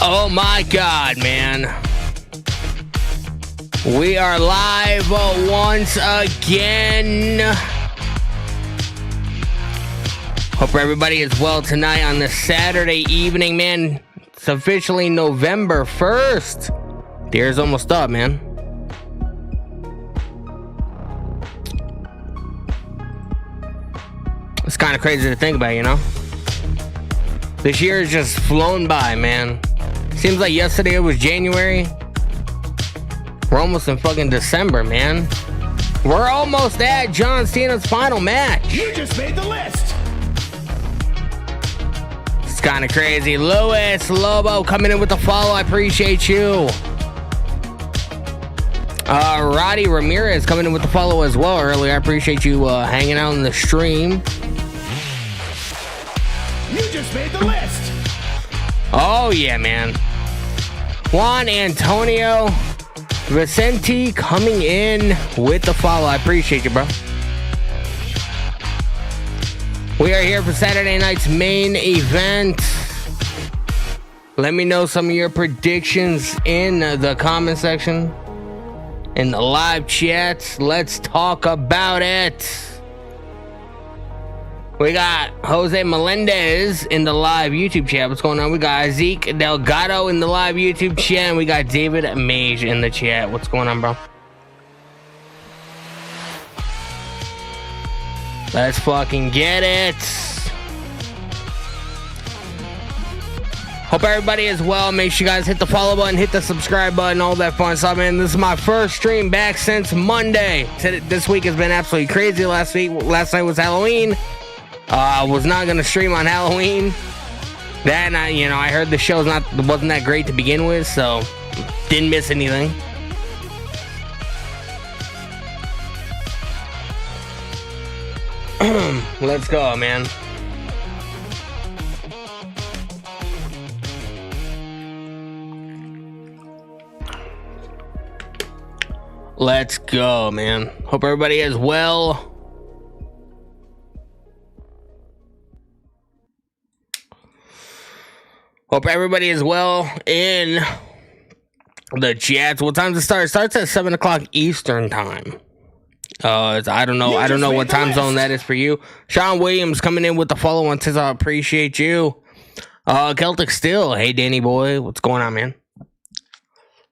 Oh my God, man. We are live once again. Hope everybody is well tonight on this Saturday evening, man. It's officially November 1st. The year's almost up, man. It's kind of crazy to think about, you know? This year has just flown by, man. Seems like yesterday it was January. We're almost in fucking December, man. We're almost at John Cena's final match. You just made the list. It's kind of crazy. Louis Lobo coming in with the follow. I appreciate you. Roddy Ramirez coming in with the follow as well earlier. I appreciate you hanging out in the stream. You just made the list. Oh, yeah, man. Juan Antonio Vicente coming in with the follow. I appreciate you, bro. We are here for Saturday night's main event. Let me know some of your predictions in the comment section. In the live chat. Let's talk about it. We got Jose Melendez in the live YouTube chat. What's going on? We got Zeke Delgado in the live YouTube chat. And we got David Mage in the chat. What's going on, bro? Let's fucking get it. Hope everybody is well. Make sure you guys hit the follow button, hit the subscribe button, all that fun stuff, man. This is my first stream back since Monday. This week has been absolutely crazy. Last night was Halloween. Was not gonna stream on Halloween. Then I heard the show wasn't that great to begin with, so didn't miss anything. Let's go, man. Let's go, man. Hope everybody is well. Hope everybody is well in the chat. What time does it start? It starts at 7 o'clock Eastern time. I don't know. I don't know what time zone that is for you. Sean Williams coming in with the follow on says I appreciate you. Celtic Steel. Hey, Danny boy. What's going on, man?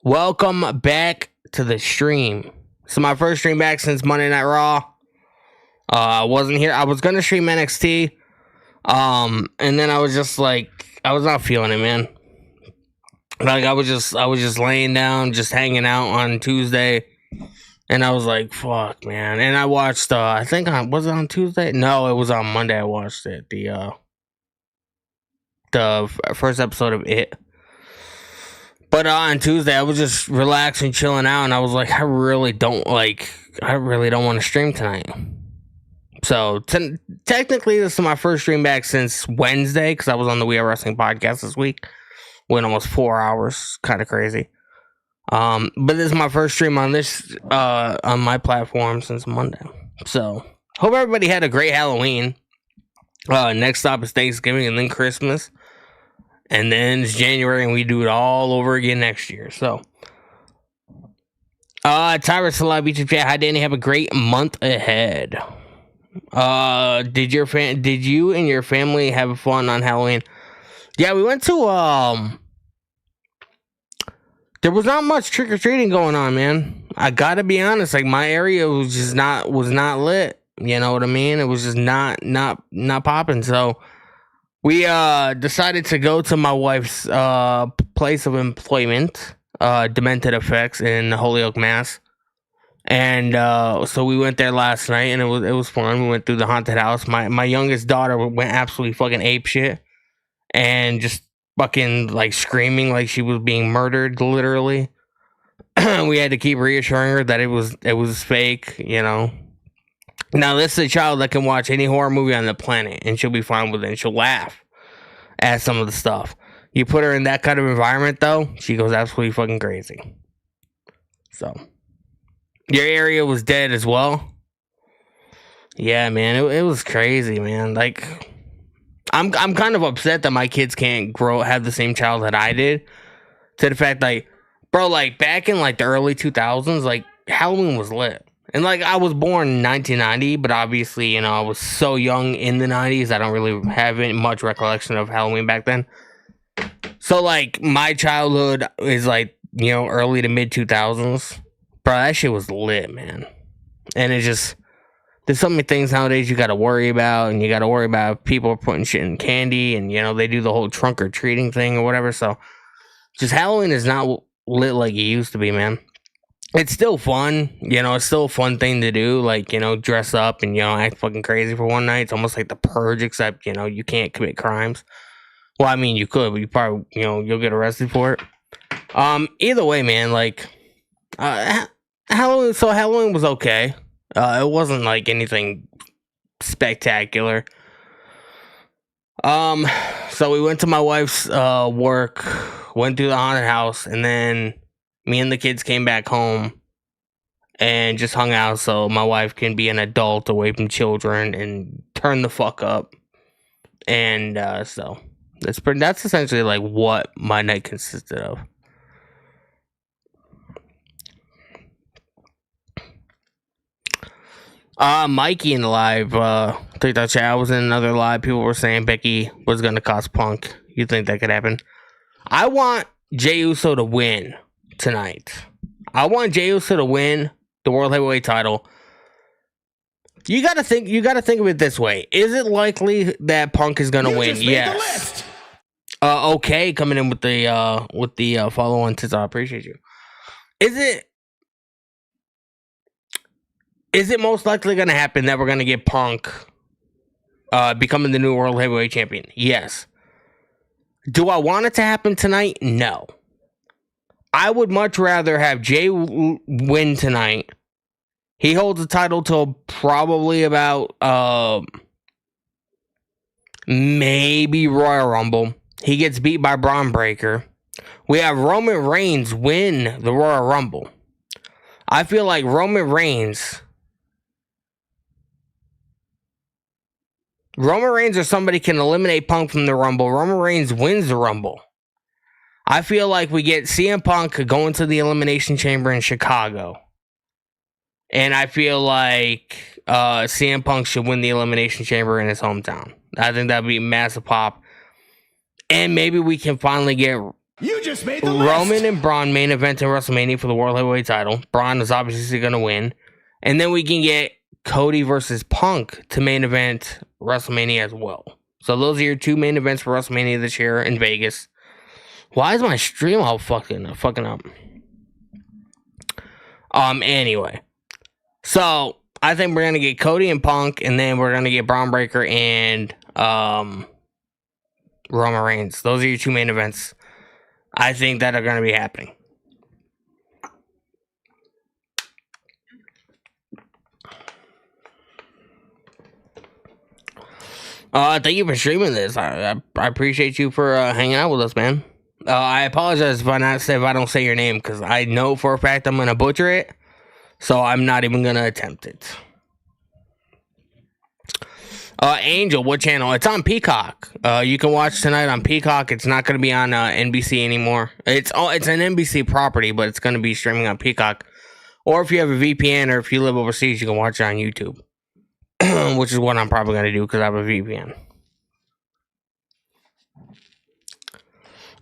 Welcome back to the stream. This is my first stream back since Monday Night Raw. I wasn't here. I was going to stream NXT. And then I was just like, I was not feeling it, man. Like I was just laying down, just hanging out on Tuesday, and I was like, "Fuck, man!" And I watched. I think was it on Tuesday? No, it was on Monday. I watched it. The first episode of it. But on Tuesday, I was just relaxing, chilling out, and I was like, I really don't want to stream tonight. So, technically, this is my first stream back since Wednesday, because I was on the We Are Wrestling podcast this week. Went almost 4 hours. Kind of crazy. But this is my first stream on this, on my platform since Monday. So, hope everybody had a great Halloween. Next stop is Thanksgiving and then Christmas. And then it's January and we do it all over again next year. So, Tyrus Live YouTube chat. Hi, Danny. Have a great month ahead. Did you and your family have fun on Halloween? Yeah, we went to there was not much trick or treating going on, man. I gotta be honest. Like my area was not lit. You know what I mean? It was just not popping. So we decided to go to my wife's place of employment, Demented Effects in Holyoke, Mass. And so we went there last night, and it was fun. We went through the haunted house. My youngest daughter went absolutely fucking ape shit, and just fucking like screaming like she was being murdered, literally. We had to keep reassuring her that it was fake, you know. Now this is a child that can watch any horror movie on the planet, and she'll be fine with it, and she'll laugh at some of the stuff. You put her in that kind of environment, though, she goes absolutely fucking crazy. So. Your area was dead as well? Yeah, man, it was crazy, man. Like, I'm kind of upset that my kids can't have the same childhood I did. To the fact, like, bro, like, back in, like, the early 2000s, like, Halloween was lit. And, like, I was born in 1990, but obviously, you know, I was so young in the 90s, I don't really have much recollection of Halloween back then. So, like, my childhood is, like, you know, early to mid 2000s. Bro, that shit was lit, man. And it just, there's so many things nowadays you gotta worry about, and you gotta worry about people putting shit in candy, and, you know, they do the whole trunk or treating thing or whatever. So, just Halloween is not lit like it used to be, man. It's still fun, you know, it's still a fun thing to do, like, you know, dress up and, you know, act fucking crazy for one night. It's almost like the Purge, except, you know, you can't commit crimes. Well, I mean, you could, but you probably, you know, you'll get arrested for it. Either way, man, like, Halloween was okay. It wasn't like anything spectacular. So we went to my wife's work, went through the haunted house, and then me and the kids came back home and just hung out so my wife can be an adult away from children and turn the fuck up. And so that's essentially like what my night consisted of. Mikey in the live TikTok chat. I was in another live. People were saying Becky was gonna cost Punk. You think that could happen? I want Jey Uso to win tonight. I want Jey Uso to win the World Heavyweight title. You gotta think of it this way. Is it likely that Punk is gonna win? Yes. Okay, coming in with the follow on Tiz, I appreciate you. Is it most likely going to happen that we're going to get Punk becoming the new World Heavyweight Champion? Yes. Do I want it to happen tonight? No. I would much rather have Jey win tonight. He holds the title till probably about maybe Royal Rumble. He gets beat by Braun Breaker. We have Roman Reigns win the Royal Rumble. I feel like Roman Reigns or somebody can eliminate Punk from the Rumble. Roman Reigns wins the Rumble. I feel like we get CM Punk going to the Elimination Chamber in Chicago. And I feel like CM Punk should win the Elimination Chamber in his hometown. I think that'd be a massive pop. And maybe we can finally get Roman and Braun main event in WrestleMania for the World Heavyweight title. Braun is obviously going to win. And then we can get Cody versus Punk to main event WrestleMania as well. So those are your two main events for WrestleMania this year in Vegas. Why is my stream all fucking up? Anyway. So I think we're gonna get Cody and Punk, and then we're gonna get Braun Breaker and Roman Reigns. Those are your two main events. I think that are gonna be happening. Thank you for streaming this. I appreciate you for hanging out with us, man. I apologize if I don't say your name, because I know for a fact I'm gonna butcher it, so I'm not even gonna attempt it. Angel, what channel? It's on Peacock. You can watch tonight on Peacock. It's not gonna be on NBC anymore. It's an NBC property, but it's gonna be streaming on Peacock. Or if you have a VPN, or if you live overseas, you can watch it on YouTube. Which is what I'm probably going to do because I have a VPN.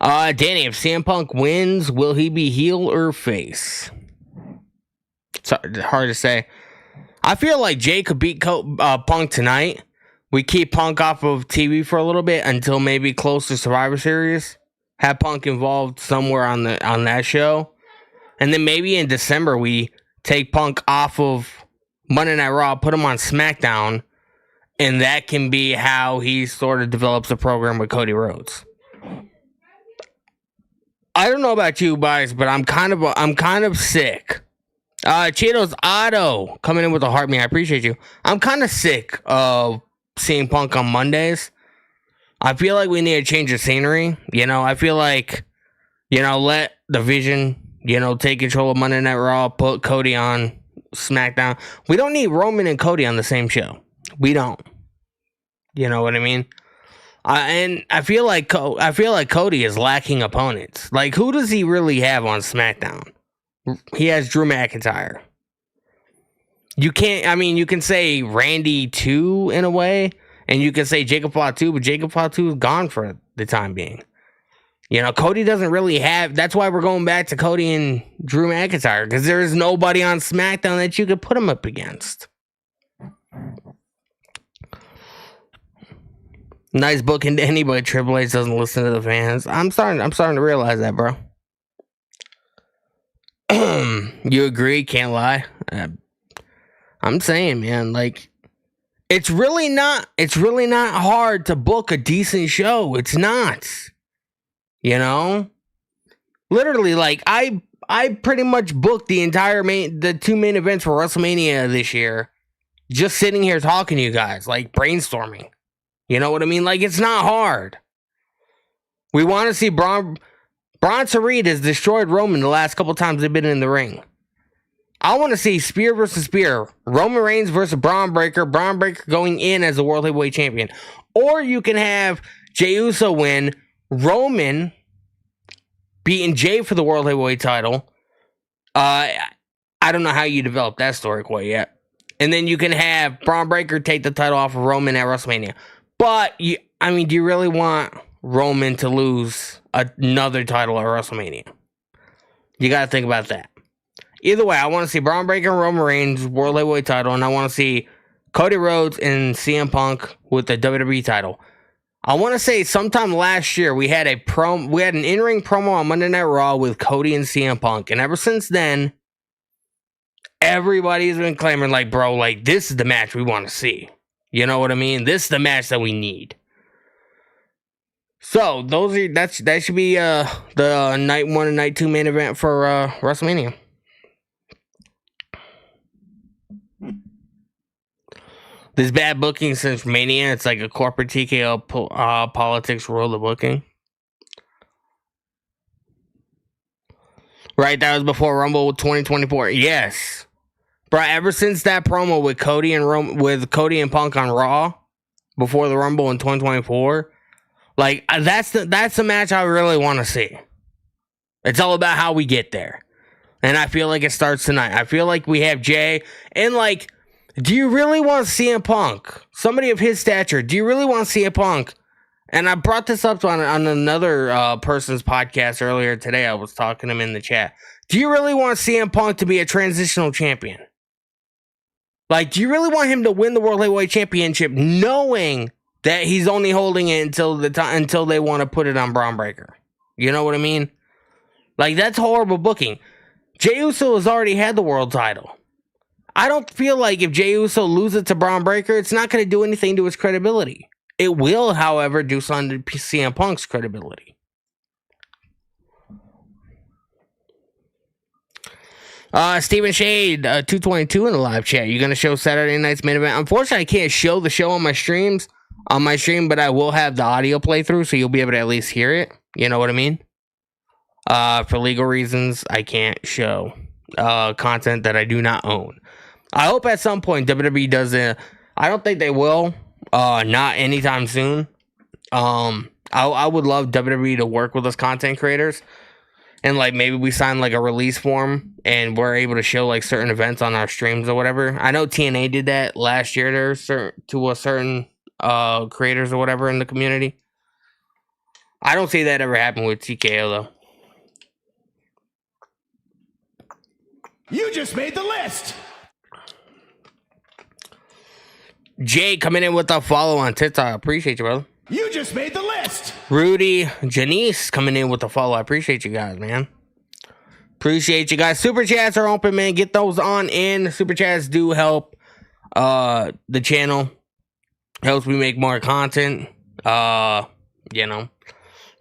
Danny, if CM Punk wins, will he be heel or face? It's hard to say. I feel like Jay could beat Punk tonight. We keep Punk off of TV for a little bit until maybe close to Survivor Series. Have Punk involved somewhere on that show. And then maybe in December we take Punk off of Monday Night Raw, put him on SmackDown, and that can be how he sort of develops a program with Cody Rhodes. I don't know about you guys, but I'm kind of sick. Cheetos Otto coming in with a heart me. I appreciate you. I'm kind of sick of seeing Punk on Mondays. I feel like we need a change of scenery. I feel like, let the Vision, take control of Monday Night Raw, put Cody on SmackDown. We don't need Roman and Cody on the same show. We don't. You know what I mean? And I feel like Cody is lacking opponents. Like, who does he really have on SmackDown? He has Drew McIntyre. You can say Randy too in a way, and you can say Jacob Fatu, but Jacob Fatu is gone for the time being. Cody doesn't really have. That's why we're going back to Cody and Drew McIntyre, because there is nobody on SmackDown that you could put him up against. Nice booking to anybody. Triple H doesn't listen to the fans. I'm starting to realize that, bro. You agree? Can't lie. I'm saying, man, like, it's really not hard to book a decent show. It's not. Literally, like, I pretty much booked the 2 main events for WrestleMania this year, just sitting here talking to you guys, like brainstorming. You know what I mean? Like, it's not hard. We want to see Bronson Reed has destroyed Roman the last couple times they've been in the ring. I want to see Spear versus Spear. Roman Reigns versus Braun Breaker. Braun Breaker going in as the World Heavyweight Champion. Or you can have Jey Uso win. Roman beating Jey for the World Heavyweight title. I don't know how you develop that story quite yet. And then you can have Braun Breaker take the title off of Roman at WrestleMania. But, do you really want Roman to lose another title at WrestleMania? You got to think about that. Either way, I want to see Braun Breaker and Roman Reigns World Heavyweight title, and I want to see Cody Rhodes and CM Punk with the WWE title. I want to say sometime last year we had an in-ring promo on Monday Night Raw with Cody and CM Punk, and ever since then, everybody's been claiming, like, bro, like, this is the match we want to see. You know what I mean? This is the match that we need. So that should be the night 1 and night 2 main event for WrestleMania. This bad booking since Mania. It's like a corporate TKO politics rule the booking. Right, that was before Rumble 2024. Yes. Bro, ever since that promo with Cody and Punk on Raw before the Rumble in 2024, like, that's the match I really want to see. It's all about how we get there. And I feel like it starts tonight. I feel like we have Jay, and, like, do you really want CM Punk? Somebody of his stature, do you really want CM Punk? And I brought this up on another person's podcast earlier today. I was talking to him in the chat. Do you really want CM Punk to be a transitional champion? Like, do you really want him to win the World Heavyweight Championship knowing that he's only holding it until they want to put it on Braun Breaker? You know what I mean? Like, that's horrible booking. Jey Uso has already had the world title. I don't feel like if Jey Uso loses to Braun Breaker, it's not going to do anything to his credibility. It will, however, do something to CM Punk's credibility. Steven Shade, 222 in the live chat. You're going to show Saturday night's main event. Unfortunately, I can't show the show on my stream, but I will have the audio playthrough, so you'll be able to at least hear it. You know what I mean? For legal reasons, I can't show content that I do not own. I hope at some point WWE does it. I don't think they will. Not anytime soon. I would love WWE to work with us content creators. And, like, maybe we sign, like, a release form and we're able to show, like, certain events on our streams or whatever. I know TNA did that last year to certain creators or whatever in the community. I don't see that ever happen with TKO though. You just made the list. Jay coming in with a follow on TikTok. Appreciate you, brother. You just made the list. Rudy Janice coming in with a follow. I appreciate you guys, man. Appreciate you guys. Super chats are open, man. Get those on in. Super chats do help the channel. Helps me make more content. You know,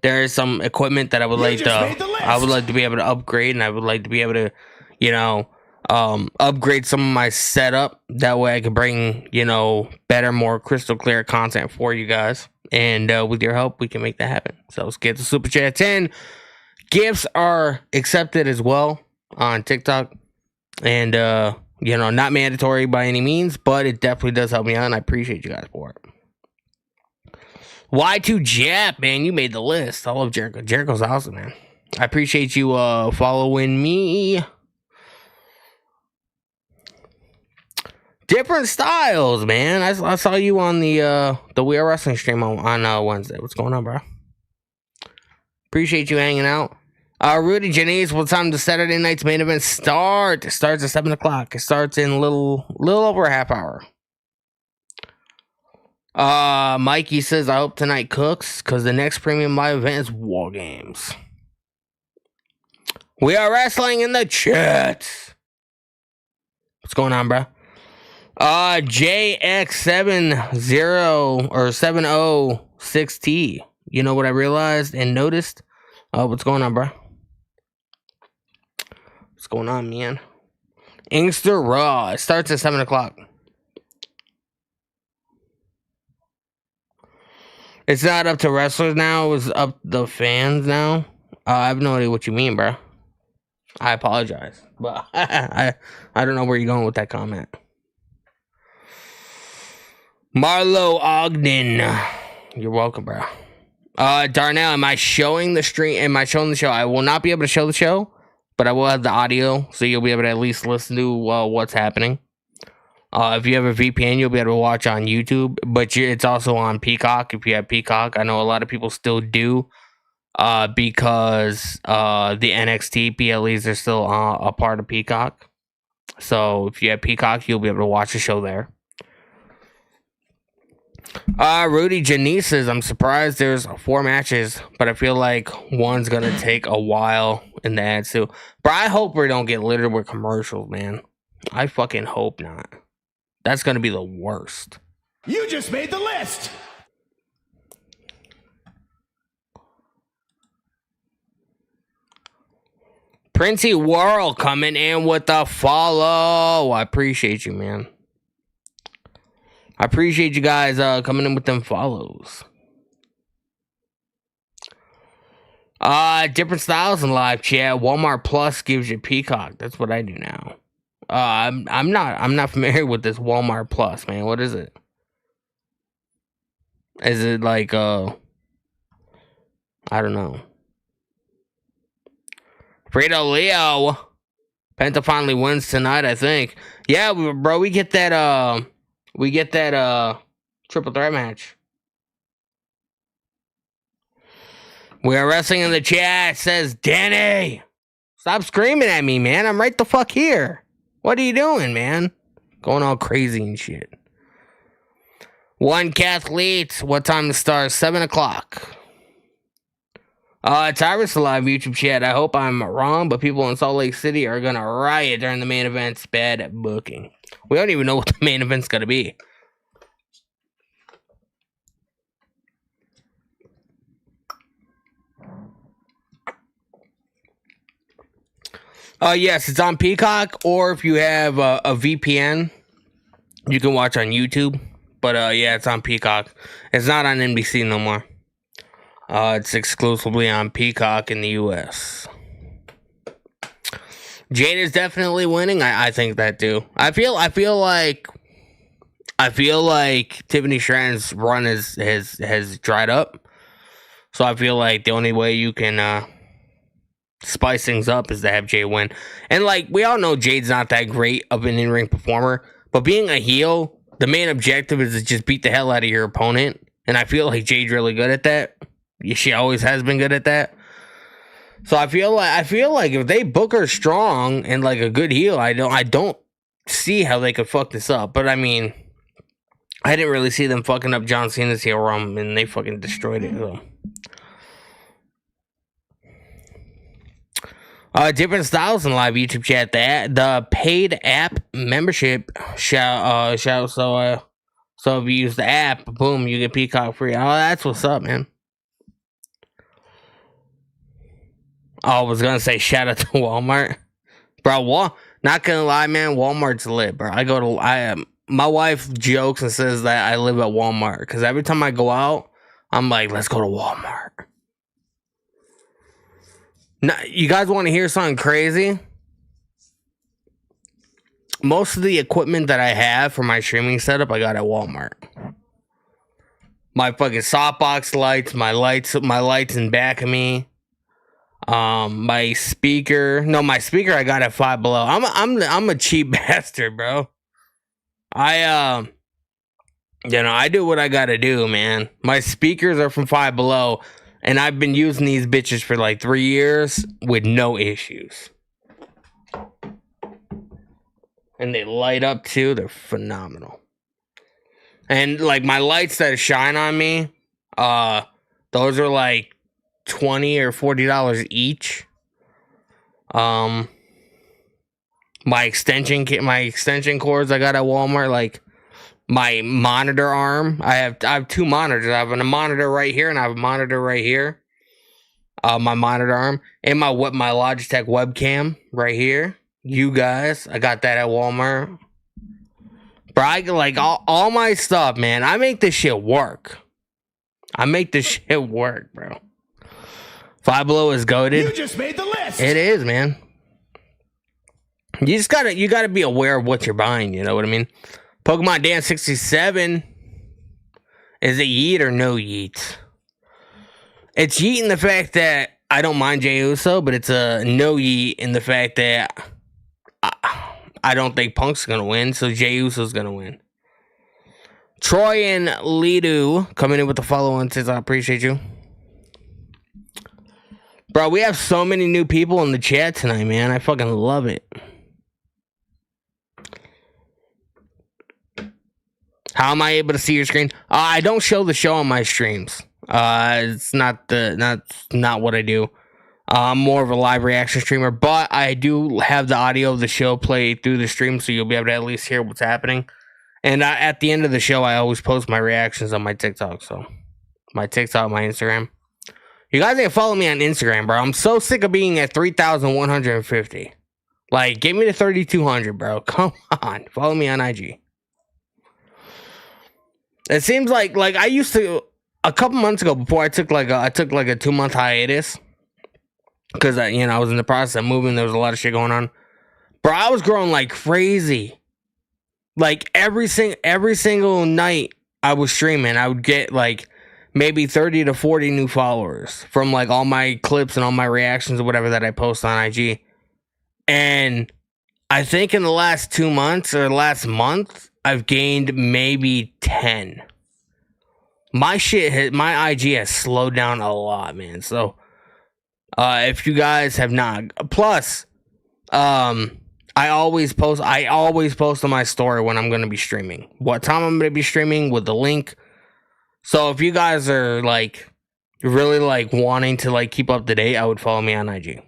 there is some equipment that I would like to be able to upgrade, and I would like to be able to, you know, upgrade some of my setup. That way I can bring, you know, better, more crystal clear content for you guys. And with your help, we can make that happen. So let's get the super chats in. Gifts are accepted as well on TikTok. And, you know, not mandatory by any means, but it definitely does help me out, and I appreciate you guys for it. Y2 Jap, man, you made the list. I love Jericho. Jericho's awesome, man. I appreciate you following me. Different styles, man. I saw you on the We Are Wrestling stream on Wednesday. What's going on, bro? Appreciate you hanging out. Rudy Janice, what time does Saturday night's main event start? It starts at 7 o'clock. It starts in a little over a half hour. Mikey says, I hope tonight cooks, because the next premium live event is War Games. We Are Wrestling in the chat. What's going on, bro? JX70 or 706T. You know what I realized and noticed? What's going on, bro? What's going on, man? Inkster Raw. It starts at 7 o'clock. It's not up to wrestlers now. It's up the fans now. I have no idea what you mean, bro. I apologize, but I don't know where you're going with that comment. Marlo Ogden, you're welcome, bro. Darnell, am I showing the stream? Am I showing the show? I will not be able to show the show, but I will have the audio, so you'll be able to at least listen to what's happening. If you have a VPN, you'll be able to watch on YouTube, but it's also on Peacock. If you have Peacock, I know a lot of people still do, because the NXT PLEs are still a part of Peacock. So if you have Peacock, you'll be able to watch the show there. Rudy Janice says, I'm surprised there's 4 matches, but I feel like one's gonna take a while in the ads too. But I hope we don't get littered with commercials, man. I fucking hope not. That's gonna be the worst. You just made the list. Princey World coming in with the follow. I appreciate you, man. I appreciate you guys coming in with them follows. Different styles in live chat. Walmart Plus gives you Peacock. That's what I do now. I'm not familiar with this Walmart Plus, man. What is it? Is it like I don't know. Frito Leo. Penta finally wins tonight, I think. Yeah, bro, we get that triple threat match. We Are Wrestling in the chat, says Danny. Stop screaming at me, man. I'm right the fuck here. What are you doing, man? Going all crazy and shit. One Kathletes. What time to start? 7 o'clock. Tyrus Live YouTube chat. I hope I'm wrong, but people in Salt Lake City are gonna riot during the main event's bad booking. We don't even know what the main event's gonna be. Yes, it's on Peacock, or if you have a VPN, you can watch on YouTube. But yeah, it's on Peacock. It's not on NBC no more. It's exclusively on Peacock in the US. Jade is definitely winning. I think that too. I feel like Tiffany Stratton's run has dried up. So I feel like the only way you can spice things up is to have Jade win. And like we all know, Jade's not that great of an in-ring performer, but being a heel, the main objective is to just beat the hell out of your opponent. And I feel like Jade's really good at that. She always has been good at that. So I feel like if they book her strong and like a good heel, I don't see how they could fuck this up. But I mean, I didn't really see them fucking up John Cena's heel run, and they fucking destroyed it. So. Different styles in live YouTube chat. The paid app membership shout. So if you use the app, boom, you get Peacock free. Oh, that's what's up, man. Oh, I was gonna say shout out to Walmart, bro. Not gonna lie, man. Walmart's lit, bro. My wife jokes and says that I live at Walmart because every time I go out, I'm like, let's go to Walmart. Now, you guys want to hear something crazy? Most of the equipment that I have for my streaming setup, I got at Walmart. My fucking softbox lights, my lights in back of me. My speaker I got at Five Below. I'm a cheap bastard, bro. I do what I gotta do, man. My speakers are from Five Below, and I've been using these bitches for like 3 years with no issues. And they light up too. They're phenomenal. And like my lights that shine on me, those are like $20 or $40 each. My extension cords I got at Walmart, like my monitor arm. I have two monitors. I have a monitor right here, and I have a monitor right here. My monitor arm and my Logitech webcam right here. You guys, I got that at Walmart. Bro, I like all my stuff, man. I make this shit work. Bro. Five Below is goated. You just made the list. It is, man. You gotta be aware of what you're buying. You know what I mean? Pokemon Dan 67. Is it yeet or no yeet? It's yeet in the fact that I don't mind Jey Uso, but it's a no yeet in the fact that I don't think Punk's gonna win, so Jey Uso's gonna win. Troy and Lidu coming in with the follow-on says, I appreciate you. Bro, we have so many new people in the chat tonight, man. I fucking love it. How am I able to see your screen? I don't show the show on my streams. It's not what I do. I'm more of a live reaction streamer, but I do have the audio of the show play through the stream, so you'll be able to at least hear what's happening. And at the end of the show, I always post my reactions on my TikTok. So my TikTok, my Instagram. You guys need to follow me on Instagram, bro. I'm so sick of being at 3,150. Like, get me to 3,200, bro. Come on, follow me on IG. It seems like I used to a couple months ago before I took like a 2-month hiatus because I was in the process of moving. There was a lot of shit going on, bro. I was growing like crazy. Like every single night I was streaming, I would get like maybe 30 to 40 new followers from like all my clips and all my reactions or whatever that I post on IG. And I think in the last 2 months or last month, I've gained maybe 10. My IG has slowed down a lot, man. So, if you guys have not, plus, I always post on my story when I'm going to be streaming, what time I'm going to be streaming with the link. So if you guys are like really like wanting to like keep up to date, I would follow me on IG.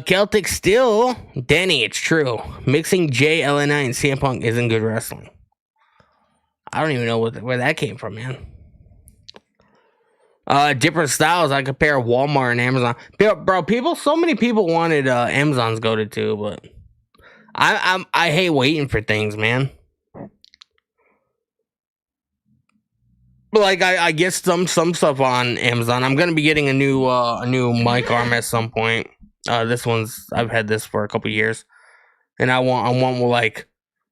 Celtic Steel, Danny, it's true. Mixing Jay, LA Knight, and CM Punk isn't good wrestling. I don't even know where that came from, man. Different styles. I compare Walmart and Amazon. Bro, so many people wanted Amazon's goated too, but I hate waiting for things, man. But like I get some stuff on Amazon. I'm gonna be getting a new mic arm at some point. I've had this for a couple years, and I want like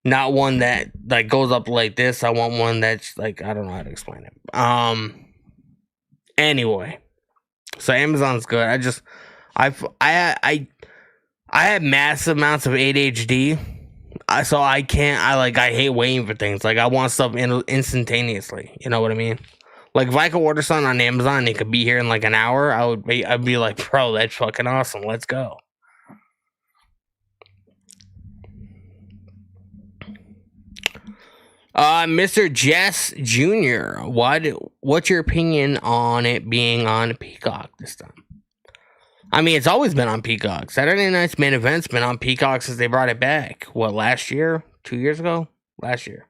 not one that like goes up like this. I want one that's like, I don't know how to explain it. Anyway, so Amazon's good. I have massive amounts of ADHD. So I can't. I hate waiting for things. Like I want stuff instantaneously. You know what I mean? Like if I could order something on Amazon, and it could be here in like an hour. I'd be like, bro, that's fucking awesome. Let's go. Mr. Jess Jr. What's your opinion on it being on Peacock this time? I mean, it's always been on Peacock. Saturday Night's Main Event's been on Peacock since they brought it back. What, last year? 2 years ago? Last year.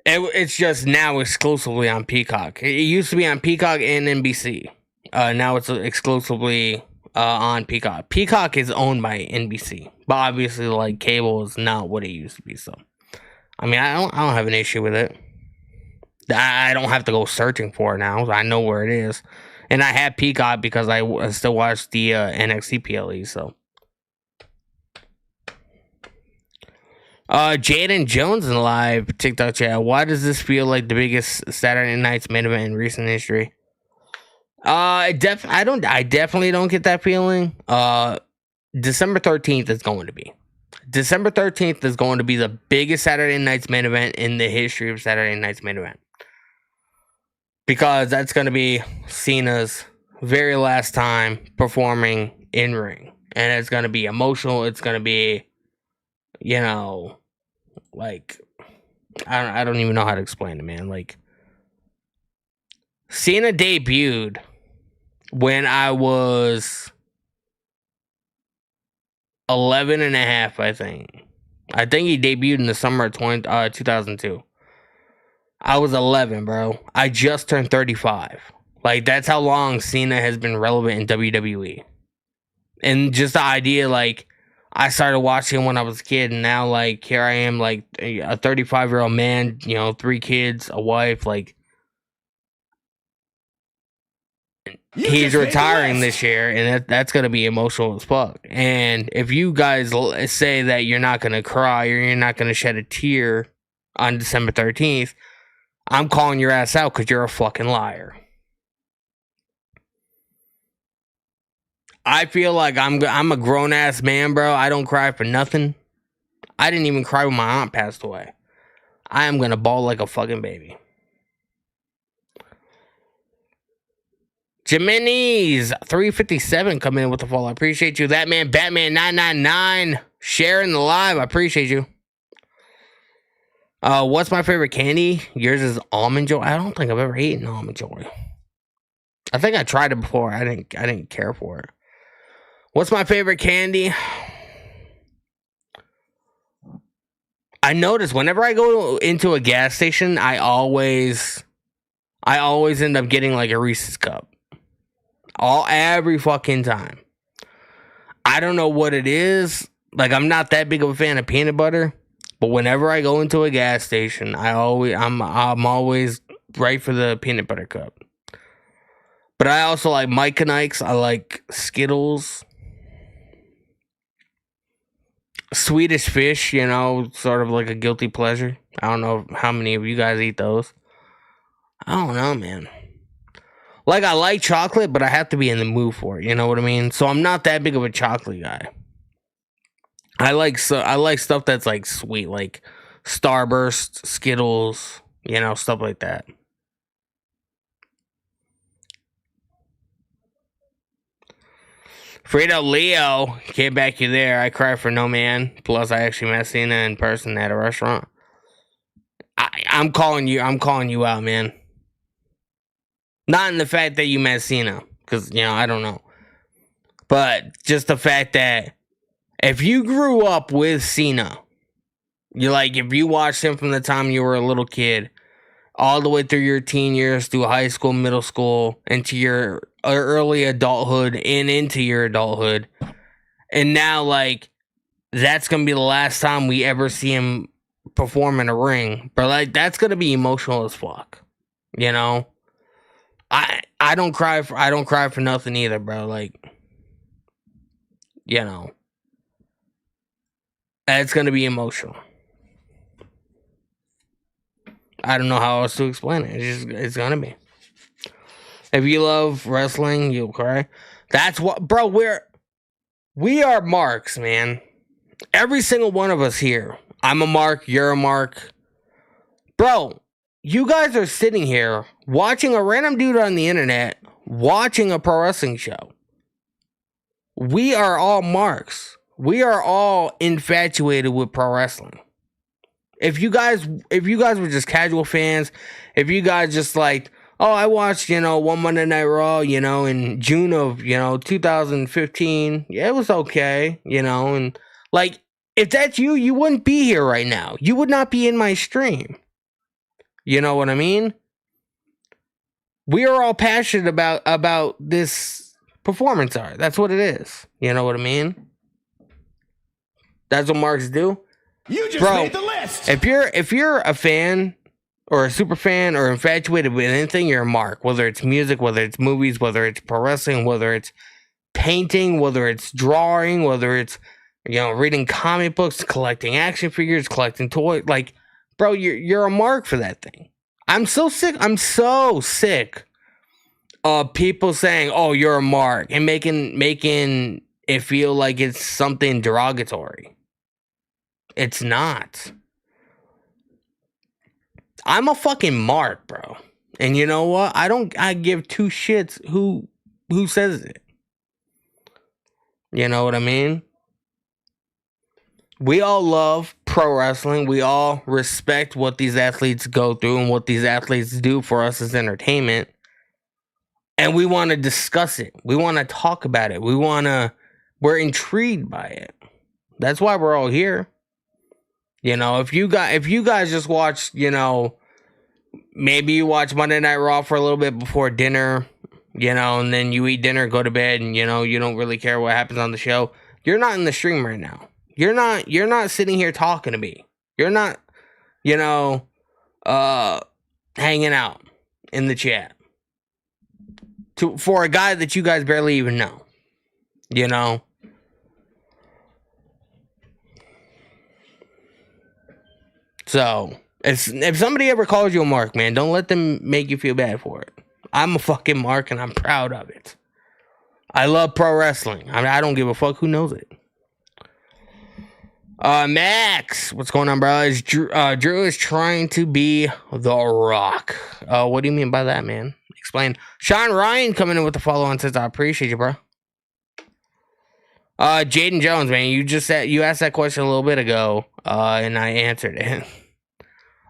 It's just now exclusively on Peacock. It used to be on Peacock and NBC. Now it's exclusively on Peacock. Peacock is owned by NBC, but obviously, like, cable is not what it used to be. So, I mean, I don't have an issue with it. I don't have to go searching for it now. I know where it is. And I have Peacock because I still watch the NXT PLE, so. Jaden Jones in live TikTok chat. Why does this feel like the biggest Saturday Night's Main Event in recent history? I definitely don't get that feeling. December 13th is going to be. December 13th is going to be the biggest Saturday Night's Main Event in the history of Saturday Night's Main Event. Because that's going to be Cena's very last time performing in ring. And it's going to be emotional. It's going to be, you know, like, I don't even know how to explain it, man. Like, Cena debuted when I was 11 and a half, I think. I think he debuted in the summer of 2002. I was 11, bro. I just turned 35. Like, that's how long Cena has been relevant in WWE. And just the idea, like, I started watching when I was a kid, and now, like, here I am, like, a 35-year-old man, you know, 3 kids, a wife, like, he's retiring this year, and that's going to be emotional as fuck. And if you guys say that you're not going to cry or you're not going to shed a tear on December 13th, I'm calling your ass out because you're a fucking liar. I feel like I'm a grown-ass man, bro. I don't cry for nothing. I didn't even cry when my aunt passed away. I am going to bawl like a fucking baby. Jimenez 357 coming in with the fall. I appreciate you. That man, Batman 999 sharing the live. I appreciate you. What's my favorite candy? Yours is almond joy. I don't think I've ever eaten almond joy. I think I tried it before. I didn't care for it. What's my favorite candy? I notice whenever I go into a gas station, I always end up getting like a Reese's cup. Every fucking time. I don't know what it is. Like, I'm not that big of a fan of peanut butter. But whenever I go into a gas station, I'm always right for the peanut butter cup. But I also like Mike and Ike's. I like Skittles. Swedish Fish, you know, sort of like a guilty pleasure. I don't know how many of you guys eat those. I don't know, man. Like, I like chocolate, but I have to be in the mood for it. You know what I mean? So I'm not that big of a chocolate guy. I like stuff that's like sweet, like Starburst, Skittles, you know, stuff like that. Fredo Leo came back you there. I cry for no man. Plus, I actually met Cena in person at a restaurant. I'm calling you out, man. Not in the fact that you met Cena, because, you know, I don't know. But just the fact that if you grew up with Cena, you're like, if you watched him from the time you were a little kid, all the way through your teen years, through high school, middle school, into your early adulthood, and into your adulthood, and now, like, that's going to be the last time we ever see him perform in a ring. But, like, that's going to be emotional as fuck, you know? I don't cry for nothing either, bro. Like, you know. It's going to be emotional. I don't know how else to explain it. It's going to be. If you love wrestling, you'll cry. That's what, bro, we are marks, man. Every single one of us here. I'm a Mark, you're a Mark. Bro, you guys are sitting here watching a random dude on the internet watching a pro wrestling show. We are all Marks. We are all infatuated with pro wrestling. If you guys were just casual fans, if you guys just like, oh, I watched, one Monday Night Raw, in June of, 2015. Yeah, it was okay, and like, if that's you, you wouldn't be here right now. You would not be in my stream. You know what I mean? We are all passionate about this performance art. That's what it is. You know what I mean? That's what Marks do. You just made the list. If you're a fan or a super fan or infatuated with anything, you're a Mark. Whether it's music, whether it's movies, whether it's pro wrestling, whether it's painting, whether it's drawing, whether it's reading comic books, collecting action figures, collecting toys, like, bro, you're a Mark for that thing. I'm so sick of people saying, "Oh, you're a Mark," and making it feel like it's something derogatory. It's not. I'm a fucking Mark, bro. And you know what? I give two shits who says it. You know what I mean? We all love pro wrestling. We all respect what these athletes go through and what these athletes do for us as entertainment. And we want to discuss it. We want to talk about it. We're intrigued by it. That's why we're all here. If you guys just watch, maybe you watch Monday Night Raw for a little bit before dinner, and then you eat dinner, go to bed, and you don't really care what happens on the show. You're not in the stream right now. You're not sitting here talking to me. You're not, hanging out in the chat for a guy that you guys barely even know. So, if somebody ever calls you a Mark, man, don't let them make you feel bad for it. I'm a fucking Mark, and I'm proud of it. I love pro wrestling. I don't give a fuck who knows it. Max, what's going on, bro? Drew is trying to be The Rock. What do you mean by that, man? Explain. Sean Ryan coming in with the follow-on says, I appreciate you, bro. Jaden Jones, man, you asked that question a little bit ago, and I answered it.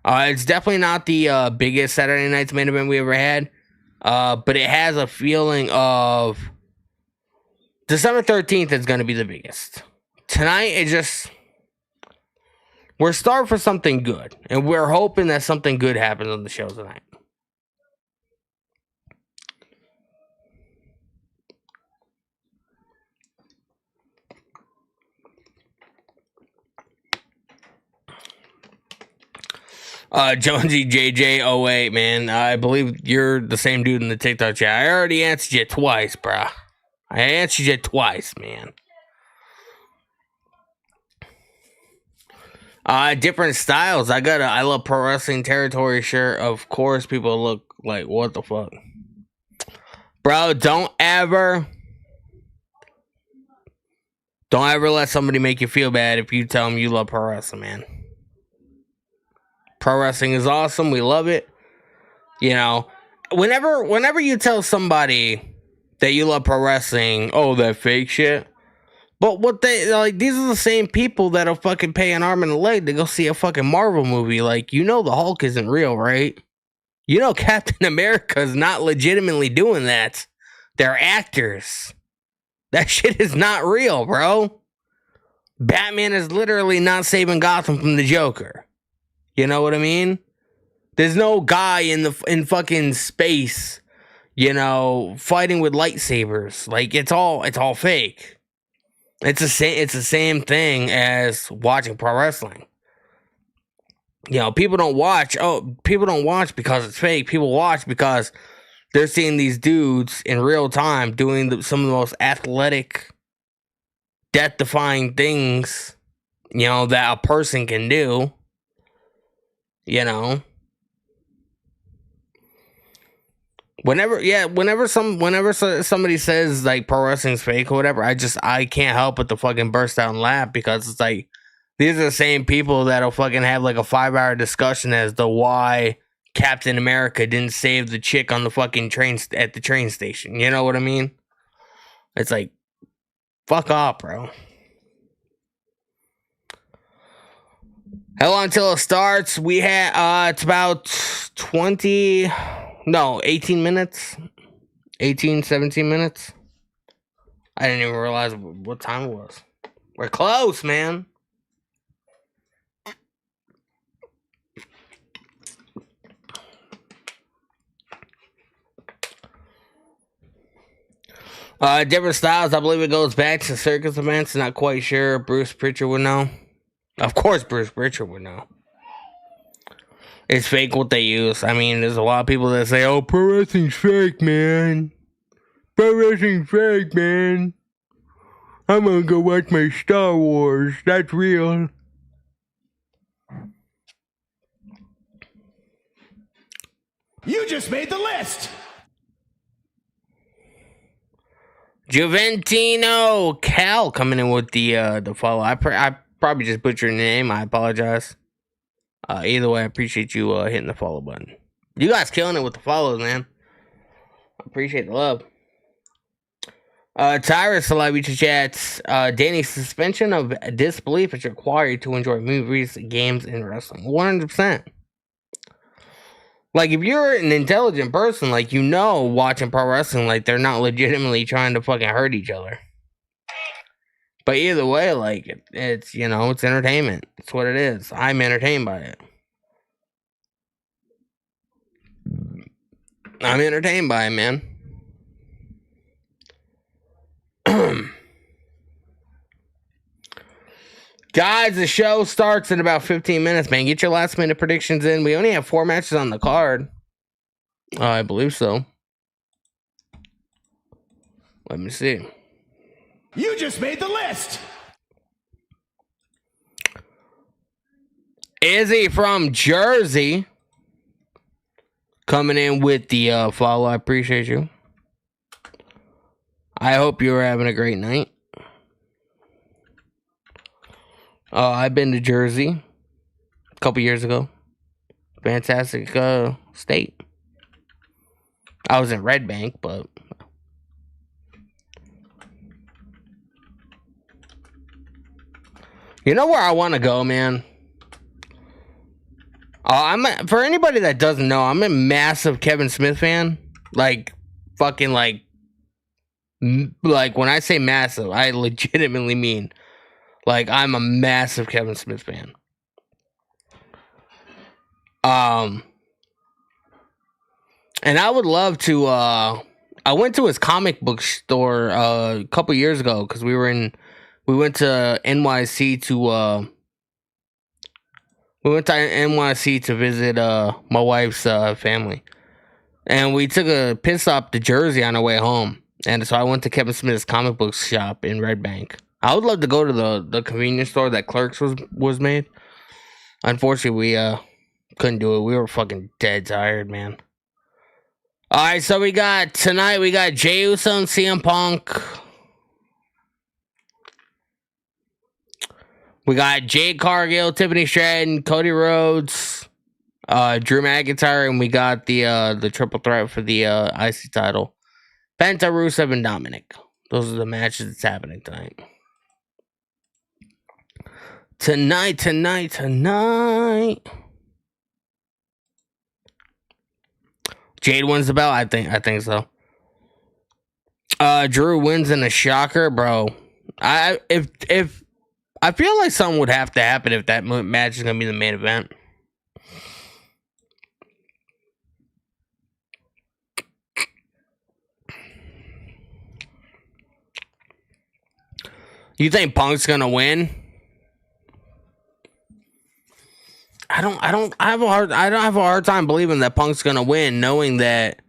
It's definitely not the biggest Saturday night's main event we ever had, but it has a feeling of December 13th is going to be the biggest. Tonight, we're starting for something good, and we're hoping that something good happens on the show tonight. Jonesy JJ08, man. I believe you're the same dude in the TikTok chat. I already answered you twice, bruh. I answered you twice, man. Different styles. I love pro wrestling territory shirt. Of course, people look like, what the fuck? Bro, don't ever let somebody make you feel bad if you tell them you love pro wrestling, man. Pro wrestling is awesome. We love it. Whenever you tell somebody that you love pro wrestling, oh, that fake shit. But these are the same people that'll fucking pay an arm and a leg to go see a fucking Marvel movie. Like, the Hulk isn't real, right? Captain America's not legitimately doing that. They're actors. That shit is not real, bro. Batman is literally not saving Gotham from the Joker. You know what I mean? There's no guy in fucking space, fighting with lightsabers. Like, it's all fake. It's the same thing as watching pro wrestling. People don't watch because it's fake. People watch because they're seeing these dudes in real time doing some of the most athletic, death-defying things, that a person can do. Whenever somebody says like pro wrestling's fake or whatever, I can't help but to fucking burst out and laugh, because it's like these are the same people that'll fucking have like a 5-hour discussion as to why Captain America didn't save the chick on the fucking train at the train station. You know what I mean? It's like, fuck off, bro. Hell until it starts. We had it's about 18 minutes. 17 minutes. I didn't even realize what time it was. We're close, man. Different styles. I believe it goes back to circus events. Not quite sure. Bruce Pritchard would know. Of course, Bruce Pritchard would know. It's fake what they use. I mean, there's a lot of people that say, "Oh, pro wrestling's fake, man. Pro wrestling's fake, man. I'm gonna go watch my Star Wars. That's real." You just made the list. Juventino Cal coming in with the follow. I probably just butchered your name. I apologize. Either way, I appreciate you hitting the follow button. You guys killing it with the follows, man. I appreciate the love. Tyrus Celebrity Chats. Danny's suspension of disbelief is required to enjoy movies, games, and wrestling. 100%. Like, if you're an intelligent person, like, you know, watching pro wrestling, like, they're not legitimately trying to fucking hurt each other. But either way, like, it's, you know, it's entertainment. It's what it is. I'm entertained by it. I'm entertained by it, man. Guys, the show starts in about 15 minutes, man. Get your last minute predictions in. We only have 4 matches on the card. I believe so. Let me see. You just made the list. Izzy from Jersey coming in with the follow. I appreciate you. I hope you're having a great night. I've been to Jersey a couple years ago. Fantastic state. I was in Red Bank, but you know where I want to go, man? For anybody that doesn't know, I'm a massive Kevin Smith fan. Like, fucking like when I say massive, I legitimately mean, like, I'm a massive Kevin Smith fan. And I would love to, I went to his comic book store a couple years ago, because we went to NYC to visit my wife's family. And we took a pit stop to Jersey on our way home. And so I went to Kevin Smith's comic book shop in Red Bank. I would love to go to the convenience store that Clerks was made. Unfortunately, we couldn't do it. We were fucking dead tired, man. All right, so we got Jey Uso and CM Punk. We got Jade Cargill, Tiffany Stratton, Cody Rhodes, Drew McIntyre, and we got the triple threat for the IC title. Penta, Rusev, and Dominic. Those are the matches that's happening tonight. Tonight. Jade wins the belt. I think so. Drew wins in a shocker, bro. If I feel like something would have to happen if that match is gonna be the main event. You think Punk's gonna win? I don't have a hard time believing that Punk's gonna win, knowing that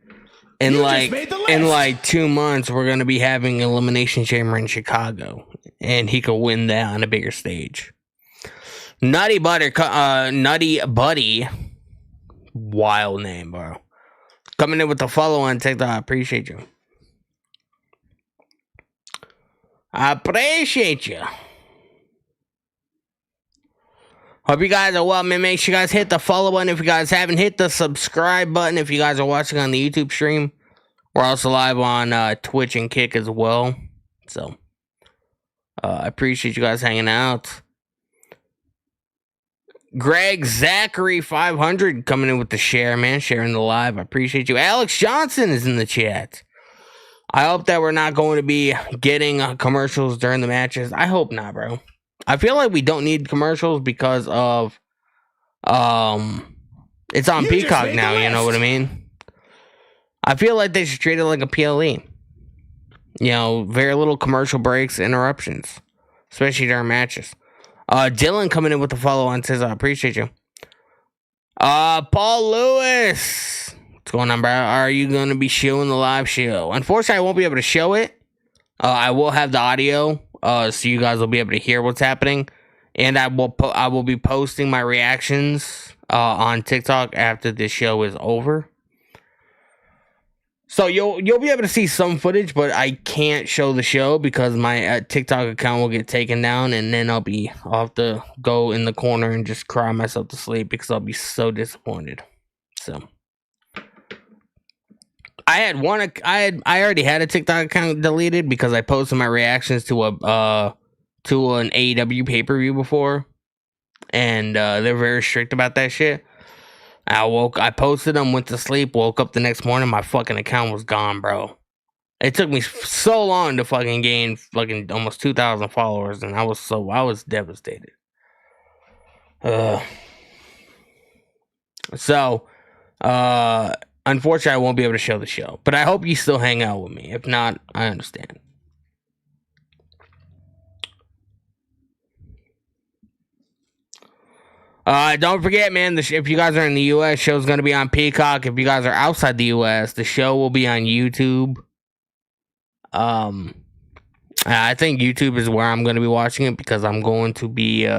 in like 2 months we're gonna be having Elimination Chamber in Chicago, and he could win that on a bigger stage. Nutty Buddy, wild name, bro. coming in with the follow on TikTok. I appreciate you. I appreciate you. Hope you guys are well, man. Make sure you guys hit the follow button if you guys haven't. Hit the subscribe button if you guys are watching on the YouTube stream. We're also live on Twitch and Kick as well. So, I appreciate you guys hanging out. Greg Zachary 500 coming in with the share, man. Sharing the live. I appreciate you. Alex Johnson is in the chat. I hope that we're not going to be getting commercials during the matches. I hope not, bro. I feel like we don't need commercials because of it's on Peacock now, you know what I mean? I feel like they should treat it like a PLE. You know, very little commercial breaks, interruptions, especially during matches. Dylan coming in with the follow on says I appreciate you. Paul Lewis. What's going on, bro? Are you going to be showing the live show? Unfortunately, I won't be able to show it. I will have the audio. So you guys will be able to hear what's happening, and I will be posting my reactions on TikTok after this show is over. So you'll be able to see some footage, but I can't show the show because my TikTok account will get taken down, and then I'll have to go in the corner and just cry myself to sleep because I'll be so disappointed. So I already had a TikTok account deleted because I posted my reactions to an AEW pay-per-view before, and they're very strict about that shit. I posted them, went to sleep, woke up the next morning, my fucking account was gone, bro. It took me so long to fucking gain fucking almost 2,000 followers, and I was devastated. Unfortunately, I won't be able to show the show, but I hope you still hang out with me. If not, I understand. Don't forget, man, if you guys are in the U.S., show's going to be on Peacock. If you guys are outside the U.S., the show will be on YouTube. I think YouTube is where I'm going to be watching it because I'm going to be using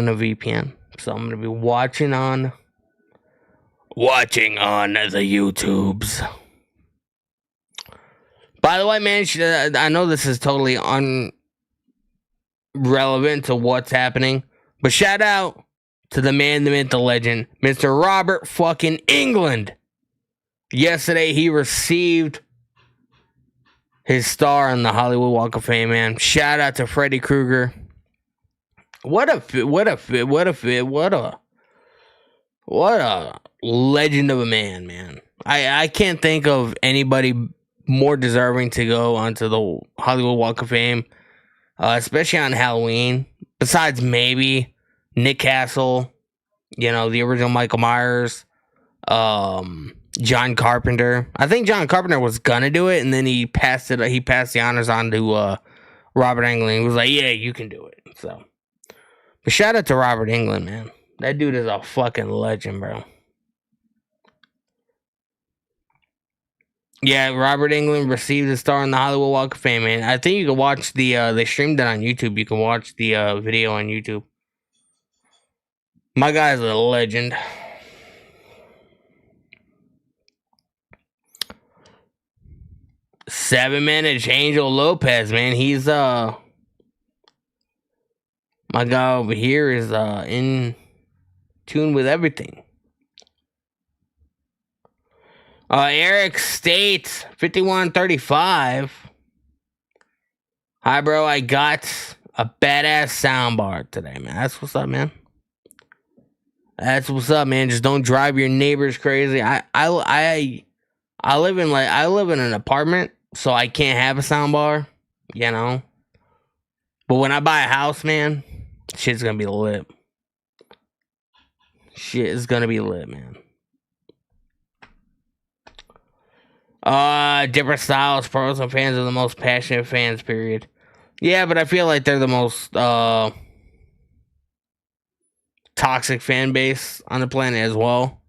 a VPN. So I'm going to be watching on the YouTubes. By the way, man, I know this is totally irrelevant to what's happening, but shout out to the man, the myth, the legend, Mr. Robert fucking England. Yesterday, he received his star on the Hollywood Walk of Fame, man. Shout out to Freddy Krueger. What a legend of a man. I can't think of anybody more deserving to go onto the Hollywood Walk of Fame, especially on Halloween, besides maybe Nick Castle, you know, the original Michael Myers, John Carpenter. I think John Carpenter was gonna do it, and then he passed the honors on to Robert Englund. He was like, yeah, you can do it. So, but shout out to Robert Englund, man. That dude is a fucking legend, bro. Yeah, Robert Englund received a star on the Hollywood Walk of Fame, man. I think you can watch they streamed it on YouTube. You can watch the video on YouTube. My guy's a legend. Seven-minute Angel Lopez, man. He's my guy over here is in tune with everything. Eric State 5135. Hi, bro. I got a badass soundbar today, man. That's what's up, man. That's what's up, man. Just don't drive your neighbors crazy. I live in an apartment, so I can't have a soundbar, you know. But when I buy a house, man, shit's gonna be lit. Shit is gonna be lit, man. Different styles, pros, and fans are the most passionate fans, period. Yeah, but I feel like they're the most toxic fan base on the planet as well.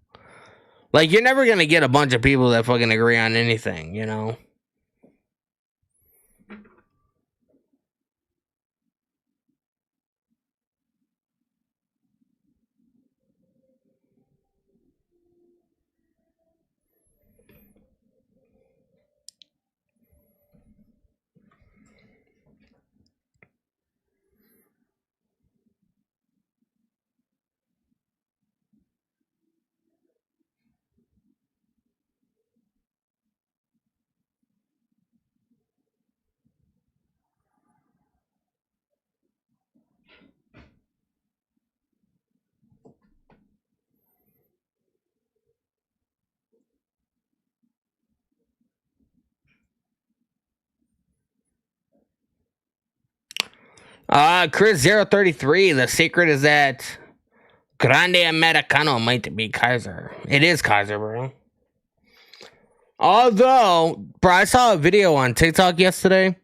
Like, you're never gonna get a bunch of people that fucking agree on anything, you know? Chris033, the secret is that Grande Americano might be Kaiser. It is Kaiser, bro. Although, bro, I saw a video on TikTok yesterday,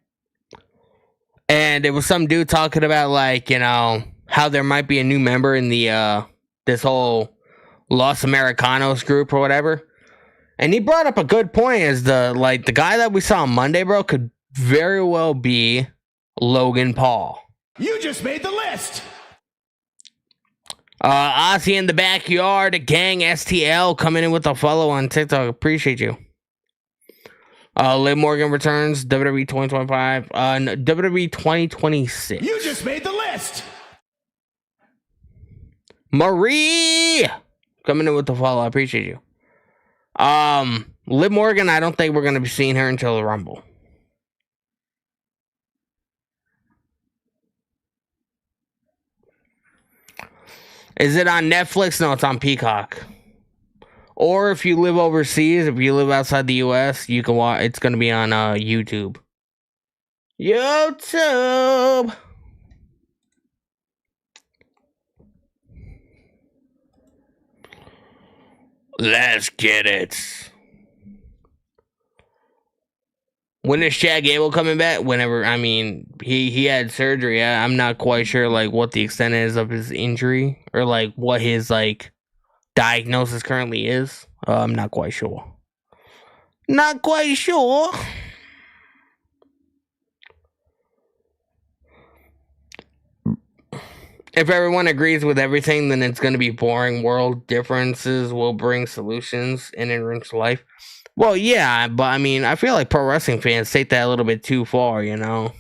and it was some dude talking about, like, you know, how there might be a new member in the, this whole Los Americanos group or whatever. And he brought up a good point, is the guy that we saw on Monday, bro, could very well be Logan Paul. You just made the list. Ozzy in the backyard, gang STL coming in with a follow on TikTok. Appreciate you. Liv Morgan returns, WWE 2025, WWE 2026. You just made the list. Marie coming in with the follow. I appreciate you. Liv Morgan, I don't think we're gonna be seeing her until the Rumble. Is it on Netflix? No, it's on Peacock. Or if you live overseas, if you live outside the US, you can watch. It's gonna be on YouTube. YouTube. Let's get it. When is Chad Gable coming back? Whenever, I mean, he had surgery. I'm not quite sure, like, what the extent is of his injury, or, like, what his, like, diagnosis currently is. I'm not quite sure. Not quite sure. If everyone agrees with everything, then it's going to be boring. World differences will bring solutions and enrich life. Well, yeah, but I mean, I feel like pro wrestling fans take that a little bit too far, you know?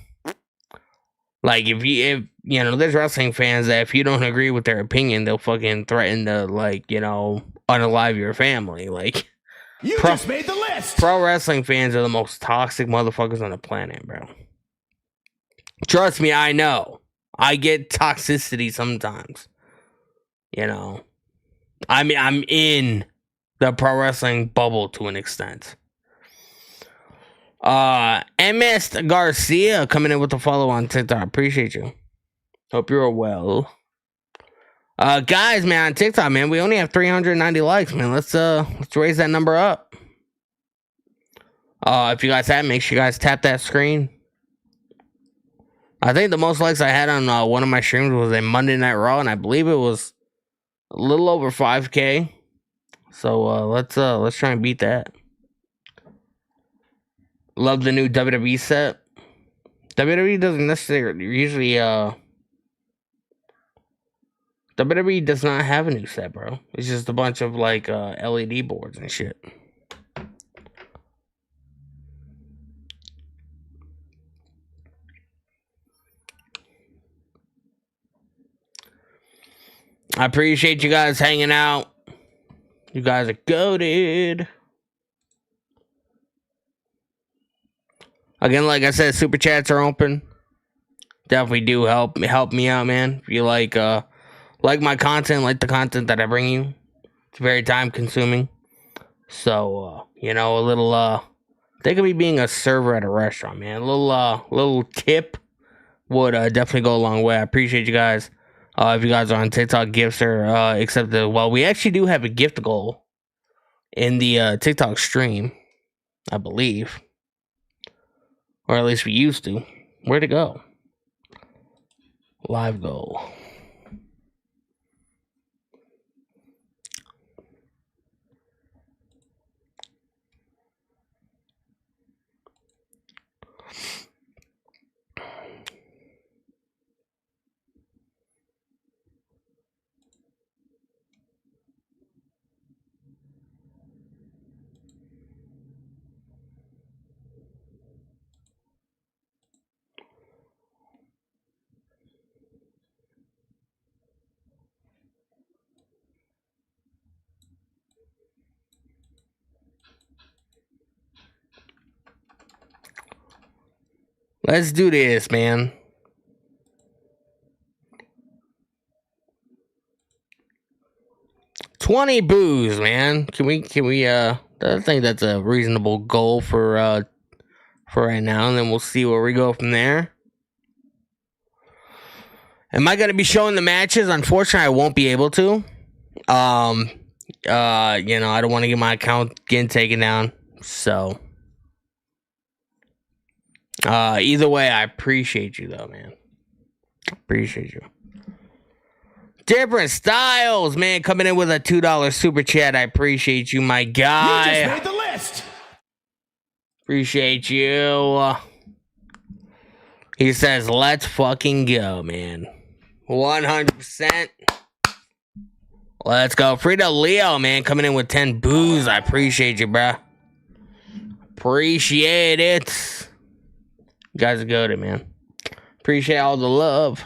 Like, if you know, there's wrestling fans that if you don't agree with their opinion, they'll fucking threaten to, like, you know, unalive your family. Like, you just made the list. Pro wrestling fans are the most toxic motherfuckers on the planet, bro. Trust me, I know. I get toxicity sometimes. You know, I mean, I'm in the pro wrestling bubble to an extent. MS Garcia coming in with a follow on TikTok. Appreciate you. Hope you're well. Guys, man, on TikTok, man, we only have 390 likes, man. Let's raise that number up. If you guys have, make sure you guys tap that screen. I think the most likes I had on one of my streams was a Monday Night Raw, and I believe it was a little over 5K. So let's try and beat that. Love the new WWE set. WWE doesn't necessarily usually WWE does not have a new set, bro. It's just a bunch of like LED boards and shit. I appreciate you guys hanging out. You guys are goated. Again, like I said, super chats are open. Definitely do help me out, man. If you like my content, like the content that I bring you, it's very time consuming. So you know, a little think of me being a server at a restaurant, man. A little tip would definitely go a long way. I appreciate you guys. If you guys are on TikTok, gifts are accepted. Well, we actually do have a gift goal in the TikTok stream, I believe. Or at least we used to. Where'd it go? Live goal. Let's do this, man. $20 boos, man. Can we I think that's a reasonable goal for right now, and then we'll see where we go from there. Am I going to be showing the matches? Unfortunately, I won't be able to. I don't want to get my account getting taken down. So, either way, I appreciate you, though, man. Appreciate you. Different Styles, man, coming in with a $2 super chat. I appreciate you, my guy. You just made the list. Appreciate you. He says, let's fucking go, man. 100%. Let's go. Frito Leo, man, coming in with 10 boos. I appreciate you, bruh. Appreciate it. You guys are good, man. Appreciate all the love.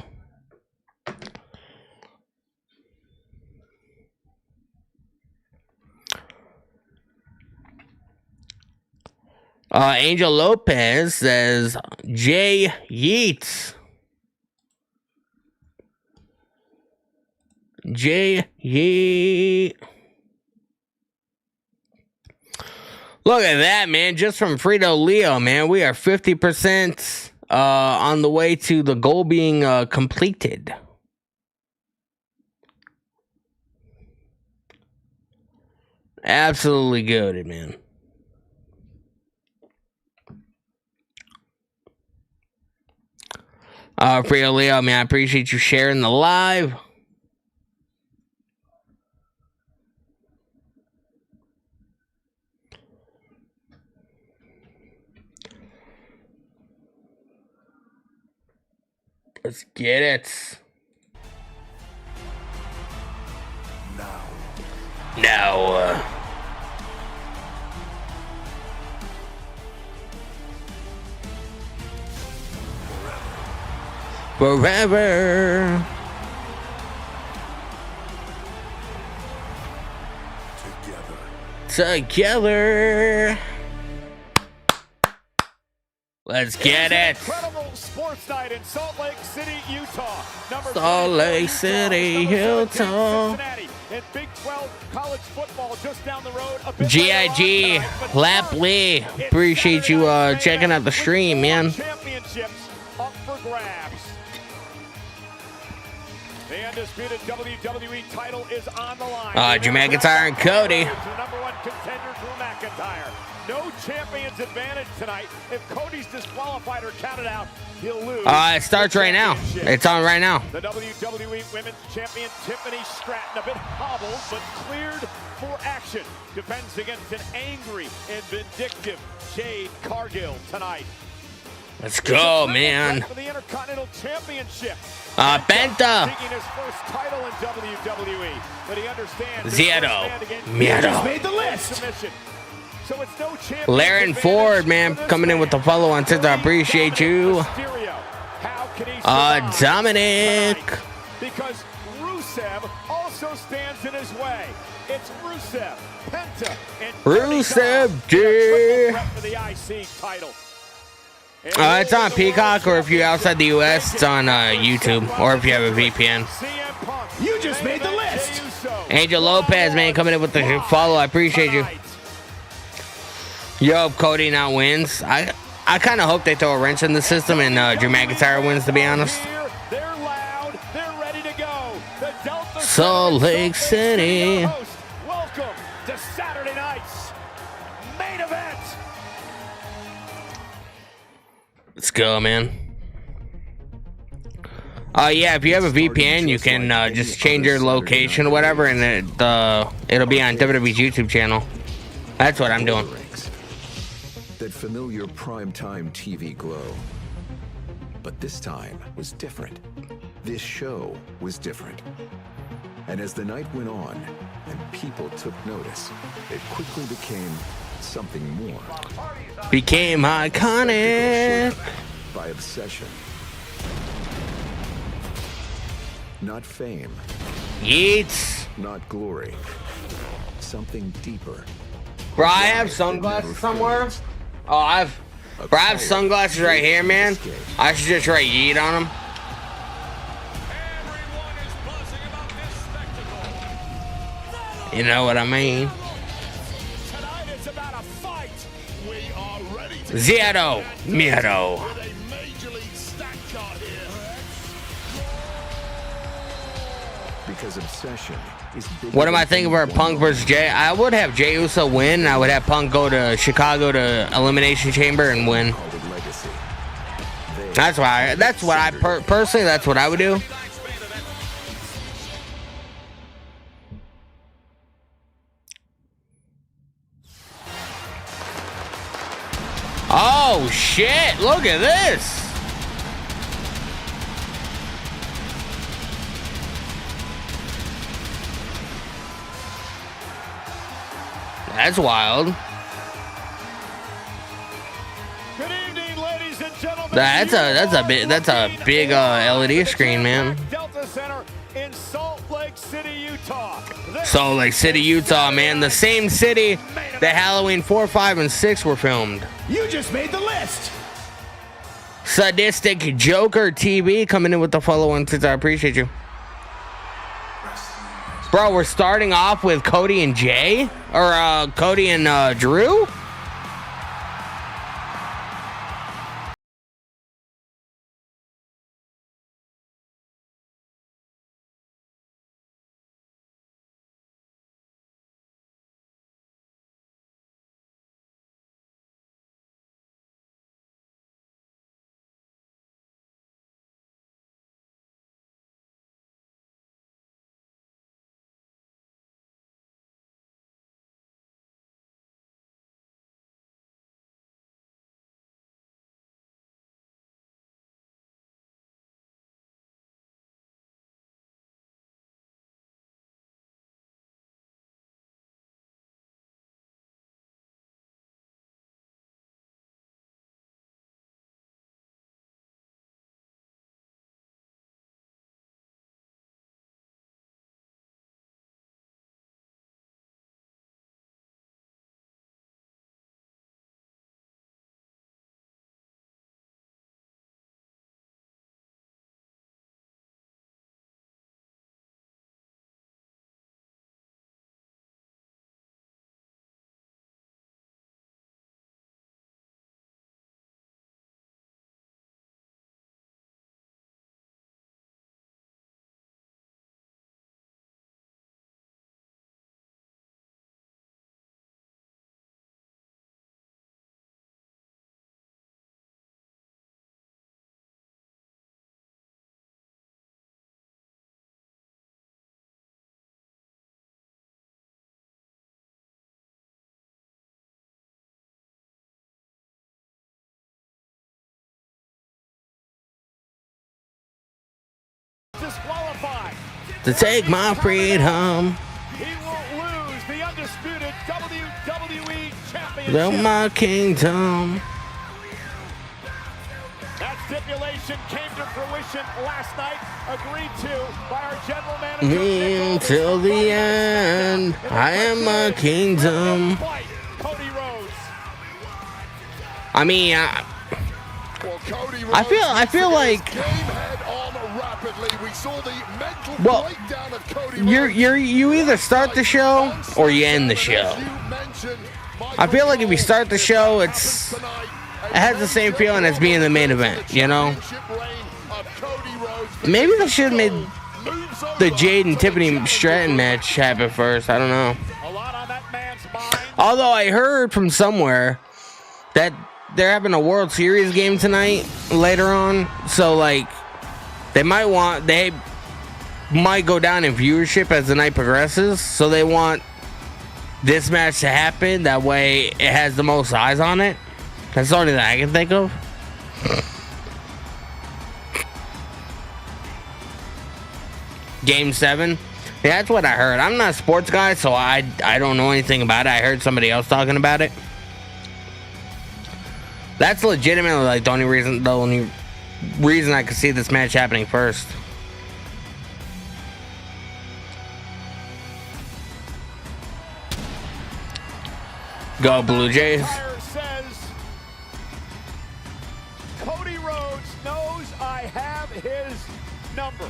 Angel Lopez says, Jay Yeats. Jay Yeet. Look at that, man. Just from Frito Leo, man. We are 50% on the way to the goal being completed. Absolutely goated, man. Frito Leo, man, I appreciate you sharing the live. Let's get it. Now. Forever. Together. Let's get it. Incredible sports night in Salt Lake City, Utah. Salt Lake City, Utah. And Big 12 college football just down the road. GIG, Lap Lee. Appreciate you checking out the stream, man. Championships up for grabs. The undisputed WWE title is on the line. Drew McIntyre and Cody. The number one contender, Drew McIntyre. No champion's advantage tonight. If Cody's disqualified or counted out, he'll lose. It starts right now. It's on right now. The WWE Women's Champion Tiffany Stratton, a bit hobbled, but cleared for action. Defends against an angry and vindictive Jade Cargill tonight. Let's go, man. For the Intercontinental Championship. Penta. Taking his first title in WWE, but he understands. Zero. Just made the list. So it's no Laren Ford, man, coming in with the follow on Twitter. I appreciate you. Dominic. Because Rusev also stands in his way. It's Rusev, Penta, and Rusev D. for the IC title. It's on Peacock, or if you're outside the U.S., it's on YouTube, or if you have a VPN. You just made the list. Angel Lopez, man, coming in with the follow. I appreciate you. Yo, if Cody now wins. I kind of hope they throw a wrench in the system and Drew McIntyre wins, to be honest. They're loud. They're ready to go. The Delta Salt Lake City. Welcome to Saturday night's main event. Let's go, man. Yeah, if you have a VPN, you can just change your location or whatever, and it'll be on WWE's YouTube channel. That's what I'm doing. That familiar primetime TV glow. But this time was different. This show was different. And as the night went on and people took notice, it quickly became something more. Became iconic. By obsession. Not fame. Yeets. Not glory. Something deeper. Bro, I have sunglasses somewhere. Oh, I have sunglasses right here, man. I should just write yeet on them. You know what I mean? Zero. Miedo. Because obsession is bigger What am I than thinking for anyone Punk versus Jay? I would have Jey Uso win, and I would have Punk go to Chicago to Elimination Chamber and win. called a legacy. They That's why. That's what I personally. That's what I would do. Oh shit! Look at this. That's wild. Good evening, ladies and gentlemen. That's a big LED screen, man. Delta Center in Salt Lake City, Utah. Salt Lake City, Utah, man. The same city that Halloween 4, 5, and 6 were filmed. You just made the list. Sadistic Joker TV coming in with the follow-on. I appreciate you. Bro, we're starting off with Cody and Jay? Or Cody and Drew? Disqualified. To take my freedom. He will lose the undisputed WWE Championship. Build my kingdom. That stipulation came to fruition last night, agreed to by our general manager. Till the end, I am my kingdom. Cody Rhodes. I mean, I feel like well, you either start the show or you end the show. I feel like if you start the show, it has the same feeling as being the main event, you know? Maybe they should have made the Jade and Tiffany Stratton match happen first. I don't know. Although I heard from somewhere that they're having a World Series game tonight later on, so like they might go down in viewership as the night progresses, so they want this match to happen, that way it has the most eyes on it. That's the only thing I can think of. Game 7. Yeah, that's what I heard. I'm not a sports guy, so I don't know anything about it. I heard somebody else talking about it. That's legitimately like the only reason I could see this match happening first. Go Blue Jays. Says, Cody Rhodes knows I have his number.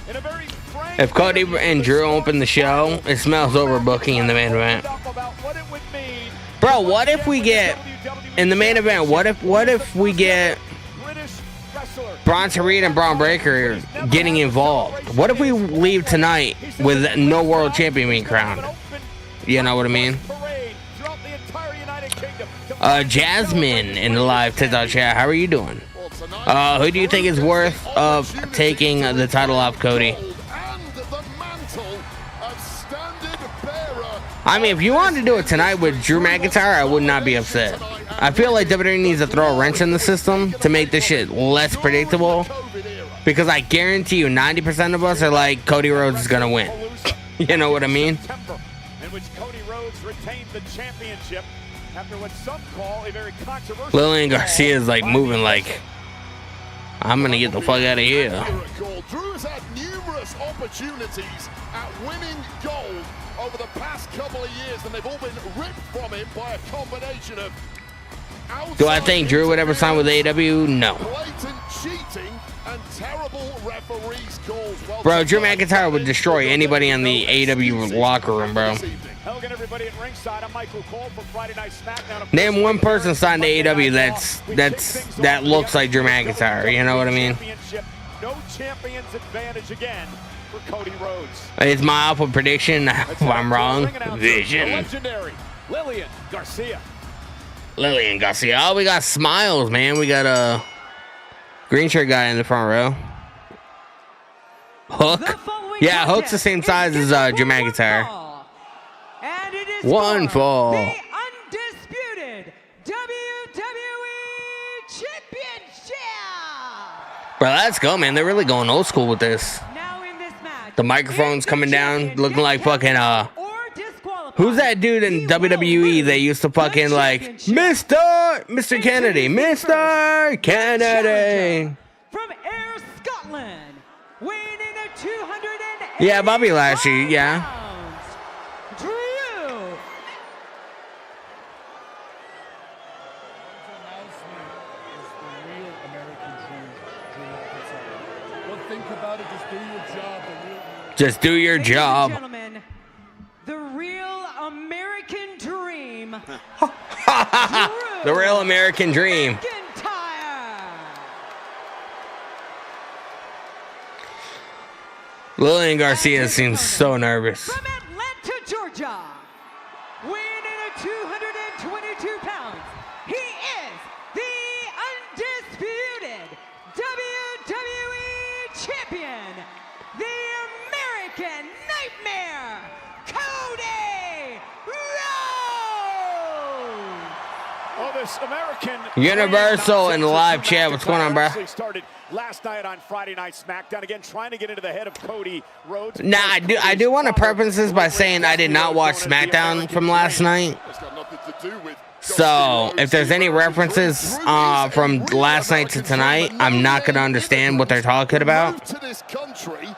In a very frank, if Cody and Drew open the show, it smells overbooking in the main event. Bro, what if we get in the main event? What if we get Bronson Reed and Braun Breaker getting involved. What if we leave tonight with no world champion being crowned? You know what I mean? Jasmine in the live TikTok chat. How are you doing? Who do you think is worth of taking the title off Cody? I mean, if you wanted to do it tonight with Drew McIntyre, I would not be upset. I feel like WWE needs to throw a wrench in the system to make this shit less predictable. Because I guarantee you 90% of us are like, Cody Rhodes is going to win. You know what I mean? In which Cody Rhodes retained the championship after what some call a very controversial. Lillian Garcia is like moving like, I'm going to get the fuck out of here. Drew's had numerous opportunities at winning gold over the past couple of years, and they've all been ripped from him by a combination of. Do I think Drew would ever sign with AEW? No. Blatant cheating and terrible referees calls. Bro, Drew McIntyre would destroy anybody in the AEW locker room, bro. Name one person signed to AEW that looks like Drew McIntyre. You know what I mean? No champion's advantage again for Cody Rhodes. It's my alpha prediction. If I'm wrong, Vision. Legendary Lillian Garcia. Lillian Garcia. Oh, we got Smiles, man. We got a green shirt guy in the front row. Hook. Yeah, Hook's the same size as Drew McIntyre. And it is One fall. The undisputed WWE Championship. Bro, let's go, man. They're really going old school with this. Now in this match, The microphone's coming down, looking like fucking who's that dude in WWE that used to fucking like Mr. Kennedy, Mr. Kennedy. From Ayr, Scotland, weighing in at 280 Yeah, Bobby Lashley, yeah. pounds, Drew. Just do your Ladies and job. gentlemen, the real American dream. The real American dream. McIntyre. Lillian Garcia seems so nervous. From Atlanta, Georgia, weighing in at 222 pounds, he is the undisputed WWE Champion, the American Nightmare, Cody Rhodes. Oh, this American Universal in the live chat. What's going on, bro? Started last night on Friday Night SmackDown, again trying to get into the head of Cody Rhodes. Nah, I do want to preface this by saying I did not watch SmackDown from last night. So if there's any references from last night to tonight, I'm not gonna understand what they're talking about. To this country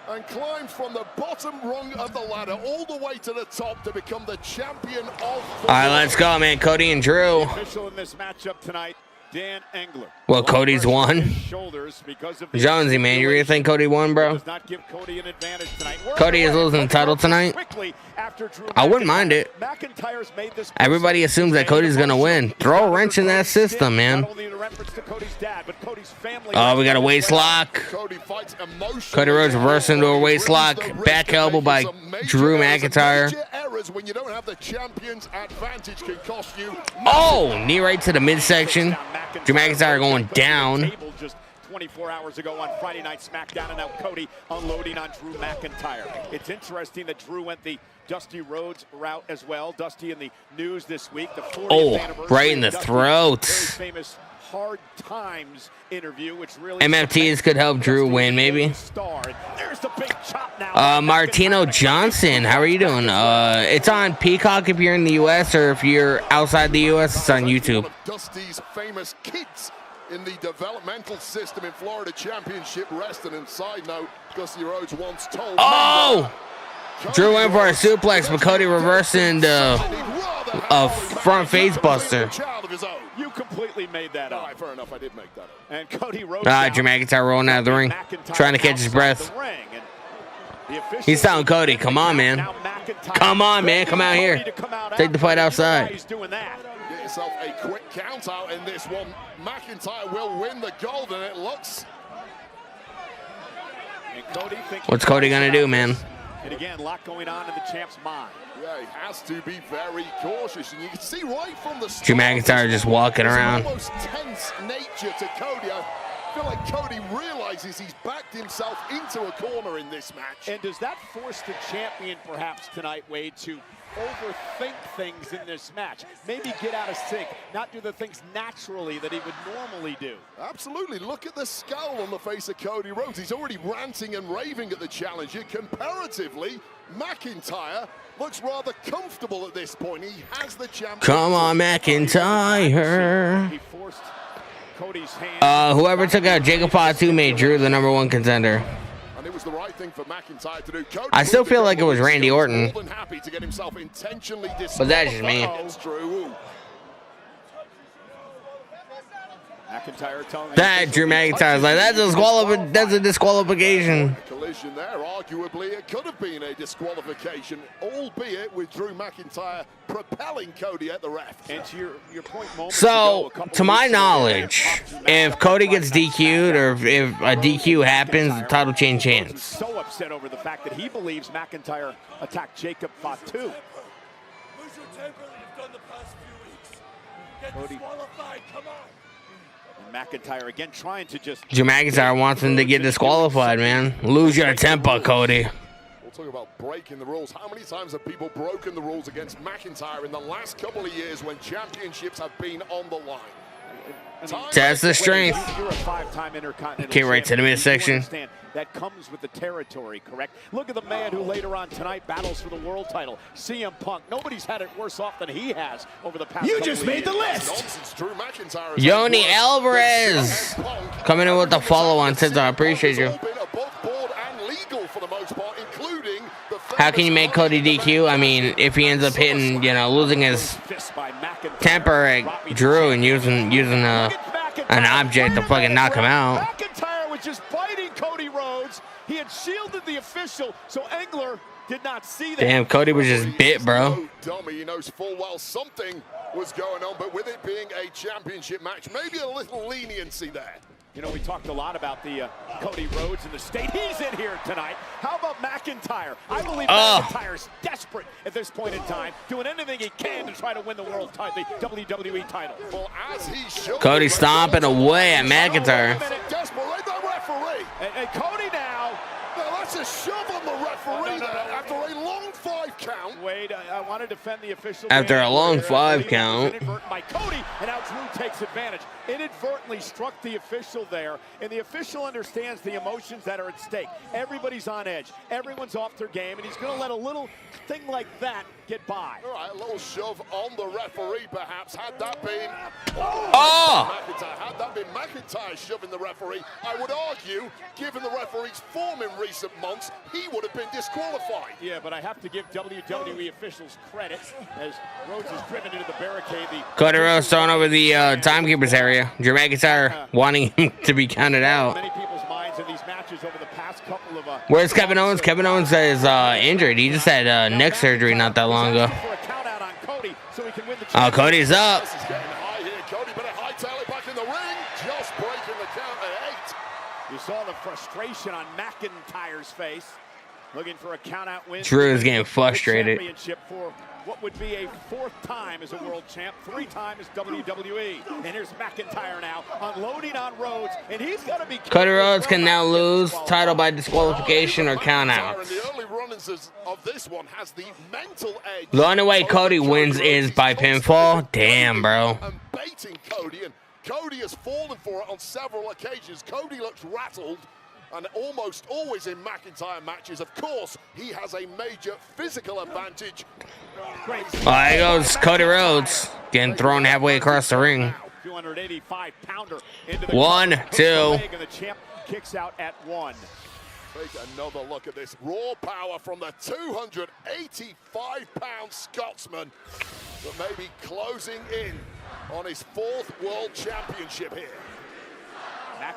and climbed from the bottom rung of the ladder all the way to the top to become the champion of. All right, let's go, man. Cody and Drew. Official in this matchup tonight, Dan Engler. Well, Cody's won. Shoulders because of the Jonesy, man, you really think Cody won, bro? does not give Cody an advantage tonight. Cody is losing the title tonight. Quickly after Drew I wouldn't mind it. McIntyre's made this Everybody assumes that Cody's gonna win. Throw a wrench in that system, man. Not only in reference to Cody's dad, but Cody's family. Oh, we got a waist lock. Cody fights emotionally. Cody Rhodes reversed into a waist lock. Back elbow by Drew McIntyre. Major errors when you don't have the champion's advantage can cost you. Oh, knee right to the midsection. Drew McIntyre going down. Just 24 hours ago on Friday Night SmackDown, and now Cody unloading on Drew McIntyre. It's interesting that Drew went the Dusty Rhodes route as well. Dusty in the news this week. The 40th anniversary right in the of Dusty's throat. very famous Hard Times interview, which really MFTs could help Drew win, maybe. There's the big chop now. Martino Johnson, how are you doing? It's on Peacock if you're in the U.S., or if you're outside the U.S., it's on YouTube. One of Dusty's famous kids in the developmental system in Florida Championship Wrestling. And side note, Dusty Rhodes once told Oh! Drew went for a suplex, but Cody reversed into a front face buster. You completely made that up. All right, fair enough, I did make that up. And Cody Rhodes. Drew McIntyre rolling out of the ring, trying to catch his breath. He's telling Cody, come on, man. Come on, man. Come out here. Take the fight outside. Yeah, himself a quick count out in this one. McIntyre will win the gold, and it looks. And Cody What's Cody gonna do, man? And again, a lot going on in the champ's mind. Yeah, he has to be very cautious, and you can see right from the start. Drew McIntyre just walking around. Almost tense nature to Cody. I feel like Cody realizes he's backed himself into a corner in this match. And does that force the champion, perhaps tonight, Wade, to overthink things in this match? Maybe get out of sync, not do the things naturally that he would normally do. Absolutely. Look at the scowl on the face of Cody Rhodes. He's already ranting and raving at the challenger. Comparatively, McIntyre looks rather comfortable at this point. He has the champion. Come on, McIntyre. He forced Cody's hand. Whoever took out Jacob Fatu made Drew the #1 contender. And it was the right thing for McIntyre to do. Cody I still feel like it was Randy Orton. more than happy to get himself intentionally But that's just me. against Drew. McIntyre telling That Drew McIntyre's like, that's a disqualification. Collision there. Arguably, it could have been a disqualification, albeit with Drew McIntyre propelling Cody at the ref. And to your point moments So, ago, a couple to my weeks ago, knowledge, if Cody gets DQ'd or if a DQ happens, the title change Rhodes hands. is so upset over the fact that he believes McIntyre attacked Jacob Fatu. Lose your temper that you've done the past few weeks. Get Cody. disqualified, come on. McIntyre again trying to just. Drew McIntyre wants him to get disqualified, man. Lose your temper, Cody. We'll talk about breaking the rules. How many times have people broken the rules against McIntyre in the last couple of years when championships have been on the line? Test the strength. You're a five-time Intercontinental Okay, right to the champion. midsection. You understand that comes with the territory, correct? Look at the man who later on tonight battles for the world title, CM Punk. Nobody's had it worse off than he has over the past. You couple just of made the years. list. Nonsense. Drew McIntyre is Yoni worse Alvarez than Punk. coming in with the follow on TikTok. I appreciate you. It's all been above board and legal for the most part, including the How can you make Cody DQ? I mean, if he ends up hitting, losing his Fist by McIntyre. temper at Drew and using an object to fucking knock him out. McIntyre was just biting Cody Rhodes. He had shielded the official, so Engler did not see that. Damn, Cody was just bit, bro. No dummy. He knows full well something was going on, but with it being a championship match, maybe a little leniency there. You know, we talked a lot about the Cody Rhodes and the state he's in here tonight. How about McIntyre? I believe McIntyre's desperate at this point in time, doing anything he can to try to win the world title, the WWE title. Well, as he showed Cody stomping away at McIntyre. Desperate, the referee. And Cody now. Now that's a shove on the referee No. there after a long 5 count. Wade, I want to defend the official. After a long there. 5 I believe it was count. inadvertent by Cody, and now Drew takes advantage. Inadvertently struck the official there, and the official understands the emotions that are at stake. Everybody's on edge. Everyone's off their game, and he's going to let a little thing like that get by. All right, a little shove on the referee, perhaps. Had that been McIntyre, had that been McIntyre shoving the referee, I would argue, given the referee's form in recent months, he would have been disqualified. Yeah, but I have to give WWE officials credit as Rhodes is driven into the barricade. Cody Rhodes throwing over the timekeeper's area. Drew McIntyre wanting him to be counted out. Many people's minds in these matches over the past couple of. Where's Kevin Owens? Kevin Owens is injured. He just had neck surgery not that long ago. Oh, Cody's up. This is getting high here. Cody better hightail it back in the ring. Just breaking the count at 8. You saw the frustration on McIntyre's face, looking for a count-out win. Drew is getting frustrated. Championship for what would be a 4th time as a world champ, 3 times as WWE. And here's McIntyre now unloading on Rhodes, and he's got to be. Cody Rhodes can now lose title by disqualification or count-out. And the early runnings of this one has the mental edge. The only way Cody wins is by pinfall. Damn, bro. And baiting Cody, and Cody has fallen for it on several occasions. Cody looks rattled, and almost always in McIntyre matches, of course, he has a major physical advantage. Oh, there goes Cody Rhodes getting thrown halfway across the ring. 285-pounder into the 1, 2. and the champ kicks out at 1. Take another look at this raw power from the 285-pound Scotsman that may be closing in on his 4th world championship here.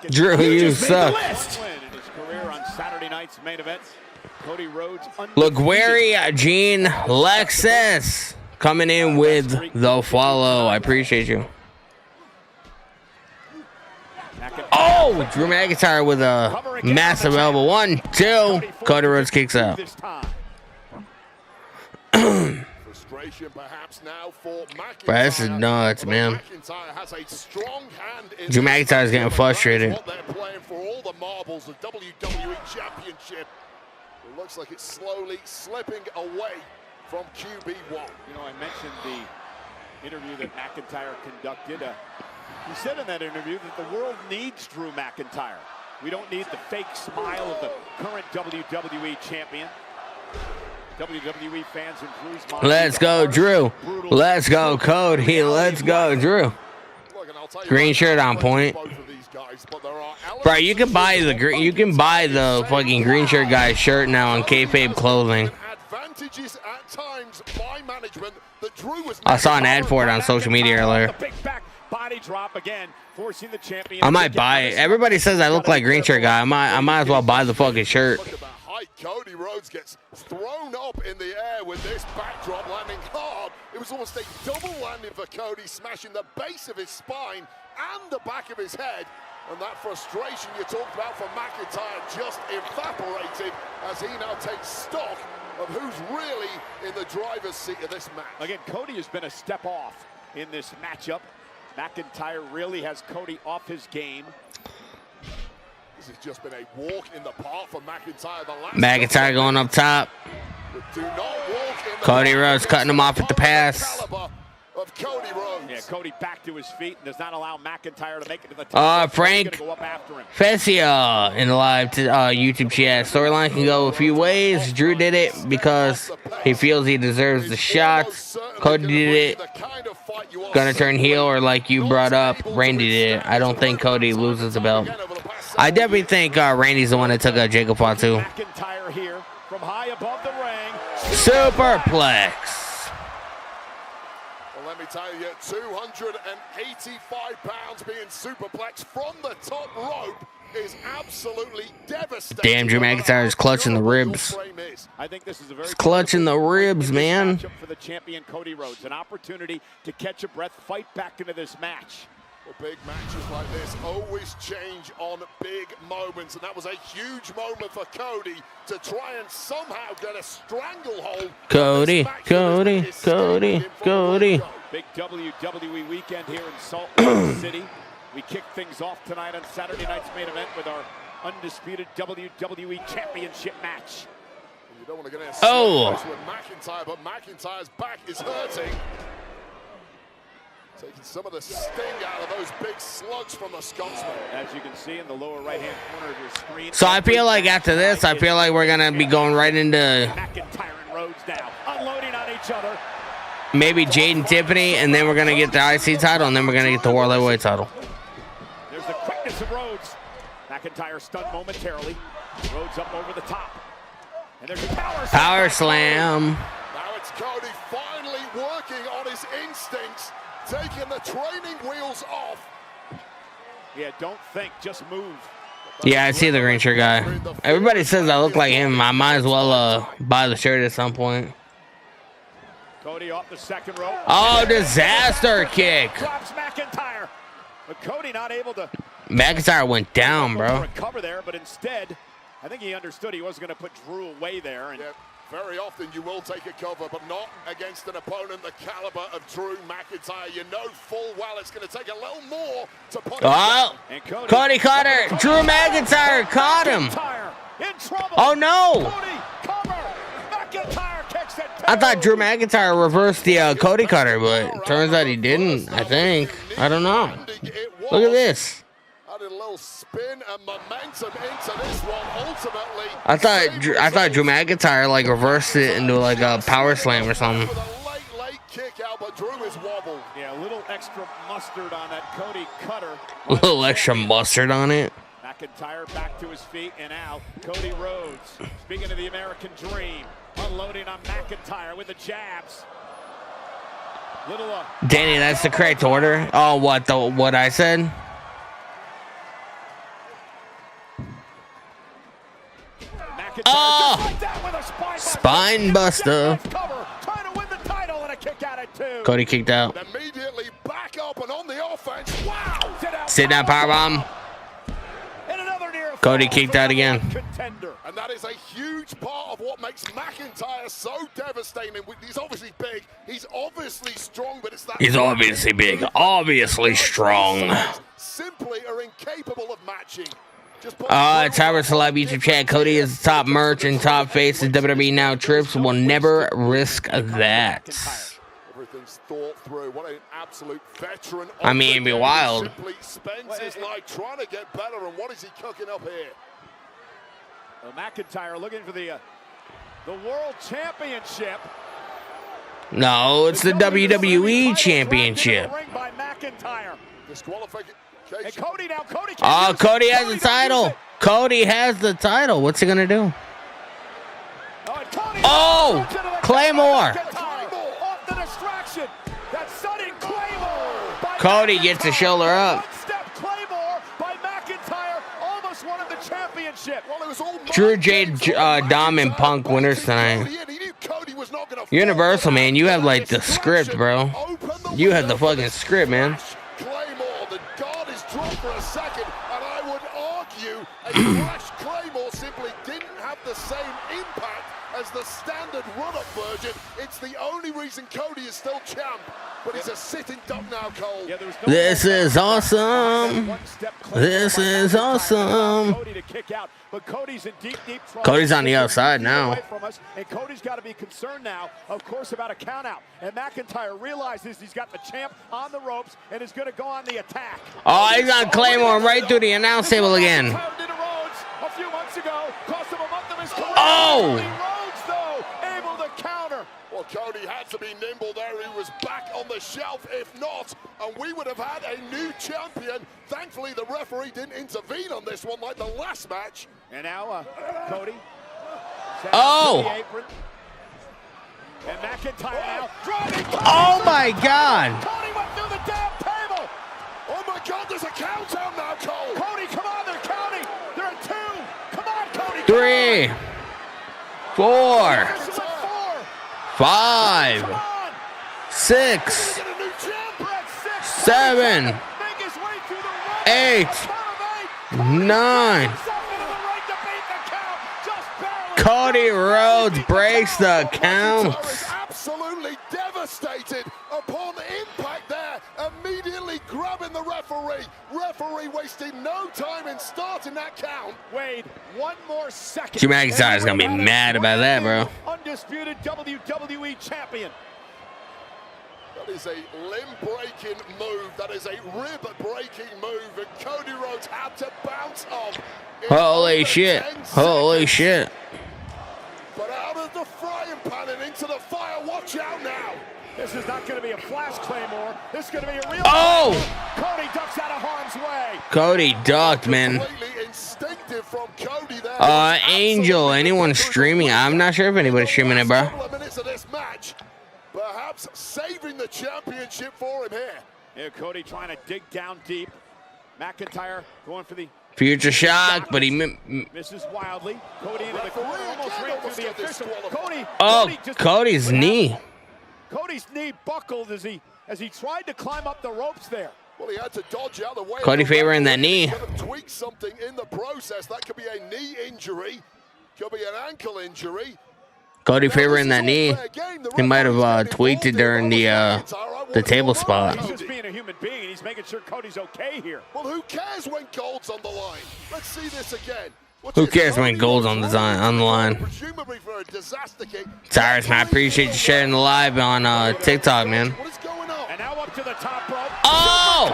Drew, you just made the suck. list. Win in his career on Saturday night's main event. Cody Rhodes Look wary, Gene Lexus. coming in with the follow. I appreciate you. Oh, Drew McIntyre with a massive elbow. 1, 2. Cody Rhodes kicks out. Frustration perhaps now for McIntyre. Bro, this is nuts, man. McIntyre has a strong hand in Drew McIntyre's getting frustrated. What they're playing for all the marbles, the WWE Championship. It looks like it's slowly slipping away from QB1. You know, I mentioned the interview that McIntyre conducted. He said in that interview that the world needs Drew McIntyre. We don't need the fake smile of the current WWE champion. WWE fans in Drew's mind. Let's go, Drew. Let's go, Cody. Let's go, Drew. Green shirt on point. Bro, you can buy the green. You can buy the fucking green shirt guy's shirt now on kayfabe clothing. I saw an ad for it on social media earlier. Body drop again, forcing the champion. I might buy it. Everybody says I look like green shirt guy. I might as well buy the fucking shirt. Look at the height. Cody Rhodes gets thrown up in the air with this backdrop landing hard. It was almost a double landing for Cody, smashing the base of his spine and the back of his head. And that frustration you talked about for McIntyre just evaporated as he now takes stock of who's really in the driver's seat of this match. Again, Cody has been a step off in this matchup. McIntyre really has Cody off his game. This has just been a walk in the park for McIntyre. McIntyre going up top. Do not walk in the Cody Rhodes cutting him off at the pass. Of Cody Rhodes. Yeah, Cody back to his feet and does not allow McIntyre to make it to the top. Frank Fesia in the live YouTube chat. Storyline can go a few ways. Drew did it because he feels he deserves the shots. Cody did it. Gonna turn heel, or like you brought up, Randy did it. I don't think Cody loses the belt. I definitely think Randy's the one that took Jacob Fatu. McIntyre here from high above the ring. Superplex. Let me tell you, 285 pounds being superplexed from the top rope is absolutely devastating. Damn, Drew McIntyre is clutching the ribs. I think this is a very clutching the ribs, man. For the champion Cody Rhodes, an opportunity to catch a breath, fight back into this match. Well, big matches like this always change on big moments, and that was a huge moment for Cody to try and somehow get a stranglehold. Cody. Big WWE weekend here in Salt Lake City. We kick things off tonight on Saturday night's main event with our undisputed WWE Championship match. You don't want to get with McIntyre, but McIntyre's back is hurting. Taking some of the sting out of those big slugs from the Scotsman. As you can see in the lower right-hand corner of your screen. So I feel like after this, I feel like we're gonna be going right into McIntyre and Rhodes now, unloading on each other. Maybe Jade and Tiffany, and then we're gonna get the IC title, and then we're gonna get the World Heavyweight title. There's the quickness of Rhodes. McIntyre stunned momentarily. Rhodes up over the top. And there's a power slam. Now it's Cody finally working on his instincts, taking the training wheels off. Yeah, don't think, just move. Yeah, I see the green shirt guy. Everybody says I look like him. I might as well buy the shirt at some point. Cody off the second rope. Oh, disaster kick. Drops McIntyre. But Cody not able to. McIntyre went down, bro. Recover there, but instead, I think he understood he wasn't going to put Drew away there. And yeah, very often you will take a cover, but not against an opponent the caliber of Drew McIntyre. You know full well it's going to take a little more to put him down. Cody caught her. Drew McIntyre caught him. In trouble. Oh, no. Cody, cover. McIntyre kicks it. I thought Drew McIntyre reversed the Cody cutter, but turns out he didn't, I think. I don't know. Look at this. Added a little spin and momentum into this one. Ultimately, I thought Drew McIntyre like reversed it into like a power slam or something. with a late kick out, but Drew is wobbled. Yeah, a little extra mustard on that Cody cutter. A little extra mustard on it. McIntyre back to his feet, and now Cody Rhodes, speaking of the American dream, unloading on McIntyre with the jabs. Danny, that's the correct order. Oh, what I said? McIntyre just like that with a spine buster. Cover, trying to win the title, and a kick out 2. Cody kicked out. And immediately back up and on the offense. Wow! Sit down powerbomb. And another near Cody fall kicked for out the again. contender. And that is a huge part of what makes McIntyre so devastating. He's obviously big. He's obviously strong, but it's that. He's obviously big. Obviously strong. Simply are incapable of matching. Tyler Celeb YouTube chat. Cody is the top merch and top face of WWE now. Trips will never risk that. Everything's thought through. What an absolute veteran. I mean, it'd be wild. Simply spends his life trying to get better, and what is he cooking up here? Well, McIntyre looking for the World Championship. No, it's the WWE Championship. By McIntyre. Disqualification. And Cody now. Cody. Oh, Cody has the title. Cody has the title. What's he gonna do? Oh, Claymore. Off the distraction. That sudden Claymore. Cody gets the shoulder up. One-step Claymore by McIntyre. Almost won the championship. Well, it was all Drew, Jade, Dom, and Punk winners tonight. Universal, man, you have like the script, bro. You have the fucking script, man. Claymore, the guard is dropped for a second, and I would argue a Flash Claymore simply didn't have the same impact as the standard run-up version. It's the only reason Cody is still champ, but he's a sitting duck now, Cole. Yeah, This is awesome. This is awesome. Cody to kick out, but Cody's in deep trouble. Cody's on the outside now. And Cody's got to be concerned now, of course, about a count out. And McIntyre realizes he's got the champ on the ropes and is going to go on the attack. Oh, he's on Claymore right through the announce table again. A few months ago, cost him a month of his career. Oh! Rhodes, though, able to counter. Well, Cody had to be nimble there. He was back on the shelf. If not, and we would have had a new champion. Thankfully, the referee didn't intervene on this one like the last match. And now, Cody. Oh! And McIntyre now driving. Oh my God! Cody went through the damn table. Oh my God, there's a countdown now, Cole. Cody, come on, they're counting. They're at 2. Come on, Cody. 3, 4, This is at 4. 5, Come on. 6, Get a new champ. We're at 6. 7, Make his way through the ring. 8, Count of 8. 9. Cody Rhodes breaks the count. Was absolutely devastated upon impact there, immediately grabbing the referee. Referee wasting no time in starting that count. Wade, one more second. Drew McIntyre's gonna be mad about that, bro. Undisputed WWE champion. That is a limb-breaking move. That is a rib-breaking move, and Cody Rhodes had to bounce off. Holy shit. Holy shit. But out of the frying pan and into the fire, watch out now. This is not going to be a flash Claymore. This is going to be a real. Oh! Cody ducks out of harm's way. Cody ducked, man. Completely instinctive from Cody there. Angel, anyone streaming? I'm not sure if anybody's streaming it, bro. Couple of minutes of this match, perhaps saving the championship for him here. Yeah, Cody trying to dig down deep. McIntyre going for the Future shock, but he misses wildly. Cody into the corner, almost ran through the official. Cody. Oh, Cody just Cody's knee. Cody's knee buckled as he tried to climb up the ropes there. Well, he had to dodge out of the way. Cody favoring that knee. Could have tweaked something in the process. That could be a knee injury. Could be an ankle injury. Cody favoring that knee. He might have tweaked it during the table spot. He's just being a human being, and he's making sure Cody's okay here. Well, who cares when gold's on the line? Let's see this again. Who cares when gold's on the line? Presumably for a disaster kick. Cyrus, man, I appreciate you sharing the live on TikTok, man. What is going on? And now up to the top rope. Oh!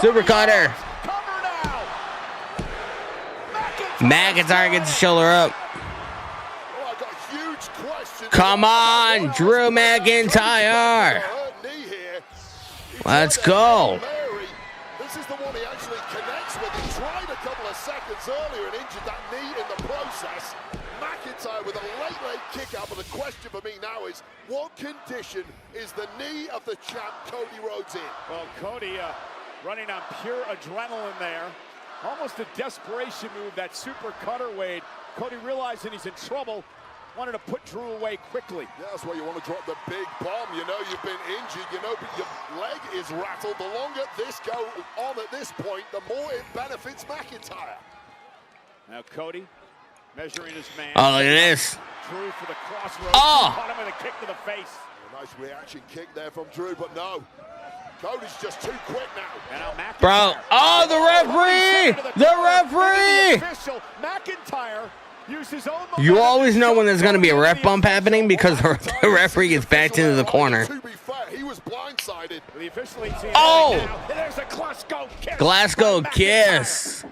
Super cutter. Cover now. McIntyre gets the shoulder up. Oh, I got a huge question. Come on, Drew McIntyre. Let's go. This is the one he actually connects with. He tried a couple of seconds earlier and injured that knee in the process. McIntyre with a late kick out, but the question for me now is, what condition is the knee of the champ Cody Rhodes in? Well, Cody running on pure adrenaline there. Almost a desperation move, that super cutter, Wade. Cody realizing he's in trouble. wanted to put Drew away quickly. Yeah, that's why you want to drop the big bomb. You know you've been injured, you know your leg is rattled. The longer this goes on at this point, the more it benefits McIntyre. Now Cody measuring his man. Oh, look at this. Drew for the crossroads. Oh! Caught him with a kick to the face. A nice reaction kick there from Drew, but no. Cody's just too quick now. And now McIntyre. Bro. Oh, the referee! The referee! The official, McIntyre used his own You always know when there's going to be a ref bump happening because the referee gets backed into the corner. To be fair, he was blindsided. The official ain't seen Oh! right now. And there's a Glasgow kiss. Glasgow by McIntyre. kiss.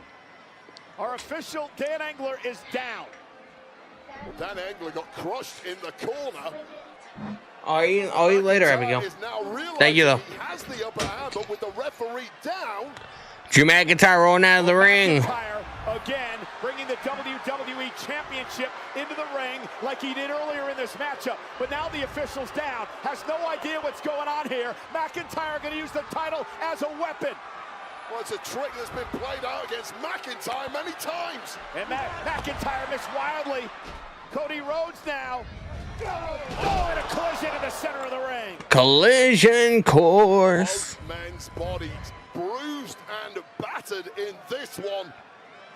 Our official, Dan Engler, is down. Dan Engler got crushed in the corner. I'll eat later, Abigail. Is now Thank you, though. he has the upper hand, but with the referee down. Drew McIntyre rolling out of the ring. McIntyre again bringing the WWE Championship into the ring like he did earlier in this matchup. But now the official's down, has no idea what's going on here. McIntyre going to use the title as a weapon. Well, it's a trick that's been played out against McIntyre many times. And McIntyre missed wildly. Cody Rhodes now. Oh, and a collision in the center of the ring. Collision course. Both men's bodies bruised and battered in this one.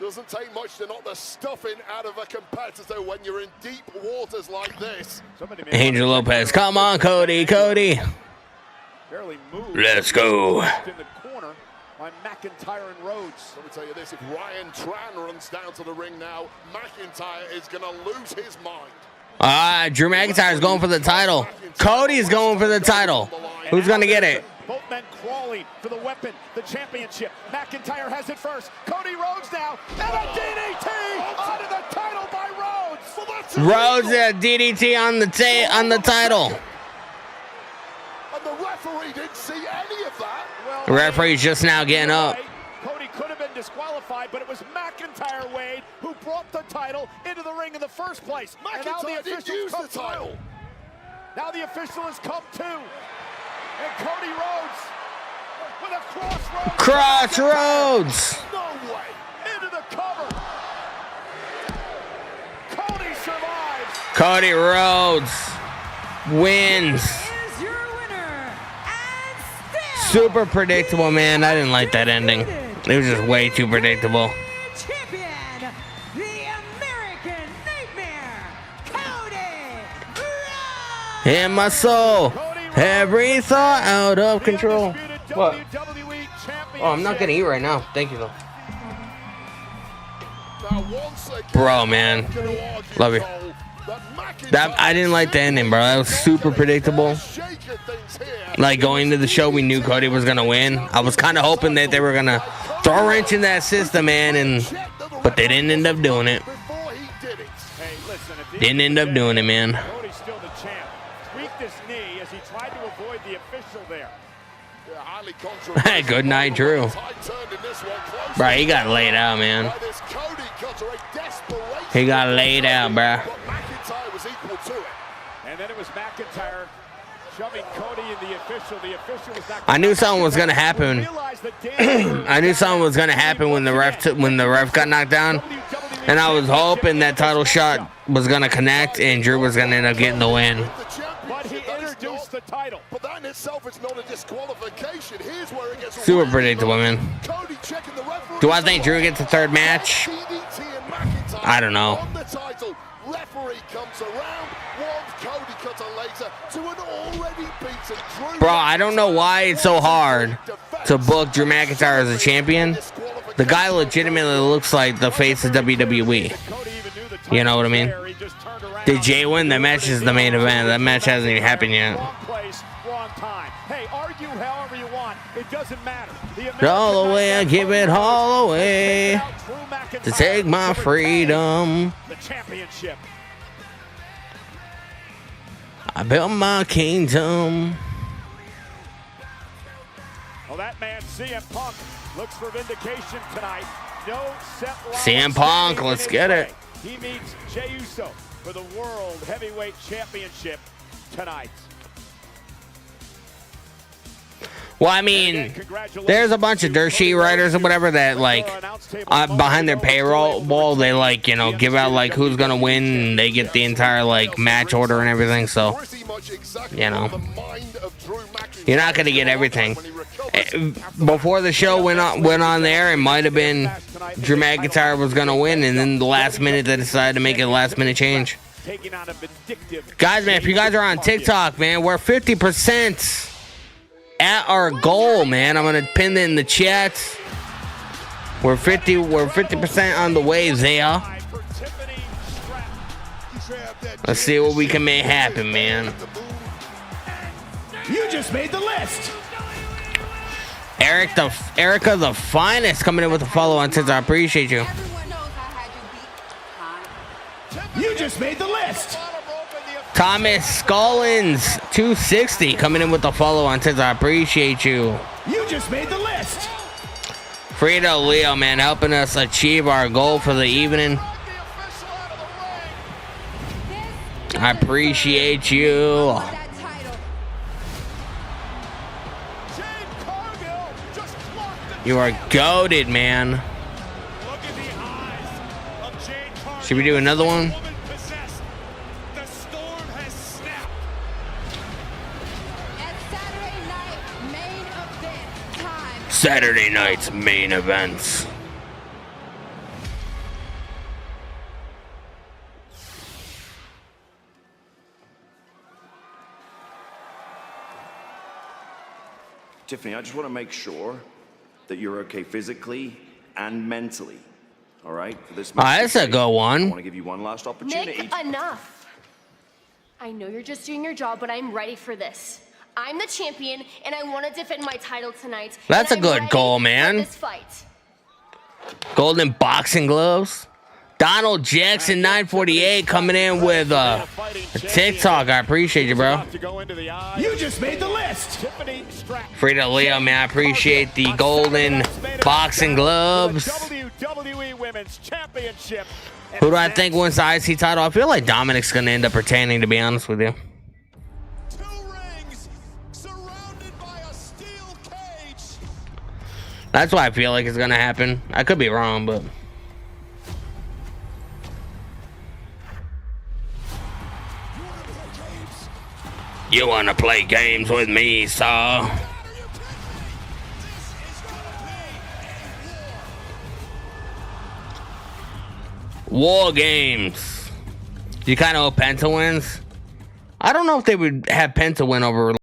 Doesn't take much to knock the stuffing out of a competitor when you're in deep waters like this. Angel Lopez. Come on, Cody. Cody. Barely moved. Let's go. In the corner by McIntyre and Rhodes. Let me tell you this, if Ryan Tran runs down to the ring now, McIntyre is going to lose his mind. Drew McIntyre's going for the title. Cody's going for the title. Who's going to get it? Both men crawling for the weapon, the championship. McIntyre has it first. Cody Rhodes now, and a DDT onto the title by Rhodes. Rhodes a DDT on the title. And the referee didn't see any of that. Well, The referee's just now getting up. Cody could have been disqualified, but it was McIntyre, Wade, who brought the title into the ring in the first place. And now the McIntyre didn't official use the title. Now the official has come too. And Cody Rhodes with a Crossroads. No way. into the cover. Cody survives. Cody Rhodes wins. Is your winner and still Super predictable, man. I didn't like that ending. It was just way too predictable. champion, the American Nightmare, Cody Rhodes. In my soul, every thought out of control. What? Oh, I'm not gonna eat right now. Thank you, though. Now, once again, Bro, man. I'm gonna argue, Love you. Cole, that That I didn't like the ending, bro. That was super predictable. shaking things here. Like going into the show, we knew Cody was gonna win. I was kind of hoping that they were gonna throw a wrench in that system, man, but they didn't end up doing it. Before he did it. Hey, listen, at the Didn't end up doing it, man. Cody's still the champ. Tweaked his knee as he tried to avoid the official there. Yeah, highly controversial. Good night, Drew. Tide turned in this one, close Bro, he got laid out, man. by this Cody cutter, a desperation. He got laid out, bro. But McIntyre was equal to it. And then it was McIntyre shoving Cody and the official. The official was not. I knew something was gonna happen. Realized that Dan I knew something was gonna happen when the ref got knocked down, and I was hoping that title shot was gonna connect and Drew was gonna end up getting the win. The But he championship, that is introduced not- the title. But that in itself is not a disqualification. Here's where it gets Super really predictable, rough. man. Cody checking the referee. Do I think Drew gets the third match? DDT and McIntyre I don't know. on the title. Referee comes around, warns Cody cutter later to an already beaten Drew. Bro, I don't know why it's so hard to book Drew McIntyre as a champion. The guy legitimately looks like the face of WWE. Cody even knew the title You know what I mean? was there. He just turned around. Did Jay win? The match is the main event. That match hasn't even happened yet. Wrong place, wrong time. Hey, argue however you want. It doesn't matter. The All the way, I give it all away Drew McIntyre to take my retain freedom. The championship. I built my kingdom. Well, that man, CM Punk, looks for vindication tonight. No set line CM Punk, standing let's in get his it. way. He meets Jey Uso for the World Heavyweight Championship tonight. Well, I mean, there's a bunch of dirt sheet writers or whatever that, like, behind their payroll wall, they, like, you know, give out, like, who's gonna win, and they get the entire, like, match order and everything, so, you know, you're not gonna get everything. Before the show went on there, it might have been Drew McIntyre was gonna win, and then the last minute they decided to make it a last minute change. Guys, man, if you guys are on TikTok, man, we're 50% at our goal, man. I'm gonna pin it in the chat. We're 50% on the way there. Let's see what we can make happen, man. You just made the list. Erica the finest coming in with a follow on TikTok. I appreciate you. You just made the list. Thomas Scollins 260 coming in with the follow on TikTok. I appreciate you. You just made the list. Frito Leo, man, helping us achieve our goal for the evening. I appreciate you. You are goated, man. Should we do another one? Saturday night's main events. Tiffany, I just want to make sure that you're okay physically and mentally. All right? For this match, That's a good one. I want to give you one last opportunity. Nick, enough. I know you're just doing your job, but I'm ready for this. I'm the champion, and I want to defend my title tonight. That's a good goal, man. This fight. Golden boxing gloves. Donald Jackson 948 coming in with TikTok. I appreciate you, bro. You just made the list. Frida Leo, man, I appreciate the golden boxing gloves. WWE Women's Championship. Who do I think wins the IC title? I feel like Dominic's going to end up retaining, to be honest with you. That's what I feel like is going to happen. I could be wrong, but... You want to play games with me, sir? War games. You kind of hope Penta wins? I don't know if they would have Penta win over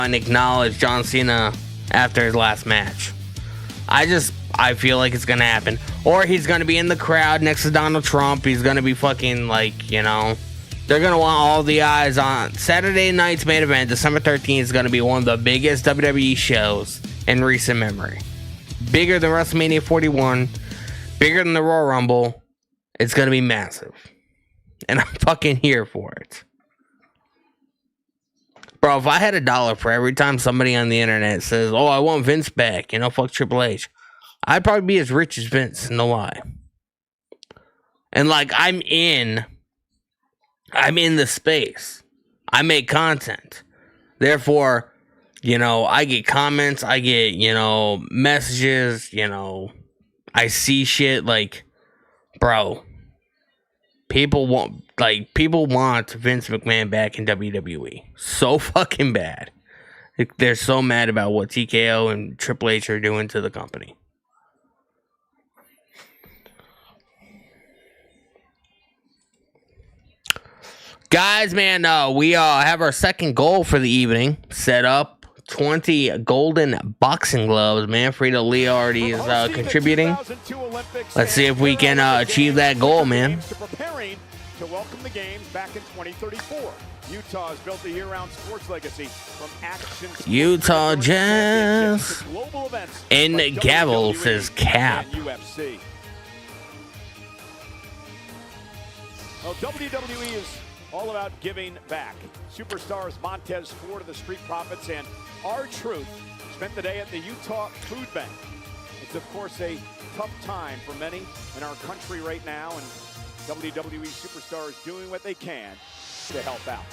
and acknowledge John Cena after his last match. I feel like it's gonna happen. Or he's gonna be in the crowd next to Donald Trump. He's gonna be fucking like, you know, they're gonna want all the eyes on Saturday night's main event. December 13th is gonna be one of the biggest WWE shows in recent memory. Bigger than WrestleMania 41, bigger than the Royal Rumble. It's gonna be massive. And I'm fucking here for it. Bro, if I had $1 for every time somebody on the internet says, oh, I want Vince back, you know, fuck Triple H, I'd probably be as rich as Vince, no lie. And like, I'm in the space. I make content. Therefore, you know, I get comments, I get, you know, messages, you know, I see shit like, bro, people want Vince McMahon back in WWE so fucking bad. They're so mad about what TKO and Triple H are doing to the company. Guys, man, we have our second goal for the evening set up. 20 golden boxing gloves. Manfredo Lee already is contributing. Let's see if we can achieve that goal, man. To welcome the games back in 2034. Utah has built a year-round sports legacy from action. Utah Jazz. And Gavel says Cap. UFC. Well, WWE is all about giving back. Superstars Montez Ford of the Street Profits and R-Truth spent the day at the Utah Food Bank. It's, of course, a tough time for many in our country right now, and WWE superstars doing what they can to help out.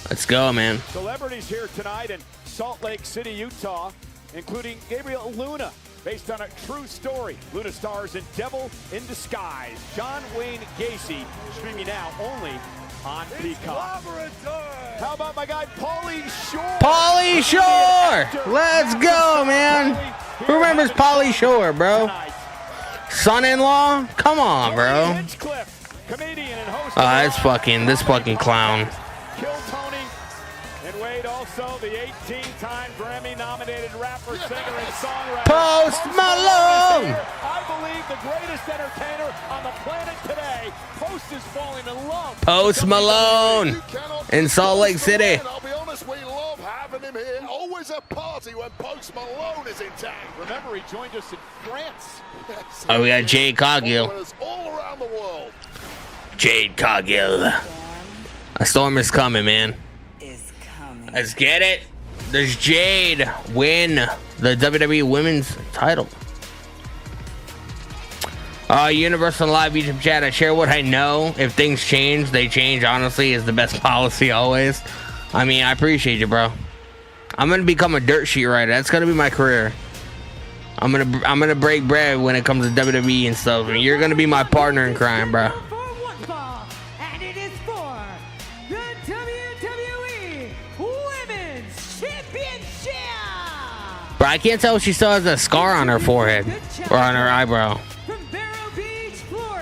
Let's go, man. Celebrities here tonight in Salt Lake City, Utah, including Gabriel Luna, based on a true story. Luna stars in Devil in Disguise. John Wayne Gacy, streaming now only on Peacock. How about my guy, Pauly Shore? Pauly Shore! Let's go, man. Who remembers Pauly Shore, bro? Son-in-law? Come on, bro. It's fucking, this fucking clown. Kill Tony and Wade, also the 18-time Grammy-nominated rapper, singer, and songwriter. Post Malone! I believe the greatest entertainer on the planet today. Post is falling in love. Post Malone in Salt Lake City. I'll be honest, we love having him here. Always a party when Post Malone is in town. Remember, he joined us in France. Oh, we got Jade Cargill. All around the world. Jade Cargill. A storm is coming, man. Let's get it. Does Jade win the WWE Women's title? Universal Live YouTube chat. I share what I know. If things change, they change. Honestly, is the best policy always. I mean, I appreciate you, bro. I'm gonna become a dirt sheet writer. That's gonna be my career. I'm gonna break bread when it comes to WWE and stuff. And you're gonna be my partner in crime, bro. And it is for the WWE Women's Championship. Bro, I can't tell if she still has a scar on her forehead or on her eyebrow.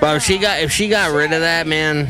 Bro, if she got rid of that, man,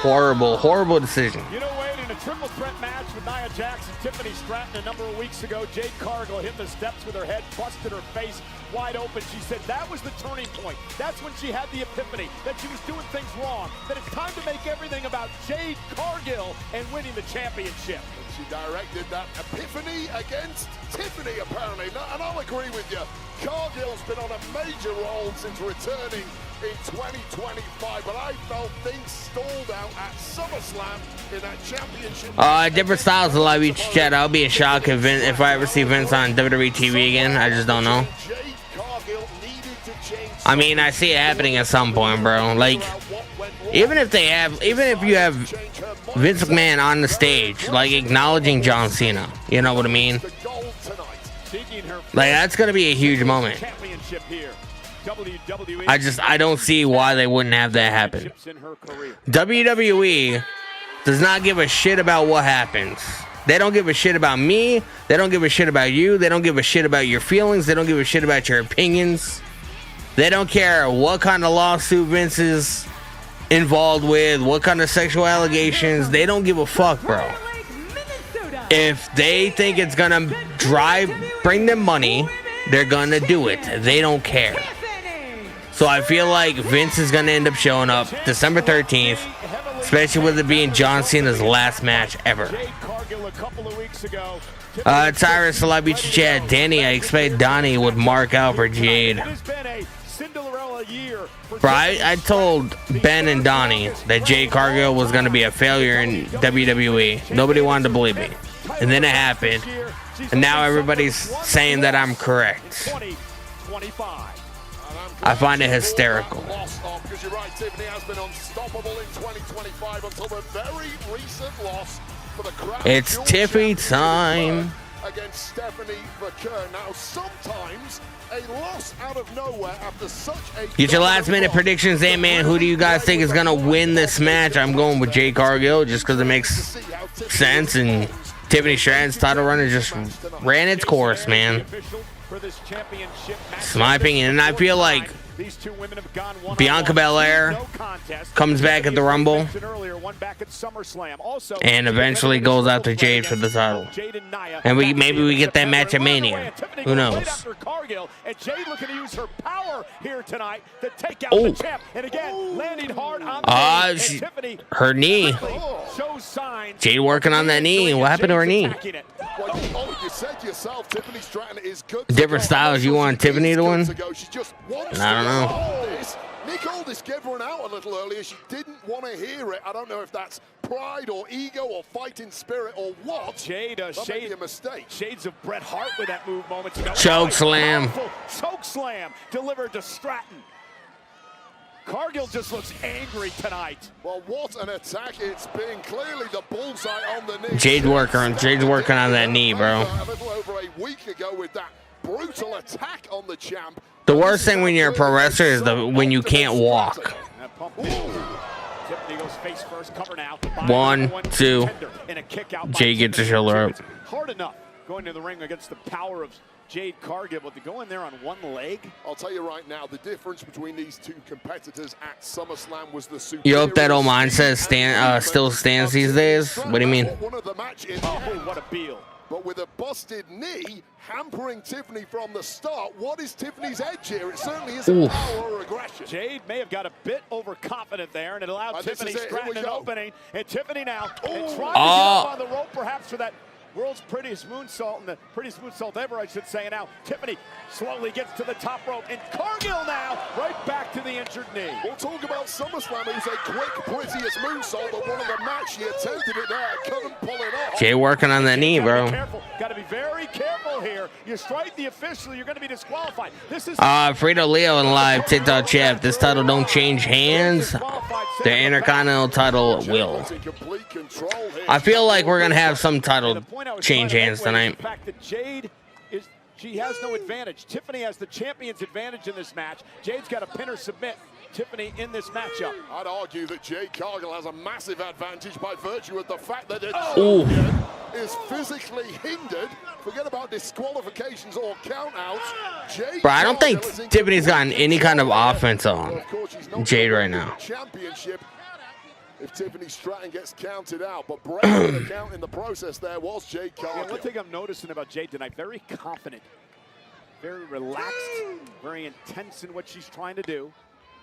horrible decision. You know, Wade, in a triple threat match with Nia Jax and Tiffany Stratton a number of weeks ago, Jade Cargill hit the steps with her head, busted her face wide open. She said that was the turning point. That's when she had the epiphany that she was doing things wrong, that it's time to make everything about Jade Cargill and winning the championship. She directed that epiphany against Tiffany, apparently. And I'll agree with you. Cargill's been on a major roll since returning in 2025, but I felt things stalled out at SummerSlam in that championship. Different styles of live each chat. I'll be in shock if I ever see Vince on WWE TV again. I just don't know. I mean, I see it happening at some point, bro. Like, even if you have Vince McMahon on the stage, like acknowledging John Cena, you know what I mean? Like, that's gonna be a huge moment. I don't see why they wouldn't have that happen. WWE does not give a shit about what happens. They don't give a shit about me. They don't give a shit about you. They don't give a shit about your feelings. They don't give a shit about your opinions. They don't care what kind of lawsuit Vince is involved with, what kind of sexual allegations. They don't give a fuck, bro. If they think it's gonna bring them money, they're gonna do it. They don't care. So I feel like Vince is gonna end up showing up December 13th, especially with it being John Cena's last match ever. Tyrus, Celebrity Chat, Danny, I expect Donnie would mark out for Jade. Bro, I told Ben and Donnie that Jade Cargill was going to be a failure in WWE. Nobody wanted to believe me. And then it happened. And now everybody's saying that I'm correct. I find it hysterical. Because you're right, Tiffany has been unstoppable in 2025 until the very recent loss for the Crown It's Jewel Tiffy Championship time. against Stephanie McKern. Now, sometimes a loss out of nowhere after such a Get your last minute predictions in, man. Who do you guys think is going to win this match? I'm going with Jade Cargill just because it makes sense. And Tiffany Stratton's title run just ran its course, man. It's my opinion. And I feel like Bianca Belair comes back at the Rumble and eventually goes after Jade for the title. And maybe we get that match at Mania. Who knows? Oh, her knee. Jade working on that knee. What happened to her knee? Different styles. You want Tiffany to win? I don't know. Nick Aldis gave her an out a little earlier. She didn't want to hear it. I don't know if that's pride or ego or fighting spirit or what. Jade, that may be a mistake. Shades of Bret Hart with that move moments ago. Choke slam. Choke slam delivered to Stratton. Cargill just looks angry tonight. Well, what an attack it's been. Clearly the bullseye on the knee. Jade's working on that knee, bro. A little over a week ago with that brutal attack on the champ. The worst thing when you're a pro wrestler is when you can't walk. One, two. Jade gets the shoulder up. Hard enough going to the ring against the power of Jade Cargill, but to go in there on one leg. I'll tell you right now, the difference between these two competitors at SummerSlam was the superior. You hope that old mindset still stands these days? What do you mean? One of the match in what a deal. But with a busted knee hampering Tiffany from the start, what is Tiffany's edge here? It certainly isn't power or aggression. Jade may have got a bit overconfident there, and it allowed Tiffany Stratton an opening. And Tiffany now trying to get up on the rope, perhaps for that world's prettiest moonsault, and the prettiest moonsault ever, I should say. And now Tiffany slowly gets to the top rope, and Cargill now right back to the injured knee. We'll talk about SummerSlam. It was a quick, prettiest moonsault, but one of the match she attempted it there, couldn't pull it off. Jay working on that knee, bro. Got to be very careful here. You strike the official, you're going to be disqualified. This is Frito Leo in live TikTok chat. If this title don't change hands, the Intercontinental title will. I feel like we're gonna have some title change hands tonight. The fact that Jade she has no advantage. Tiffany has the champion's advantage in this match. Jade's got to pin or submit Tiffany in this matchup. I'd argue that Jade Cargill has a massive advantage by virtue of the fact that the champion is physically hindered. Forget about disqualifications or countouts. Bro, I don't think Tiffany's gotten any kind of offense on Jade right now. Championship. If Tiffany Stratton gets counted out, but breaking the count in the process there was Jade Cargill. One thing I'm noticing about Jade tonight, very confident, very relaxed, very intense in what she's trying to do.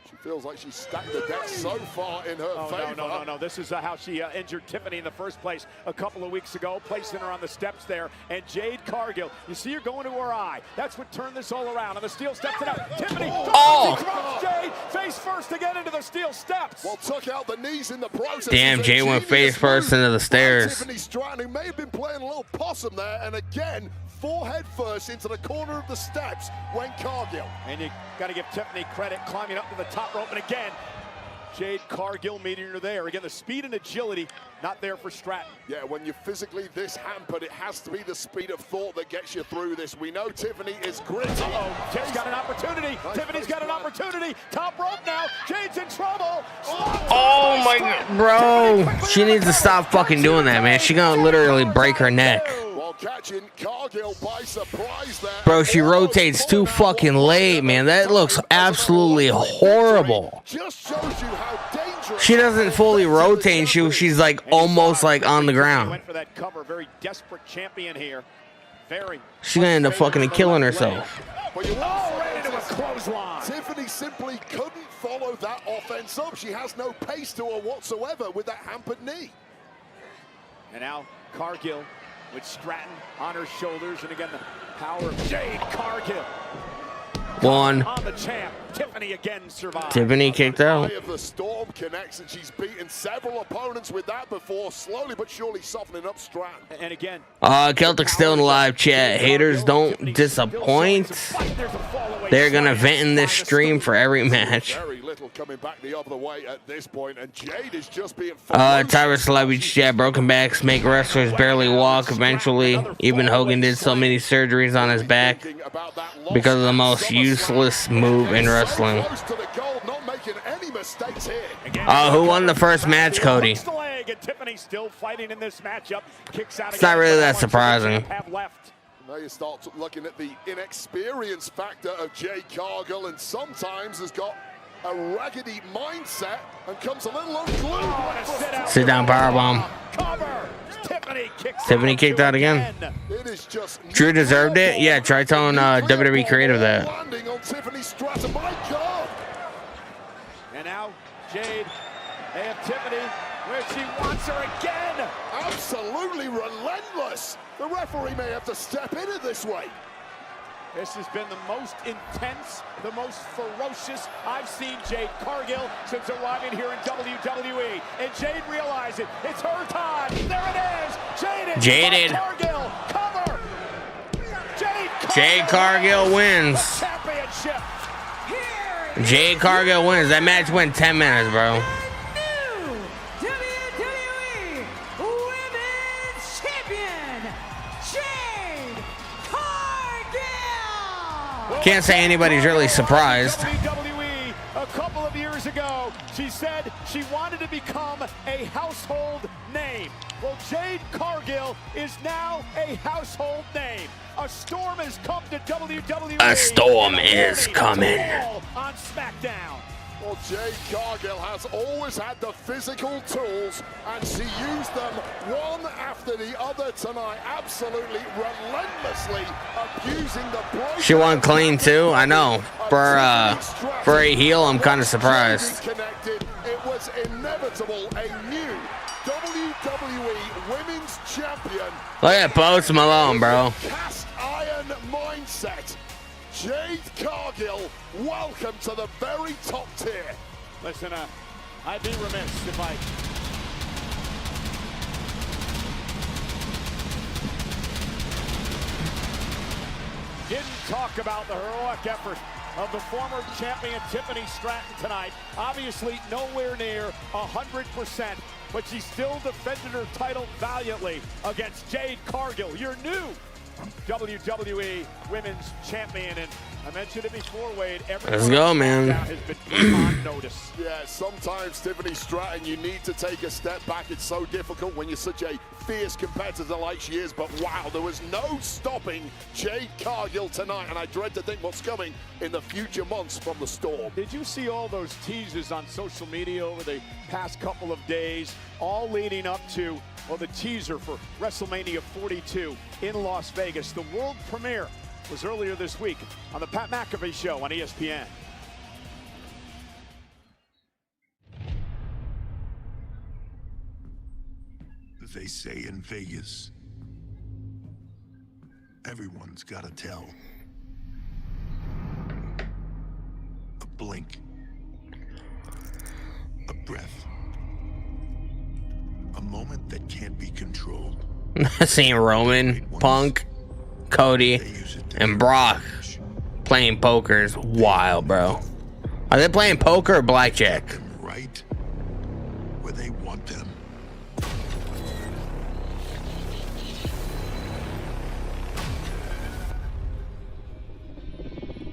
She feels like she's stacked the deck so far in her favor. No. This is how she injured Tiffany in the first place a couple of weeks ago, placing her on the steps there. And Jade Cargill, you see her going to her eye. That's what turned this all around. On the steel steps it out. Tiffany drops Jade face first to get into the steel steps. Well, took out the knees in the process. Damn, Jade went face first into the stairs. Tiffany Stratton, who may have been playing a little possum there, and again, forehead first into the corner of the steps went Cargill. And you got to give Tiffany credit, climbing up to the top rope, and again, Jade Cargill meeting her there. Again, the speed and agility not there for Stratton. Yeah, when you're physically this hampered, it has to be the speed of thought that gets you through this. We know Tiffany is gritty. Jade's got an opportunity. Tiffany's got an opportunity. Top rope now. Jade's in trouble. Oh my God, bro. She needs to stop fucking doing that, man. She's gonna literally break her neck. Catching Cargill by surprise there. Bro, she rotates too fucking late, man. That looks absolutely horrible. Just shows you how dangerous She doesn't fully rotate. She's like almost like on the ground. Went for that cover. Very desperate champion here. Very. She's gonna end up fucking killing herself. But you right into a clothesline. Tiffany simply couldn't follow that offense up. She has no pace to her whatsoever with that hampered knee. And now Cargill with Stratton on her shoulders, and again the power of Jade Cargill. One. On the champ, Tiffany again survives. Tiffany kicked out. Eye of the Storm connects, and she's beaten several opponents with that before, slowly but surely softening up Stratton. And again, Celtic still in the live chat. Haters don't disappoint. They're gonna vent in this stream for every match. Very little coming back the other way at this point, and Jade is just being. Tyrus Celebrity chat. Broken backs make wrestlers barely walk. Eventually, even Hogan did so many surgeries on his back because of the most useless move in wrestling. Who won the first match, Cody? It's not really that surprising. Now you start looking at the inexperience factor of Jade Cargill, and sometimes has got a raggedy mindset and comes a little unglued. Sit down, powerbomb. Tiffany kicked out again. Drew deserved it. Yeah, try telling WWE creative that. And now Jade, they have Tiffany where she wants her again. Absolutely relentless. The referee may have to step in it this way. This has been the most intense, the most ferocious I've seen Jade Cargill since arriving here in WWE. And Jade realizes it's her time. There it is. Jaded. Cargill, cover. Jade Cargill wins. Championship. Jade Cargill wins. That match went 10 minutes, bro. Can't say anybody's really surprised. WWE a couple of years ago, she said she wanted to become a household name. Well, Jade Cargill is now a household name. A storm has come to WWE. A storm is coming. On SmackDown. Well, Jade Cargill has always had the physical tools, and she used them one after the other tonight, absolutely relentlessly abusing the blow. She won clean too. I know. For a heel, I'm kind of surprised. Connected. It was inevitable. A new WWE Women's Champion. Look at Post Malone, bro. Cast iron mindset. Jade Cargill, welcome to the very top tier. Listen, I'd be remiss if I didn't talk about the heroic effort of the former champion Tiffany Stratton tonight. Obviously nowhere near 100%, but she still defended her title valiantly against Jade Cargill, your new WWE Women's Champion. And I mentioned it before, Wade. Let's go, man. Has been put on notice. Yeah, sometimes Tiffany Stratton, you need to take a step back. It's so difficult when you're such a fierce competitor like she is. But wow, there was no stopping Jade Cargill tonight, and I dread to think what's coming in the future months from the Storm. Did you see all those teasers on social media over the past couple of days, all leading up to, well, the teaser for WrestleMania 42 in Las Vegas? The world premiere was earlier this week on the Pat McAfee Show on ESPN. They say in Vegas, everyone's got to tell. A blink, a breath, a moment that can't be controlled. Seeing Roman, Punk, Cody, and Brock playing poker is wild, bro. Are they playing poker or blackjack? Right where they want them.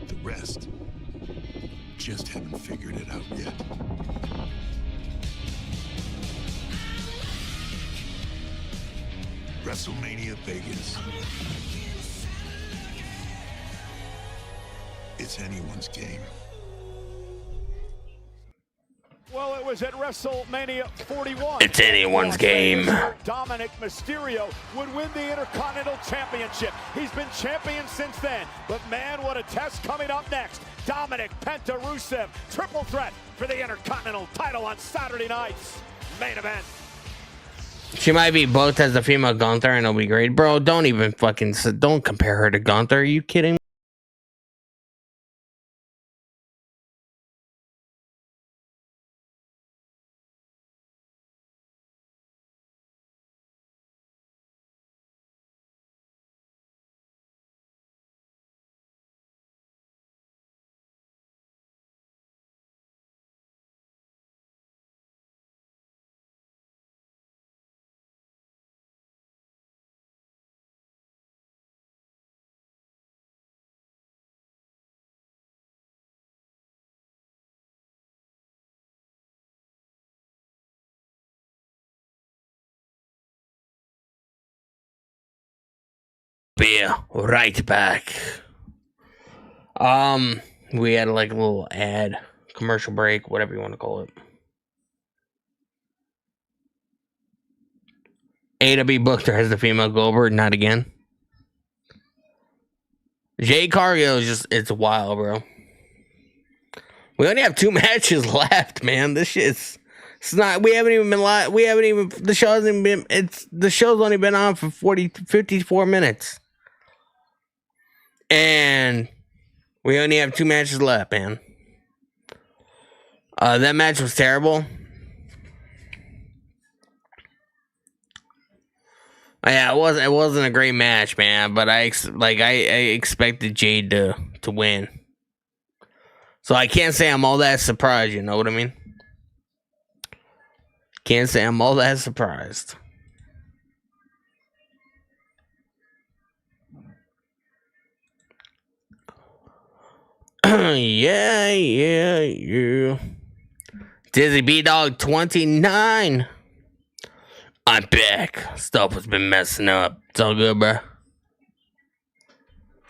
The rest just haven't figured it out yet. WrestleMania Vegas. It's anyone's game. Well, it was at WrestleMania 41. It's anyone's game. Dominic Mysterio would win the Intercontinental Championship. He's been champion since then. But man, what a test coming up next. Dominic Penta Rusev, triple threat for the Intercontinental title on Saturday night's main event. She might be booked as the female Gunther and it'll be great. Bro, don't even don't compare her to Gunther. Are you kidding me? Be right back. We had like a little ad, commercial break, whatever you want to call it. AW booked her as the female Goldberg, not again. Jade Cargill is just, it's wild, bro. We only have 2 matches left, man. This shit's, it's not, we haven't even been live, the show hasn't been, the show's only been on for 54 minutes. And we only have 2 matches left, man. That match was terrible. Yeah, it wasn't a great match, man. But I expected Jade to win, so I can't say I'm all that surprised. You know what I mean? Can't say I'm all that surprised. Yeah. Dizzy B-Dog 29. I'm back. Stuff has been messing up. It's all good, bro.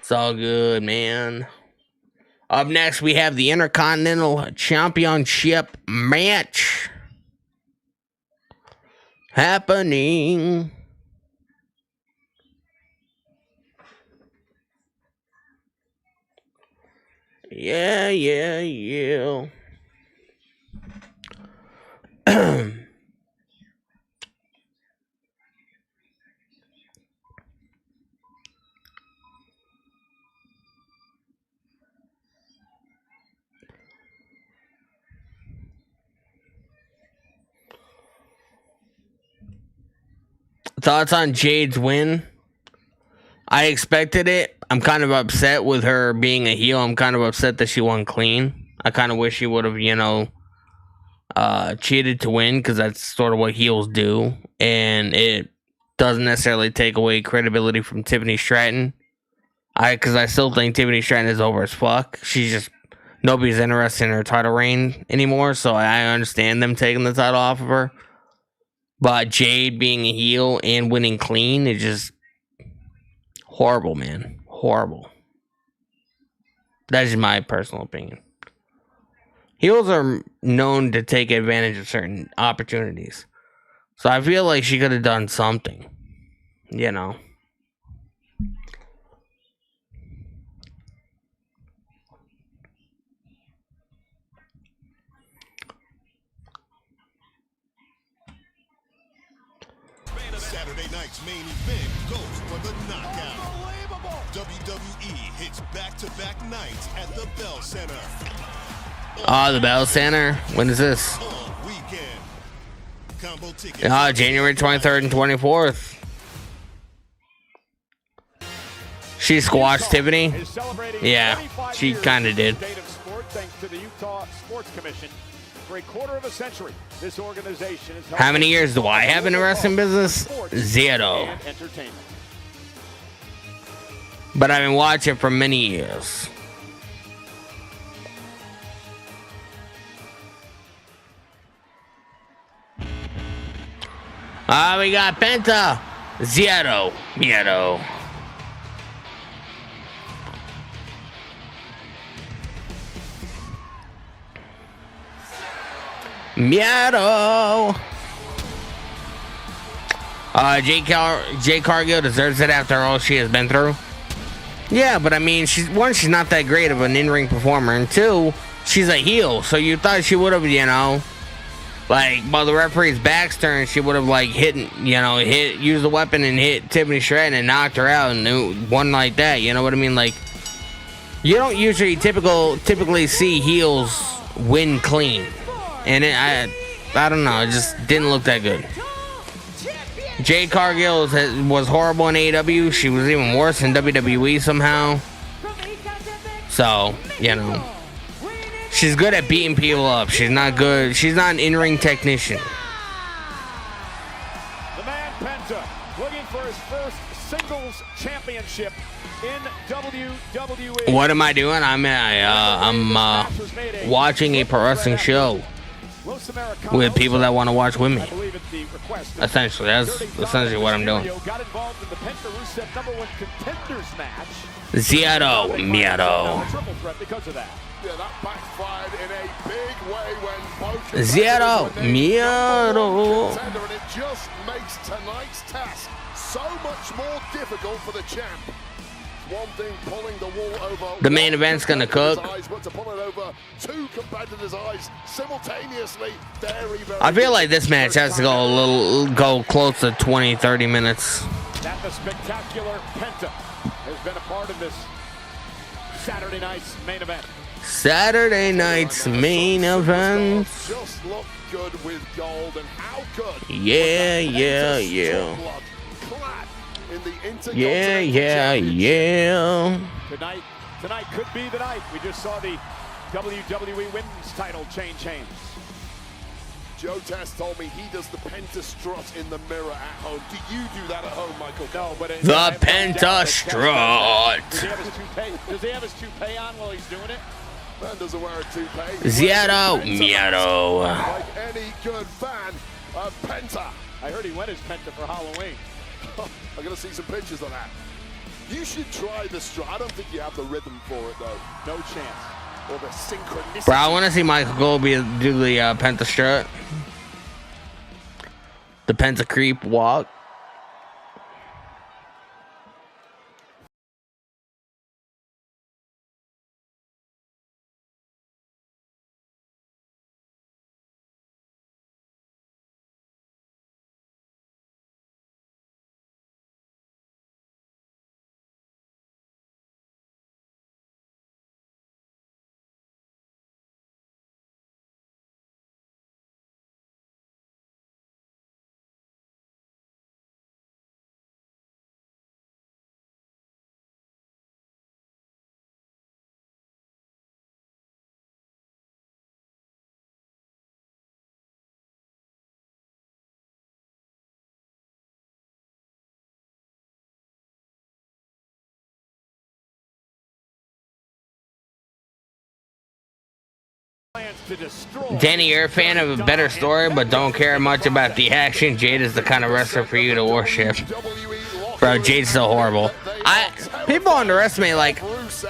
It's all good, man. Up next, we have the Intercontinental Championship match happening. Yeah. Thoughts on Jade's win? I expected it. I'm kind of upset with her being a heel. I'm kind of upset that she won clean. I kind of wish she would have, cheated to win, because that's sort of what heels do. And it doesn't necessarily take away credibility from Tiffany Stratton. Because I still think Tiffany Stratton is over as fuck. She's just, nobody's interested in her title reign anymore. So I understand them taking the title off of her. But Jade being a heel and winning clean is just horrible, man. Horrible. That's just my personal opinion. Heels are known to take advantage of certain opportunities. So I feel like she could have done something. Saturday night's main event goes for the knockout. Unbelievable! WWE hits back-to-back nights at the Bell Center. The Bell Center? When is this? January 23rd and 24th. She squashed Tiffany? Yeah, she kind of did. Thanks to the Utah Sports Commission. For a quarter of a century, this organization is how many years do I have in the wrestling business? 0. But I've been watching for many years. We got Penta. 0. Miedo. Jay Cargill deserves it after all she has been through. Yeah, but I mean, she's not that great of an in-ring performer, and two, she's a heel, so you thought she would have, like, while the referee's back's turned, she would have, like, used the weapon and hit Tiffany Stratton and knocked her out and won like that, you know what I mean? Like, you don't usually typically see heels win clean, and I don't know, it just didn't look that good. Jade Cargill was horrible in AEW. She was even worse in WWE somehow. So, she's good at beating people up. She's not good. She's not an in-ring technician. The man Penta looking for his first singles championship in WWE. What am I doing? I'm watching a pro wrestling show with people that want to watch with me. Essentially, that's essentially what I'm doing. Zero Miedo. Zero Miedo. And it just makes tonight's task so much more difficult for the champ. One thing pulling the wall over the main event's gonna cook. But to pull it over two competitors' eyes simultaneously, very I feel like this match has to go close to 20-30 minutes. That the spectacular Penta has been a part of this Saturday night's main event. Saturday night's main event. Just look good with gold, and how good. Yeah. Tonight could be the night. We just saw the WWE Women's title change hands. Joe Test told me he does the Penta strut in the mirror at home. Do you do that at home, Michael? No, but the Penta strut. Does he have his toupee on while he's doing it? Man doesn't wear a toupee. Zero Miedo. Like any good fan of Penta. I heard he went as Penta for Halloween. I'm going to see some pictures of that. You should try the strut. I don't think you have the rhythm for it, though. No chance. Or the synchronicity. Bro, I want to see Michael Cole do the Penta strut. The Penta creep walk. Danny, you're a fan of a better story, but don't care much about the action. Jade is the kind of wrestler for you to worship. Bro, Jade's so horrible. People underestimate, like,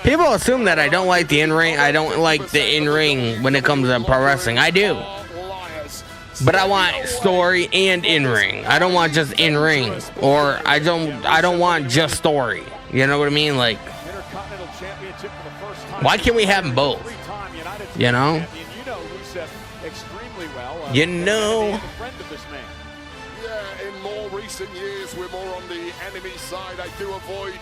people assume that I don't like the in-ring. I don't like the in-ring when it comes to pro wrestling. I do. But I want story and in-ring. I don't want just in-ring. Or I don't want just story. You know what I mean? Like, why can't we have them both? You know? Yeah, in more recent years, we're more on the enemy side. I do avoid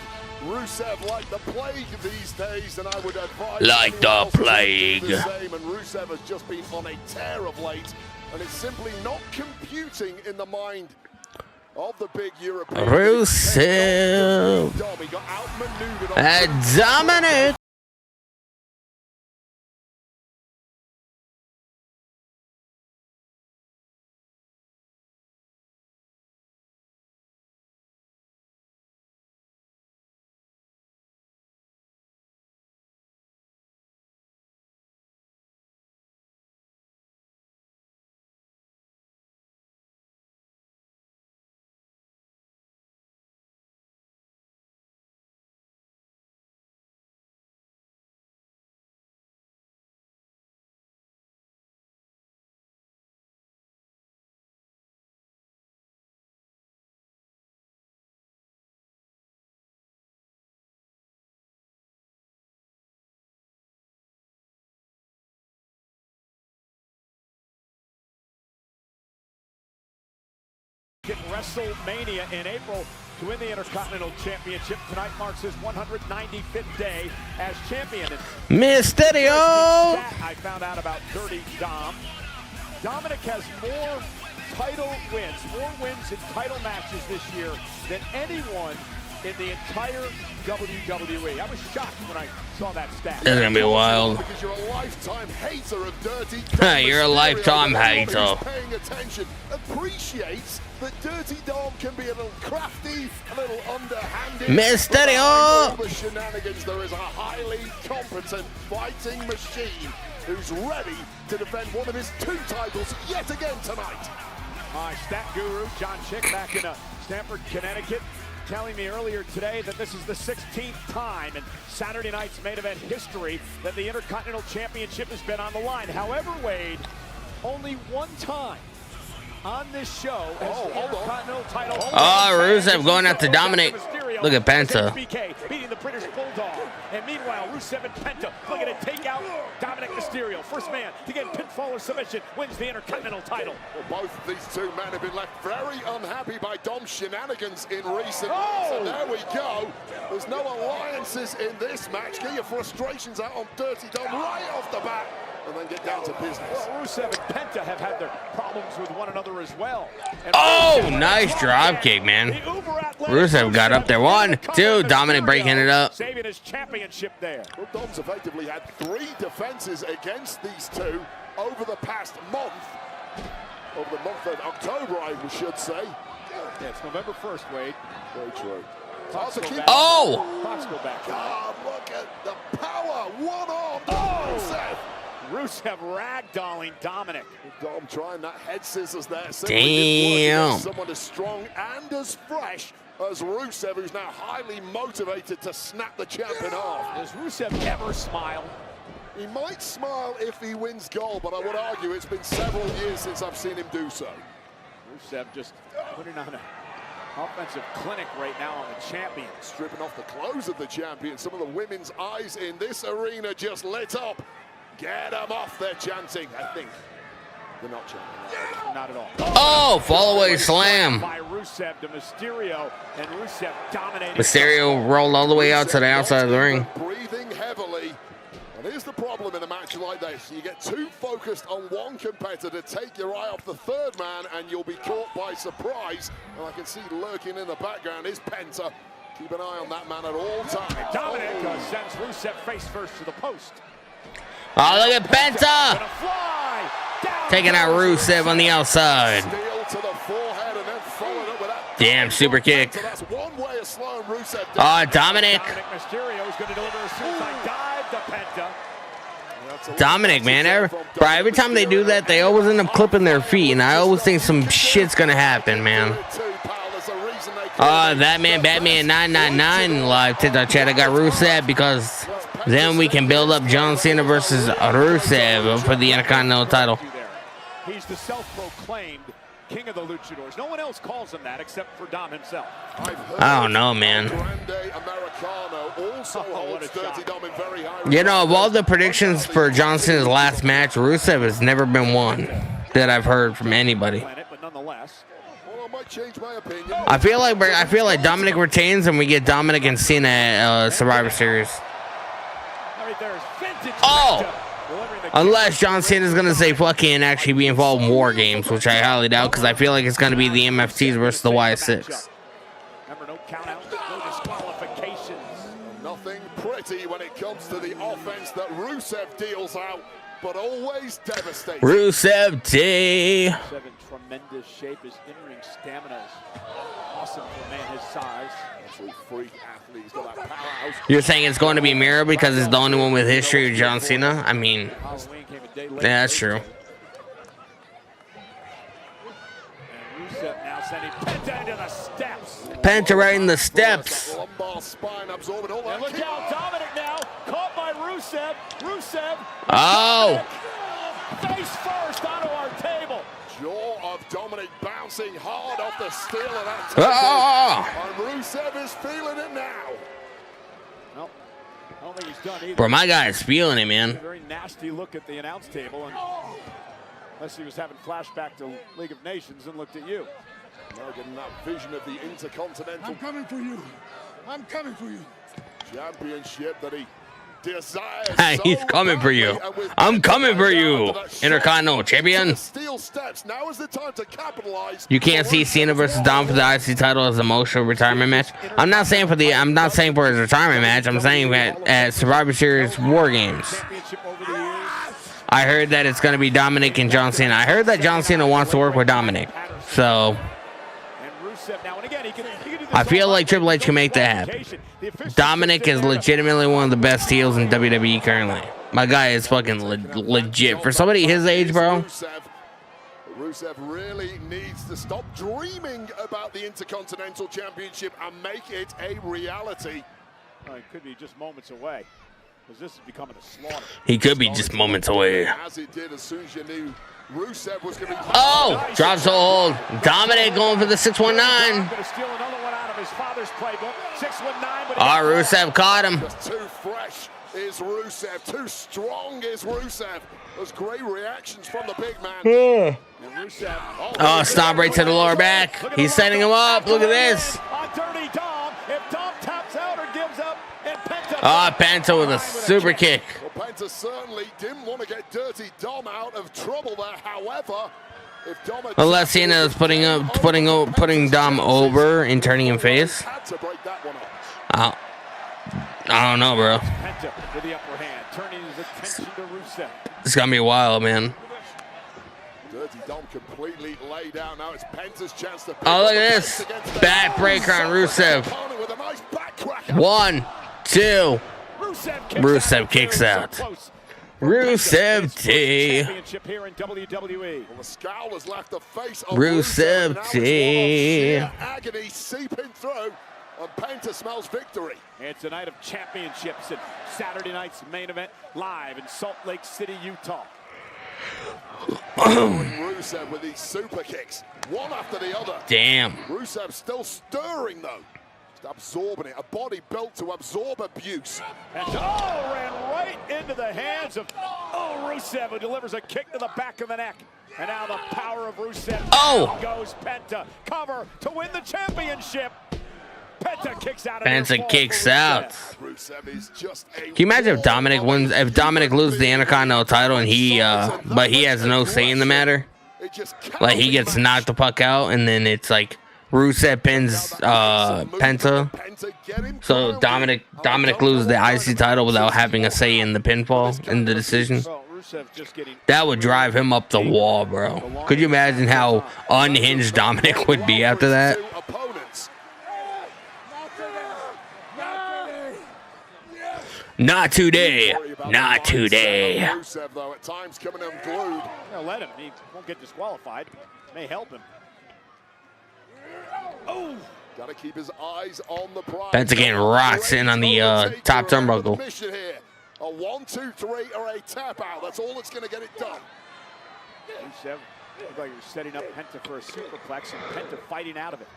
Rusev like the plague these days, and I would advise like the plague. The same, and Rusev has just been on a tear of late, and it's simply not computing in the mind of the big European. Rusev. Dominic. At WrestleMania in April to win the Intercontinental Championship. Tonight marks his 195th day as champion. Mysterio! I found out about Dirty Dom. Dominic has more title wins, more wins in title matches this year than anyone in the entire WWE. I was shocked when I saw that stat. It's gonna be wild. Because you're a lifetime hater of Dirty Dom. You're a lifetime hater. Who's paying attention appreciates that Dirty Dom can be a little crafty, a little underhanded. Mysterio! All the shenanigans, there is a highly competent fighting machine who's ready to defend one of his 2 titles yet again tonight. My stat guru, John Chick, back in Stamford, Connecticut, telling me earlier today that this is the 16th time in Saturday night's main event history that the Intercontinental Championship has been on the line. However, Wade, only one time on this show has the Intercontinental title. Rusev going after Dominic. Look at Penta. Beating the British Bulldog. And meanwhile, Rusev and Penta looking to take out Dominic Mysterio. First man to get pinfall or submission wins the Intercontinental title. Well, both of these 2 men have been left very unhappy by Dom's shenanigans in recent weeks. And there we go. There's no alliances in this match. Get your frustrations out on Dirty Dom right off the bat. And then get down to business. Well, Rusev and Penta have had their problems with one another as well. And nice drop kick, man. Rusev got up there. 1, 2, Dominic breaking it up. Saving his championship there. Well, Dom's effectively had 3 defenses against these 2 over the past month. Over the month of October, I should say. Yeah, it's November 1st, Wade. Very true. Clocks go back. Clocks go back. God, look at the power. One arm. Rusev. Rusev ragdolling Dominic. Dom trying that head scissors there. Damn. Someone as strong and as fresh as Rusev, who's now highly motivated to snap the champ in half. Does Rusev ever smile? He might smile if he wins gold, but I would argue it's been several years since I've seen him do so. Rusev just putting on an offensive clinic right now on the champion. Stripping off the clothes of the champion. Some of the women's eyes in this arena just lit up. Get them off, they're chanting. I think they're not chanting. Not at all. Fall away slam. By Rusev to Mysterio, and Rusev dominating. Mysterio rolled all the way out to the outside of the ring. Breathing heavily. And here's the problem in a match like this. You get too focused on one competitor, take your eye off the 3rd man, and you'll be caught by surprise. And I can see lurking in the background is Penta. Keep an eye on that man at all times. Dominic sends Rusev face first to the post. Oh, look at Penta! Taking out Rusev on the outside. Damn, super kick. Dominic. Dominic, man. Every time they do that, they always end up clipping their feet, and I always think some shit's gonna happen, man. That man, Batman 999 live TikTok chat. I got Rusev because then we can build up John Cena versus Rusev for the Intercontinental title. He's the self-proclaimed king of the luchadors. No one else calls him that except for Dom himself. I don't know, man. You know, of all the predictions for John Cena's last match, Rusev has never been one that I've heard from anybody. I feel like Dominic retains and we get Dominic and Cena at Survivor Series. Unless John Cena's gonna say fucking actually be involved in War Games, which I highly doubt, because I feel like it's gonna be the MFTs versus the Y6. Remember, no countouts, no disqualifications. Nothing pretty when it comes to the offense that Rusev deals out, but always devastating. Rusev T. Rusev in tremendous shape. His in-ring stamina is awesome for a man his size. Absolute freak athlete. He's got that powerhouse. You're saying it's going to be Miro because it's the only one with history of John Cena? I mean, yeah, that's true. And Rusev now sending Penta into the steps. Penta right in the steps. Lumbar spine absorbing all that. And look out, Dominic now caught by Rusev. Rusev. Oh. Face first onto our table. Jaw of Dominic bouncing hard off the steel of that table. And Rusev is feeling it now. Nope. I don't think he's done either. Bro, my guy is feeling it, man. Very nasty look at the announce table, and unless he was having flashback to League of Nations and looked at you. Now getting that vision of the Intercontinental. I'm coming for you. I'm coming for you. Championship that he desires. Hey, he's coming for you. I'm coming for you, Intercontinental Champion. Steel steps. Now is the time to capitalize. You can't see Cena versus Dom for the IC title as a emotional retirement match. I'm not saying for his retirement match. I'm saying that at Survivor Series War Games. I heard that it's going to be Dominic and John Cena. I heard that John Cena wants to work with Dominic. So I feel like Triple H can make that happen. Dominic is legitimately one of the best heels in WWE currently. My guy is fucking legit. For somebody his age, bro. Rusev really needs to stop dreaming about the Intercontinental Championship and make it a reality. It could be just moments away, because this is becoming a slaughter. He could be just moments away. As it did as soon as you knew Rusev was going to be... Oh, drops the hold. Dominic going for the 619. Going to steal another one out of his father's playbook. 619. Rusev caught him. Just too fresh is Rusev. Too strong is Rusev. Those great reactions from the big man. Oh, stomp right to the lower back. He's setting him up. Look at this. On Dirty Dom. If Dom taps out or gives up, and Penta. Penta with a super kick. Well, Penta certainly didn't want to get Dirty Dom out of trouble there. However, if Dom unless Cena is putting Dom over and turning him face. had to break that one up. I don't know, bro. Penta with the upper hand, turning his attention to Rusev. It's gonna be wild, man. Dirty Dom completely laid out. Now it's Penta's chance to... Oh, look at this. Backbreaker on Rusev. 1, 2. Rusev kicks out. Rusev T. Championship here in WWE. Well, the scowl has left the face of Rusev T. Agony seeping through, and Penta smells victory. It's a night of championships and Saturday night's main event live in Salt Lake City, Utah. Rusev with these super kicks, one after the other. Damn. Rusev still stirring though. Just absorbing it. A body built to absorb abuse. And ran right into the hands of Rusev, who delivers a kick to the back of the neck. And now the power of Rusev. Oh! Goes Penta. Cover to win the championship. Penta kicks out. Penta kicks out. Rusev is just a... Can you imagine if Dominic wins? If Dominic loses the Intercontinental title and he has no say in the matter, like he gets knocked the puck out, and then it's like Rusev pins Penta. So Dominic loses the IC title without having a say in the pinfall in the decision. That would drive him up the wall, bro. Could you imagine how unhinged Dominic would be after that? Not today. Not today. Rusev, though, at times coming unglued. Let him. He won't get disqualified. May help him. Oh! Got to keep his eyes on the prize. Penta getting rocked in on the top turnbuckle. A 1, 2, 3 or a tap out. That's all that's going to get it done. Rusev looked like he was setting up Penta for a superplex, and Penta fighting out of it.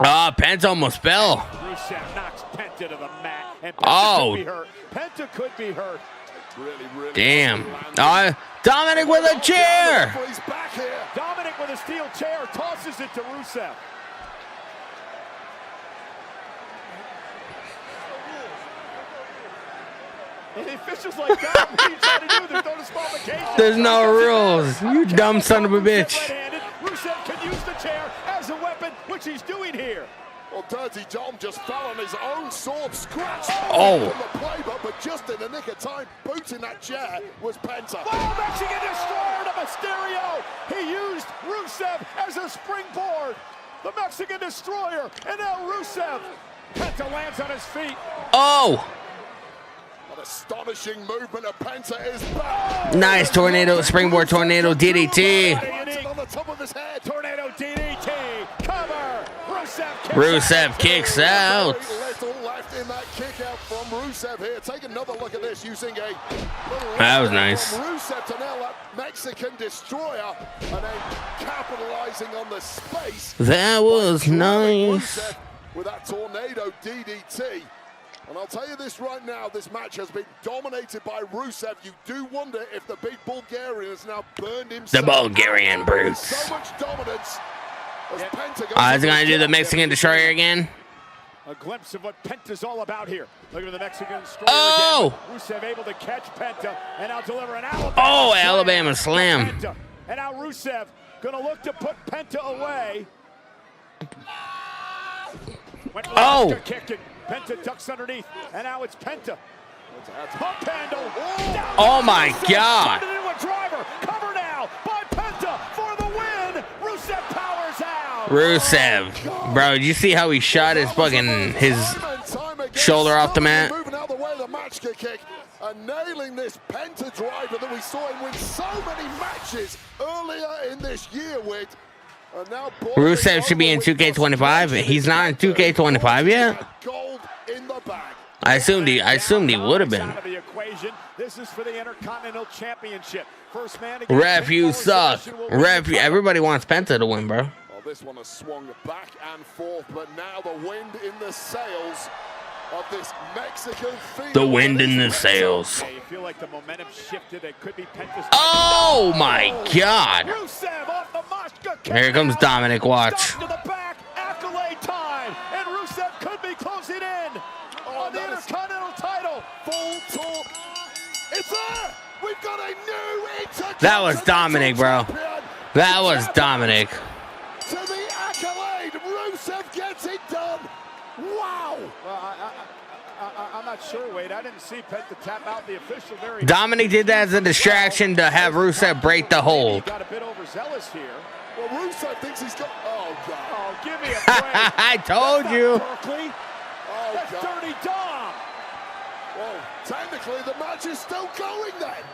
Penta almost fell. Rusev knocks Penta to the mat, and Penta could be hurt. Penta could be hurt. Really damn. Dominic with a chair. He's back here. Dominic with a steel chair tosses it to Rusev. And the officials like that, what are you trying to do? There's no disqualification. There's no rules. You dumb son of a bitch. Rusev can use the chair as a weapon, which he's doing here. Well, Dirty Dom just fell on his own sword, scratched from the playbook, but just in the nick of time, booting that chair was Penta. Oh, Mexican Destroyer to Mysterio. He used Rusev as a springboard. The Mexican Destroyer, and now Rusev. Penta lands on his feet. Oh! An astonishing movement of Penta is back. Nice tornado, springboard tornado DDT. On the top of his head. Tornado DDT. Cover. Rusev kicks out. Little left in that kick out from Rusev here. Take another look at this using a that was nice. Rusev to nail that Mexican Destroyer and then capitalizing on the space. That was nice. Rusev with that tornado DDT. And I'll tell you this right now, this match has been dominated by Rusev. You do wonder if the big Bulgarian has now burned himself. The Bulgarian brutes. So much dominance. As Penta goes I was going to do the Mexican Destroyer again. A glimpse of what Penta's all about here. Look at the Mexican Destroyer Oh! again. Rusev able to catch Penta and now deliver an Alabama Oh, slam Alabama slam. to Penta. And now Rusev going to look to put Penta away. Oh! Kicking. Penta ducks underneath, and now it's Penta. Pump handle. Oh my God! Into a driver. Cover now by Penta for the win. Rusev powers out. Rusev, bro, did you see how he shot his fucking shoulder off the mat? Moving out of the way of the match kick and nailing this Penta driver that we saw him win so many matches earlier in this year with. And now Rusev should be in 2K25. He's not in 2K25 yet. Gold in the bag. I assumed he would have been. This is for the Intercontinental Championship. First man Ref, you suck. Ref, everybody wants Penta to win, bro. Well, this one has swung back and forth, but now the wind in the sails of this Mexican field. The wind in the sails. Yeah, you feel like the momentum shifted. It could be Penta's. Oh my God! Rusev off the Mashka kick. Here comes Dominic. Watch. To the back, accolade time, and Rusev could be closing in on the Intercontinental title. Full talk. It's there. We've got a new Intercontinental. That was Dominic, bro. That was Dominic. To the accolade, Rusev gets it done. Wow. Well, I'm not sure, Wade. I didn't see Penta tap out the official very. Dominic did that as a distraction to have Rusev break the hold. Got a bit overzealous here. Well, Rusev thinks he's got. Oh God. Oh, give me a break. I told you. Berkeley. Oh, That's God. Dirty Dom. Well, technically the match is still going then.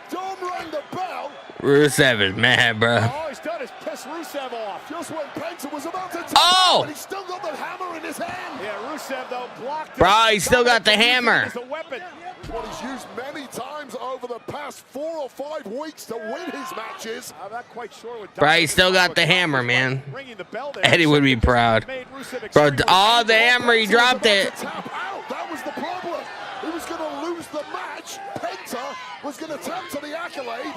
Dom rang the bell. Rusev is mad, bro. All he's done is piss Rusev off. Just when Penta was about to tap Oh! out, but he's still got the hammer in his hand. Yeah, Rusev though blocked. Bro, he still got the hammer. As a weapon. What he's used many times over the past 4 or 5 weeks to win his matches. I'm not quite sure what. Bro, he still got the hammer, man. Ringing the bell there. Eddie would be proud. Bro, oh, the hammer, he dropped it. Tap out. That was the problem. He was going to lose the match. Penta was going to tap to the accolade.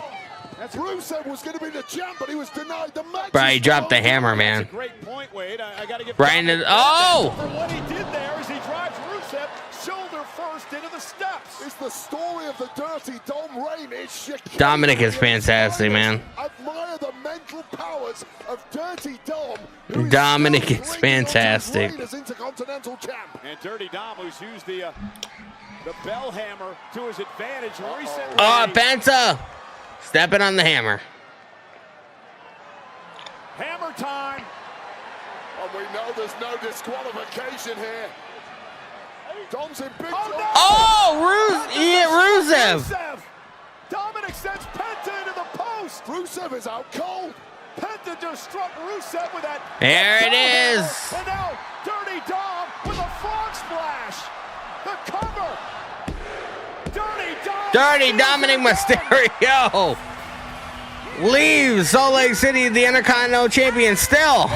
Rusev was going to be the champ, but he was denied the match. Bro, he dropped the hammer, man. That's a great point, Wade. I got to give. Right into oh! For what he did there is he drives Rusev shoulder first into the steps. It's the story of the Dirty Dom reign. It's Dominic is fantastic, man. Admire the mental powers of Dirty Dom. Dominic is fantastic. As Intercontinental champ. And Dirty Dom, who's used the bell hammer to his advantage recently. Oh, Penta! Stepping on the hammer. Hammer time. And we know there's no disqualification here. Dom's in big trouble. Oh, Rusev! Dominic sends Penta into the post. Rusev is out cold. Penta just struck Rusev with that. There it is. And now Dirty Dom with a frog splash. The cover. Dirty Dom. Dirty Dominic Mysterio leaves Salt Lake City the Intercontinental Champion still. The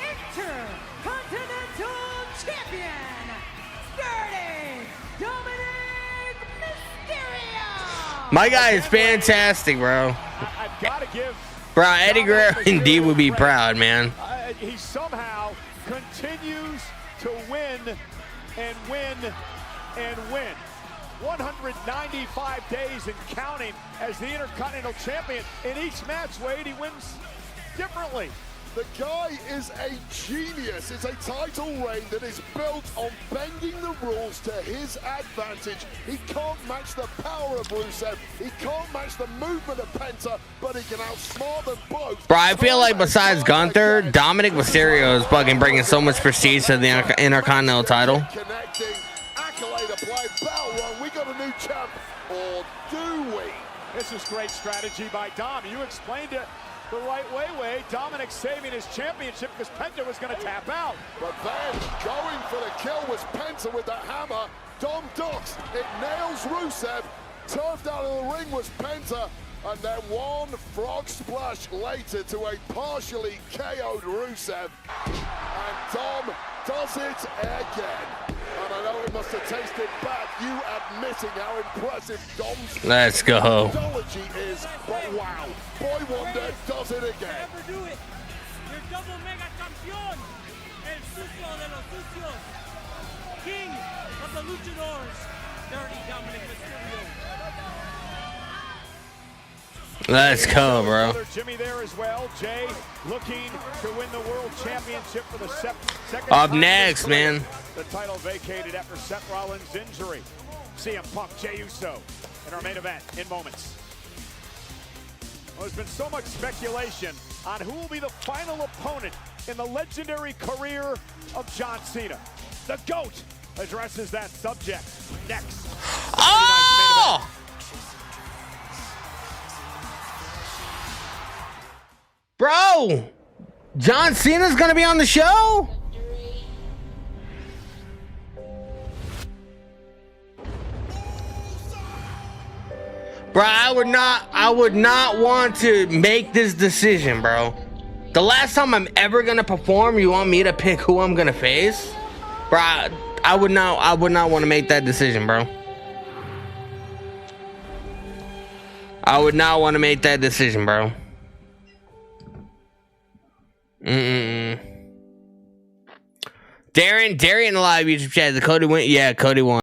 Intercontinental Champion, Dirty Dominic Mysterio. My guy is fantastic, bro. I've got to give. Bro, Eddie Guerrero indeed would be proud, man. He somehow continues to win and win and win. 195 days and counting as the Intercontinental Champion. In each match, Wade, he wins differently. The guy is a genius. It's a title reign that is built on bending the rules to his advantage. He can't match the power of Rusev. He can't match the movement of Penta, but he can outsmart them both. Bro, I feel like besides Gunther, Dominic Mysterio is fucking bringing so much prestige to the Intercontinental title. Connecting, accolade applied, bell run. We got a new champ, or do we? This is great strategy by Dom. You explained it the right way, Wade. Dominic saving his championship because Penta was going to tap out. But then, going for the kill was Penta with the hammer. Dom ducks, it nails Rusev. Turfed out of the ring was Penta. And then one frog splash later to a partially KO'd Rusev. And Dom does it again. I know it must have tasted bad, you admitting how impressive Dom's Let's go. methodology is, but wow, Boy Wonder does it again. Never do it. You're double mega campeón. El sucio de los sucios. King of the luchadors. Dirty Dominic Mysterio. Let's go, bro. Jimmy there as well. Jay looking to win the world championship for the second Up time next, in his career. man. The title vacated after Seth Rollins' injury. CM Punk, Jey Uso in our main event in moments. Well, there's been so much speculation on who will be the final opponent in the legendary career of John Cena. The GOAT addresses that subject next. Oh! Bro, John Cena's gonna be on the show? Bro, I would not want to make this decision, bro. The last time I'm ever gonna perform, you want me to pick who I'm gonna face? Bro, I would not want to make that decision, bro. I would not want to make that decision, bro. Darren in the live YouTube chat. The Cody win. Yeah, Cody won.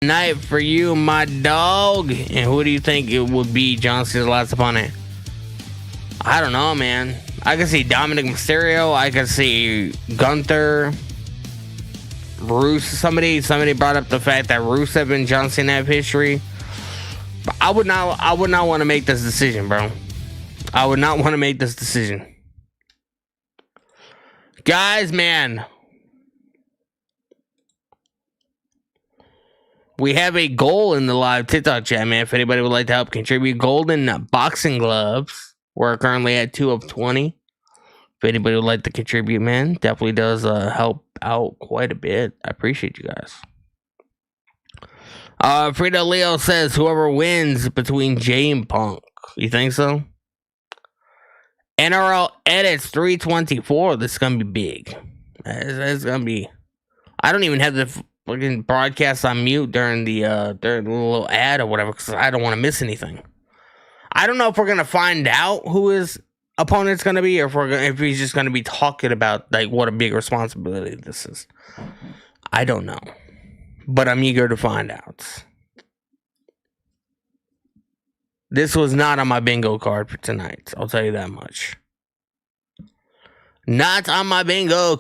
Night for you, my dog. And who do you think it would be John Cena's last opponent? I don't know, man. I can see Dominic Mysterio. I can see Gunther. Somebody brought up the fact that Rusev and John Cena have history. But I would not want to make this decision, bro. I would not want to make this decision. Guys, man. We have a goal in the live TikTok chat, man. If anybody would like to help contribute, golden boxing gloves. We're currently at 2 of 20. If anybody would like to contribute, man, definitely does help out quite a bit. I appreciate you guys. Frida Leo says whoever wins between Jay and Punk. You think so? NRL edits 324. This is gonna be big. It's gonna be. I don't even have the fucking broadcast on mute during the little ad or whatever because I don't want to miss anything. I don't know if we're gonna find out who his opponent's gonna be, or if he's just gonna be talking about like what a big responsibility this is. I don't know, but I'm eager to find out. This was not on my bingo card for tonight. I'll tell you that much. Not on my bingo.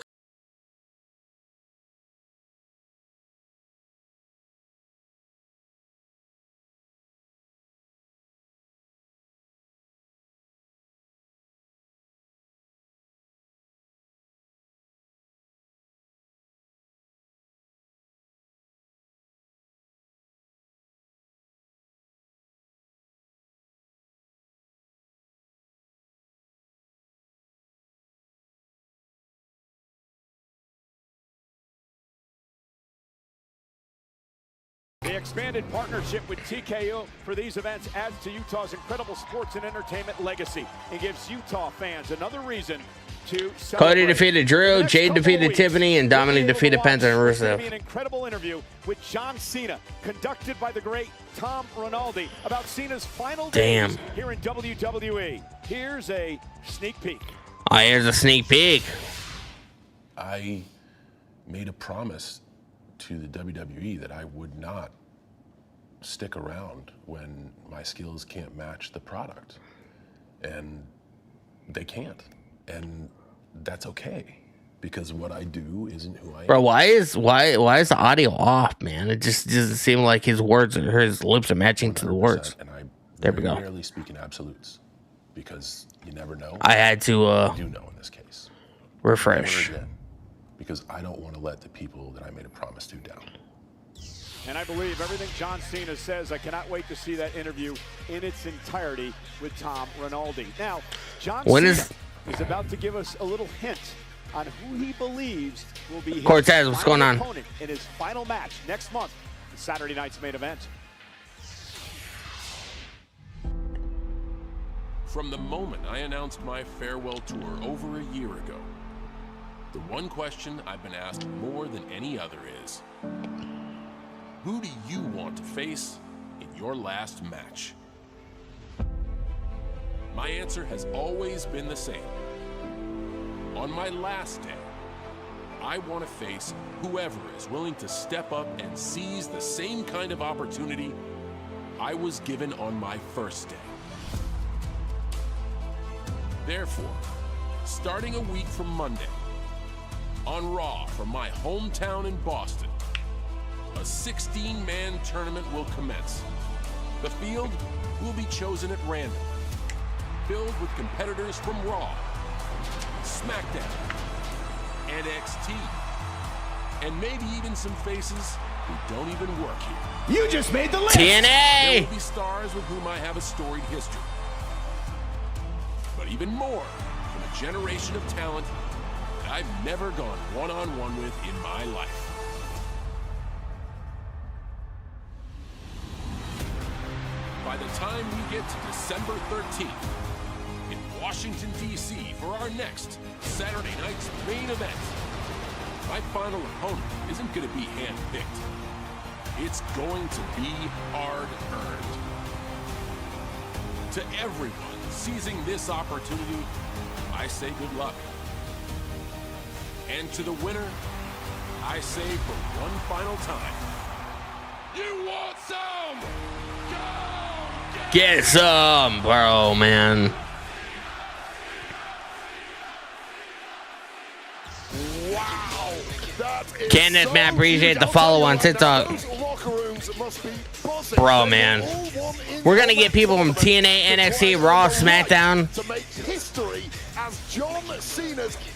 The expanded partnership with TKO for these events adds to Utah's incredible sports and entertainment legacy and gives Utah fans another reason to celebrate. Cody defeated Drew, Jade defeated Tiffany, and Dominic defeated Penta and Rusev. An incredible interview with John Cena, conducted by the great Tom Rinaldi, about Cena's final days here in WWE. Here's a sneak peek. Oh, here's a sneak peek. I made a promise to the WWE that I would not stick around when my skills can't match the product, and they can't, and that's okay, because what I do isn't who I am. Bro, why is the audio off, man? It just doesn't seem like his words or his lips are matching to the words. And I there we go. rarely speak in absolutes, because you never know. I had to I do know in this case. refresh. Never again, because I don't want to let the people that I made a promise to down. And I believe everything John Cena says. I cannot wait to see that interview in its entirety with Tom Rinaldi. Now, John Cena is about to give us a little hint on who he believes will be his Cortez, what's going on? opponent in his final match next month, Saturday night's main event. From the moment I announced my farewell tour over a year ago, the one question I've been asked more than any other is, who do you want to face in your last match? My answer has always been the same. On my last day, I want to face whoever is willing to step up and seize the same kind of opportunity I was given on my first day. Therefore, starting a week from Monday, on Raw from my hometown in Boston, a 16-man tournament will commence. The field will be chosen at random, filled with competitors from Raw, SmackDown, NXT, and maybe even some faces who don't even work here. You just made the list! TNA! There will be stars with whom I have a storied history. But even more, from a generation of talent that I've never gone one-on-one with in my life. By the time we get to December 13th, in Washington, D.C. for our next Saturday night's main event, my final opponent isn't going to be hand-picked. It's going to be hard-earned. To everyone seizing this opportunity, I say good luck. And to the winner, I say for one final time, you want some? Go get some, bro, man. Wow. Kenneth, Matt, appreciate the follow on TikTok. Bro, man. We're going to get people from TNA, NXT, Raw, SmackDown.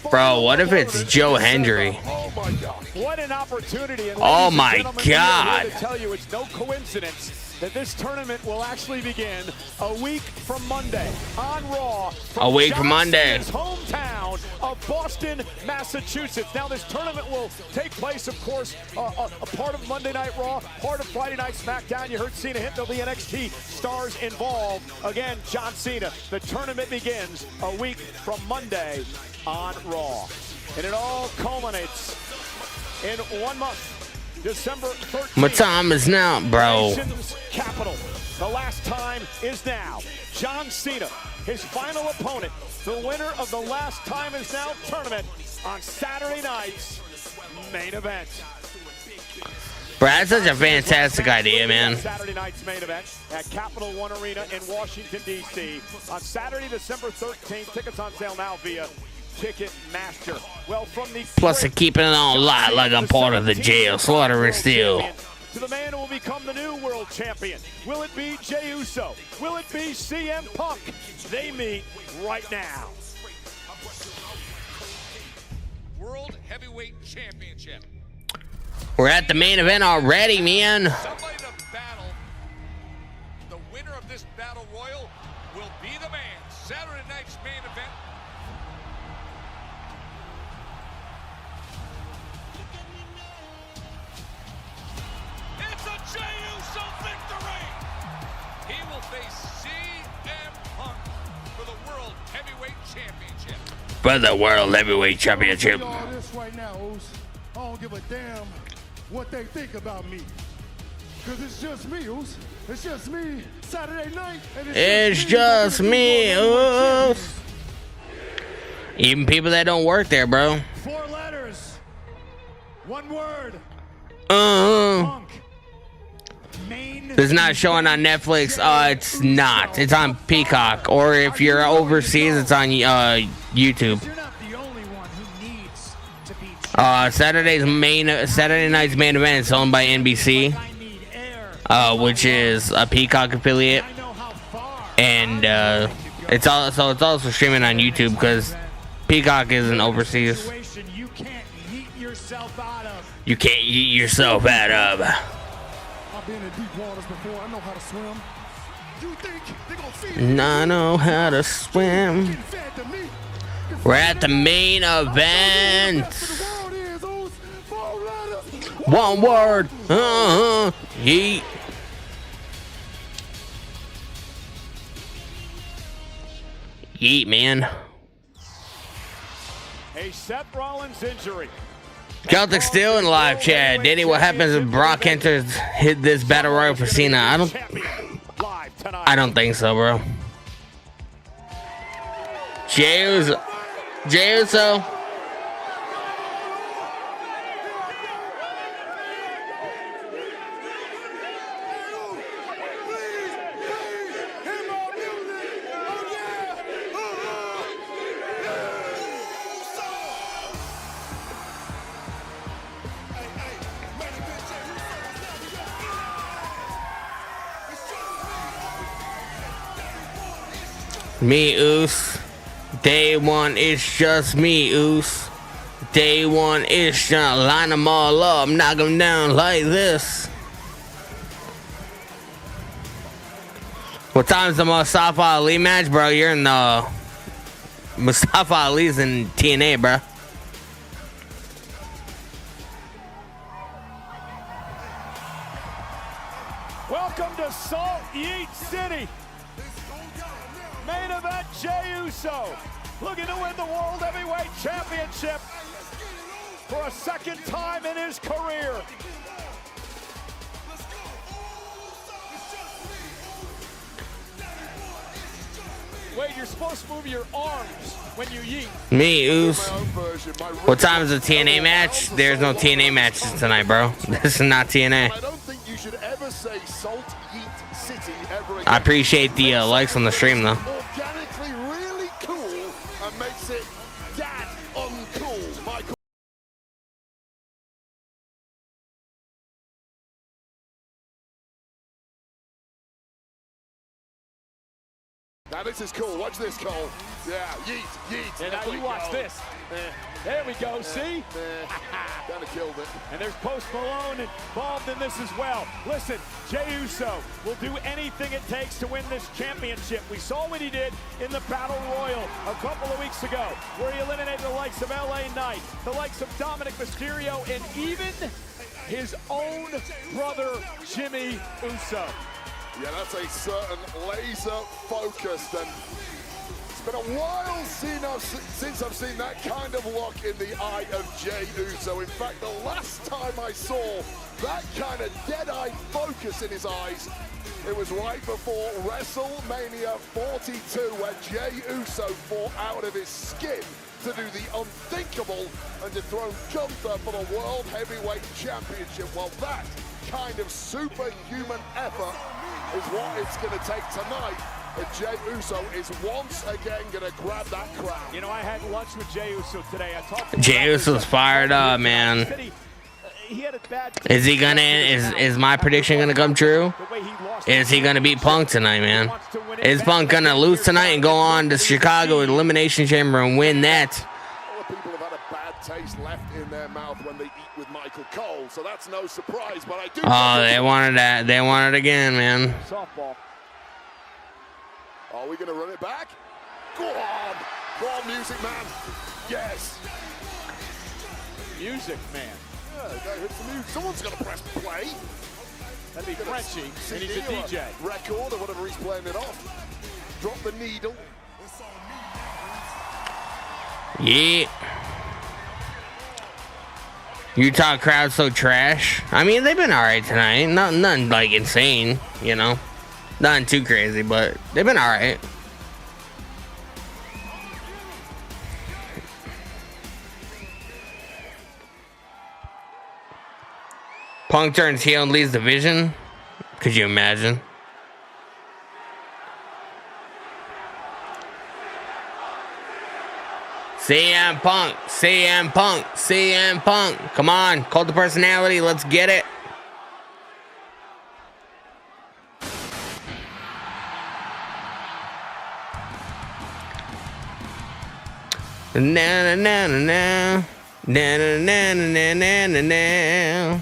Bro, what if it's Joe Hendry? What an opportunity. And oh, my God. To tell you, it's no coincidence that this tournament will actually begin a week from Monday on Raw. A week from Monday. Hometown of Boston, Massachusetts. Now, this tournament will take place, of course, a part of Monday Night Raw, part of Friday Night SmackDown. You heard Cena hint there'll be NXT stars involved. Again, John Cena. The tournament begins a week from Monday on Raw. And it all culminates in 1 month. December 13th. My time is now, bro. Nation's capital. The last time is now. John Cena, his final opponent, the winner of the Last Time Is Now tournament on Saturday night's main event. Bro, that's such a fantastic idea, man. Saturday night's main event at Capital One Arena in Washington, D.C. on Saturday, December 13th. Tickets on sale now via Ticketmaster. Well, from the Plus, they're keeping it on light like I'm part of the jail. Slaughter is still. To the man who will become the new world champion. Will it be Jey Uso? Will it be CM Punk? They meet right now. World Heavyweight Championship. We're at the main event already, man. Somebody to battle. The winner of this battle royal will be the man. Saturday night's main event. It's a Jey Uso victory. He will face CM Punk for the World Heavyweight Championship. For the World Heavyweight Championship. All this right now, Oos. I don't give a damn what they think about me. Because it's just me, Oos. It's just me. Saturday night. And It's just me, Oos. Even people that don't work there, bro. 4 letters. 1 word. Punk. It's not showing on Netflix. It's not. It's on Peacock. Or if you're overseas, it's on YouTube. Saturday night's main event is owned by NBC, which is a Peacock affiliate, and it's also streaming on YouTube because Peacock isn't overseas. You can't yeet yourself out of. You can't yeet yourself out of. I've been in deep waters before. I know how to swim. You think they gonna feed And I know how to swim. We're at the main event. 1 word. Yeet. Yeet, man. A Seth Rollins injury. Celtic still in live chat. Danny, what happens if Brock enters hit this battle royal for Cena? I don't think so, bro. Jey Uso. Me, Oos. Day 1, it's just me, Oos. Day 1, it's just line them all up, knock them down like this. What time's the Mustafa Ali match, bro? You're in the Mustafa Ali's in TNA, bro. Welcome to Salt Yeet City. Main event, Jey Uso looking to win the World Heavyweight Championship for a 2nd time in his career. Wade, you're supposed to move your arms when you yeet. Me, Oos. What time is the TNA match? There's no TNA matches tonight, bro. This is not TNA. I don't think you should ever say Salt Yeet City ever again. I appreciate the likes on the stream, though. Organically really cool and makes it dad uncool. Michael. Now this is cool. Watch this, Cole. Yeah, yeet. And now you watch this. There we go, see? Kind of killed it. And there's Post Malone involved in this as well. Listen, Jey Uso will do anything it takes to win this championship. We saw what he did in the Battle Royal a couple of weeks ago, where he eliminated the likes of LA Knight, the likes of Dominic Mysterio, and even his own brother, Jimmy Uso. Yeah, that's a certain laser-focused and Been a while since I've seen that kind of look in the eye of Jey Uso. In fact, the last time I saw that kind of dead-eye focus in his eyes, it was right before WrestleMania 42, where Jey Uso fought out of his skin to do the unthinkable and dethrone Gunther for the World Heavyweight Championship. Well, that kind of superhuman effort is what it's going to take tonight. And Jey Uso is once again going to grab that crown. You know, I had lunch with Jey Uso today. I talked to Jey Uso's fired up, man. Is he gonna? Is my prediction gonna come true? Is he gonna beat Punk tonight, man? Is Punk gonna lose tonight and go on to Chicago Elimination Chamber and win that? A lot of people have had a bad taste left in their mouth when they eat with Michael Cole, so that's no surprise. But I do. Oh, they wanted that. They want it again, man. Softball. Are we going to run it back? Go on, music man. Yes. Music man. Yeah, hit some music. Someone's going to press play. That'd be Frenchie, and he's a DJ. Record or whatever he's playing it off. Drop the needle. Yeah. Utah crowd so trash. I mean, they've been alright tonight. Nothing like insane, you know. Nothing too crazy, but they've been alright. Punk turns heel and leads the division. Could you imagine? CM Punk, CM Punk, CM Punk. Come on, cult of personality, let's get it. Na na na na na na na na na na na.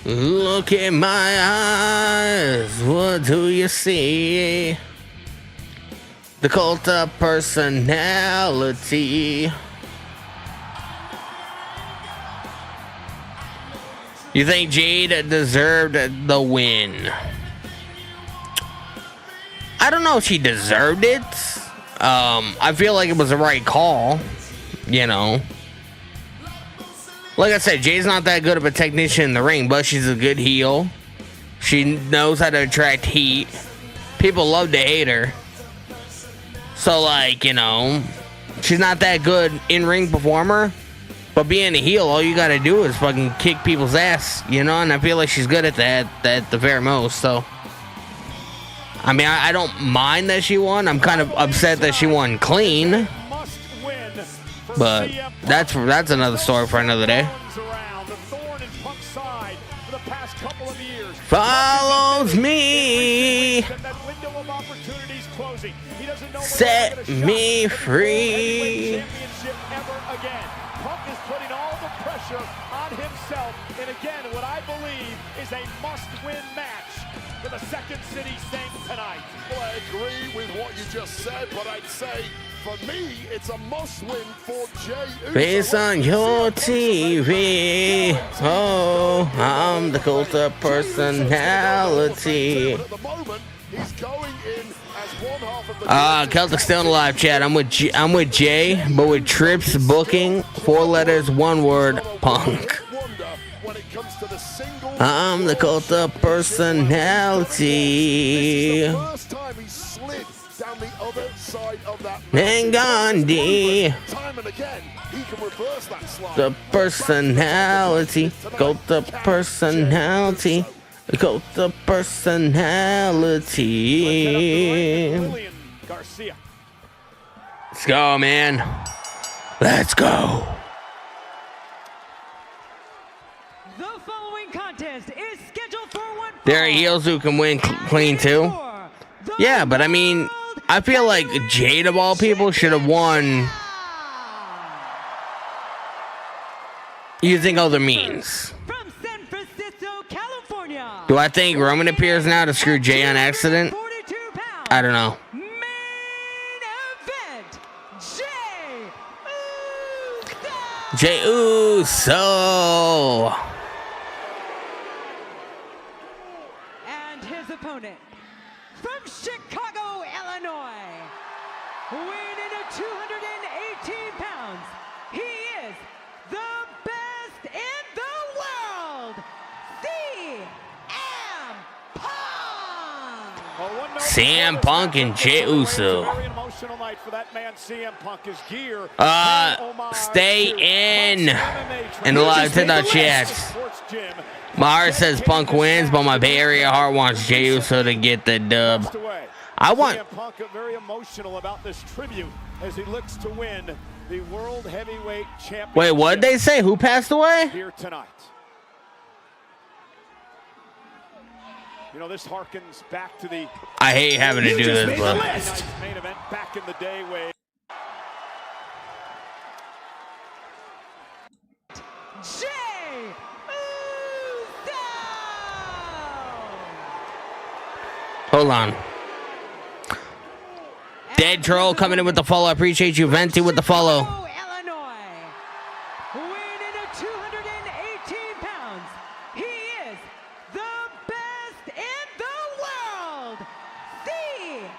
Look in my eyes, what do you see? The cult of personality. You think Jade deserved the win? I don't know if she deserved it. I feel like it was the right call, you know. Like I said, Jay's not that good of a technician in the ring, but she's a good heel. She knows how to attract heat. People love to hate her. So, like, you know, she's not that good in-ring performer. But being a heel, all you gotta do is fucking kick people's ass, you know? And I feel like she's good at that at the very most, so. I mean, I don't mind that she won. I'm kind of upset that she won clean. But that's another story for another day. Follows me. Set me free. Punk is putting all the pressure on himself. And again, what I believe is a must-win match for the Second City Saints tonight. Well, I agree with what you just said, but I'd say, for me, it's a must-win for Jey Uso. Based on your TV. Oh, I'm the cult of personality. At the moment, he's going in as one half of the Celtic still in the live chat. I'm with Jay, but with Trips booking 4 letters, 1 word, Punk. I'm the cult of personality. First time he slid down the other side of that. And Gandhi. Time and again, he can reverse that slide. The personality, cult of personality, cult of personality. Garcia. Let's go, man. Let's go. The following contest is scheduled for one. There are heels who can win clean too. Yeah, but I mean, I feel like Jade of all people should have won using other means. From San Francisco, California. Do I think Roman appears now to screw Jay on accident? I don't know. Jey Uso. And his opponent, from Chicago, Illinois, weighing in at 218 pounds, he is the best in the world, CM Punk! CM Punk and Jey Uso. Very emotional night for that man, CM Punk. His gear. Stay in the live TikTok chats. My heart says Punk wins, but my Bay Area heart wants Jey Uso to get the dub. I want CM Punk very emotional about this tribute as he looks to win the World Heavyweight Championship. Wait, what did they say? Who passed away? Here tonight. You know, this harkens back to the... I hate having to do this, but... main event back in the day way. Jey Uso! Hold on. Dead Troll coming in with the follow. I appreciate you. Venti with the follow. Illinois, weighing in at 218 pounds, he is the best in the world, CM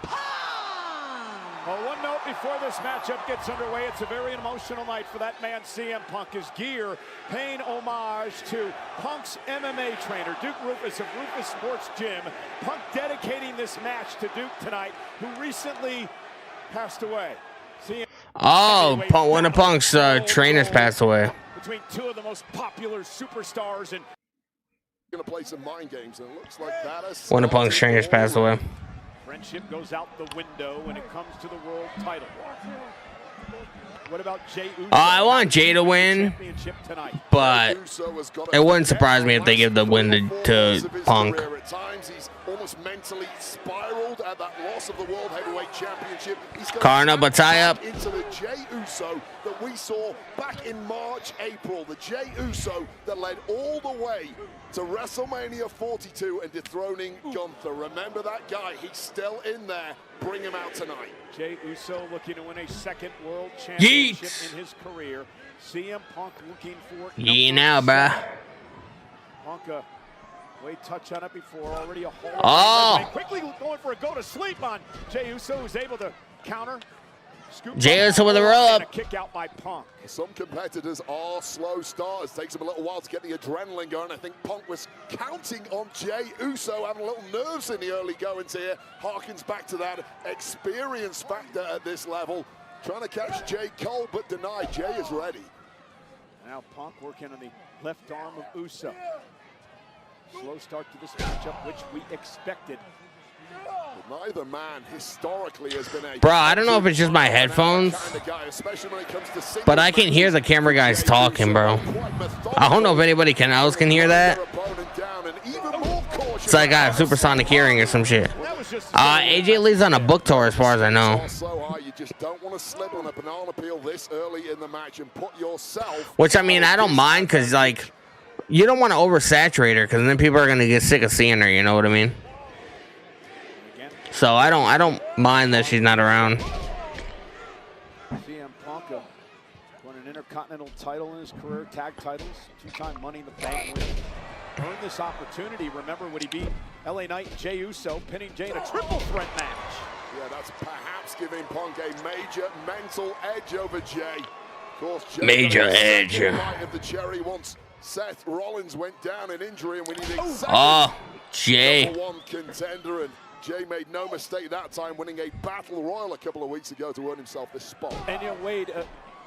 Punk! Well, one note before this matchup gets underway, it's a very emotional night for that man, CM Punk. His gear paying homage to Punk's MMA trainer, Duke Rufus of Rufus Sports Gym. Punk dedicating this match to Duke tonight, who recently passed away. Oh, one of Punk's trainers passed away. Between two of the most popular superstars and Gonna play some mind games, and it looks like that is One of Punk's trainers passed away. friendship goes out the window when it comes to the world title. What about Jey Uso? I want Jey to win, but it wouldn't surprise me if they give the win to Punk. At times, he's almost mentally spiraled at that loss of the World Heavyweight Championship. He's Karna Bataya into the Jey Uso that we saw back in March, April. The Jey Uso that led all the way to WrestleMania 42 and dethroning Gunther. Remember that guy? He's still in there. Bring him out tonight. Jey Uso looking to win a second world championship in his career. CM Punk looking for now, bruh. Punk, Wade touched on it before. Already a hole. Oh. Quickly going for a go to sleep on Jey Uso, who's able to counter. Jey Uso with a roll up. A kick out by Punk. Some competitors are slow starters. Takes them a little while to get the adrenaline going. I think Punk was counting on Jey Uso, having a little nerves in the early goings here. Harkens back to that experience factor at this level. Trying to catch Jay Cole, but denied. Jey is ready. Now Punk working on the left arm of Uso. Slow start to this matchup, which we expected. But neither man historically has been a... Bro, I don't know if it's just my headphones, but I can hear the camera guys talking, bro. I don't know if anybody else can hear that. It's like I have supersonic hearing or some shit. AJ Lee's on a book tour as far as I know. You just don't want to slip on a banana peel this early in the match and put yourself... Which, I mean, I don't mind because, like, you don't want to oversaturate her because then people are going to get sick of seeing her, you know what I mean? So I don't mind that she's not around. CM Punk won an Intercontinental title in his career, tag titles, two-time Money in the Bank win. Earned this opportunity. Remember when he beat LA Knight and Jey Uso, pinning Jey in a triple threat match. Yeah, that's perhaps giving Punk a major mental edge over Jey. Of course, Jey major edge. Of the cherry once Seth Rollins went down in injury, and we need Jey. number one contender, and Jey made no mistake that time, winning a battle royal a couple of weeks ago to earn himself this spot. And you know, Wade,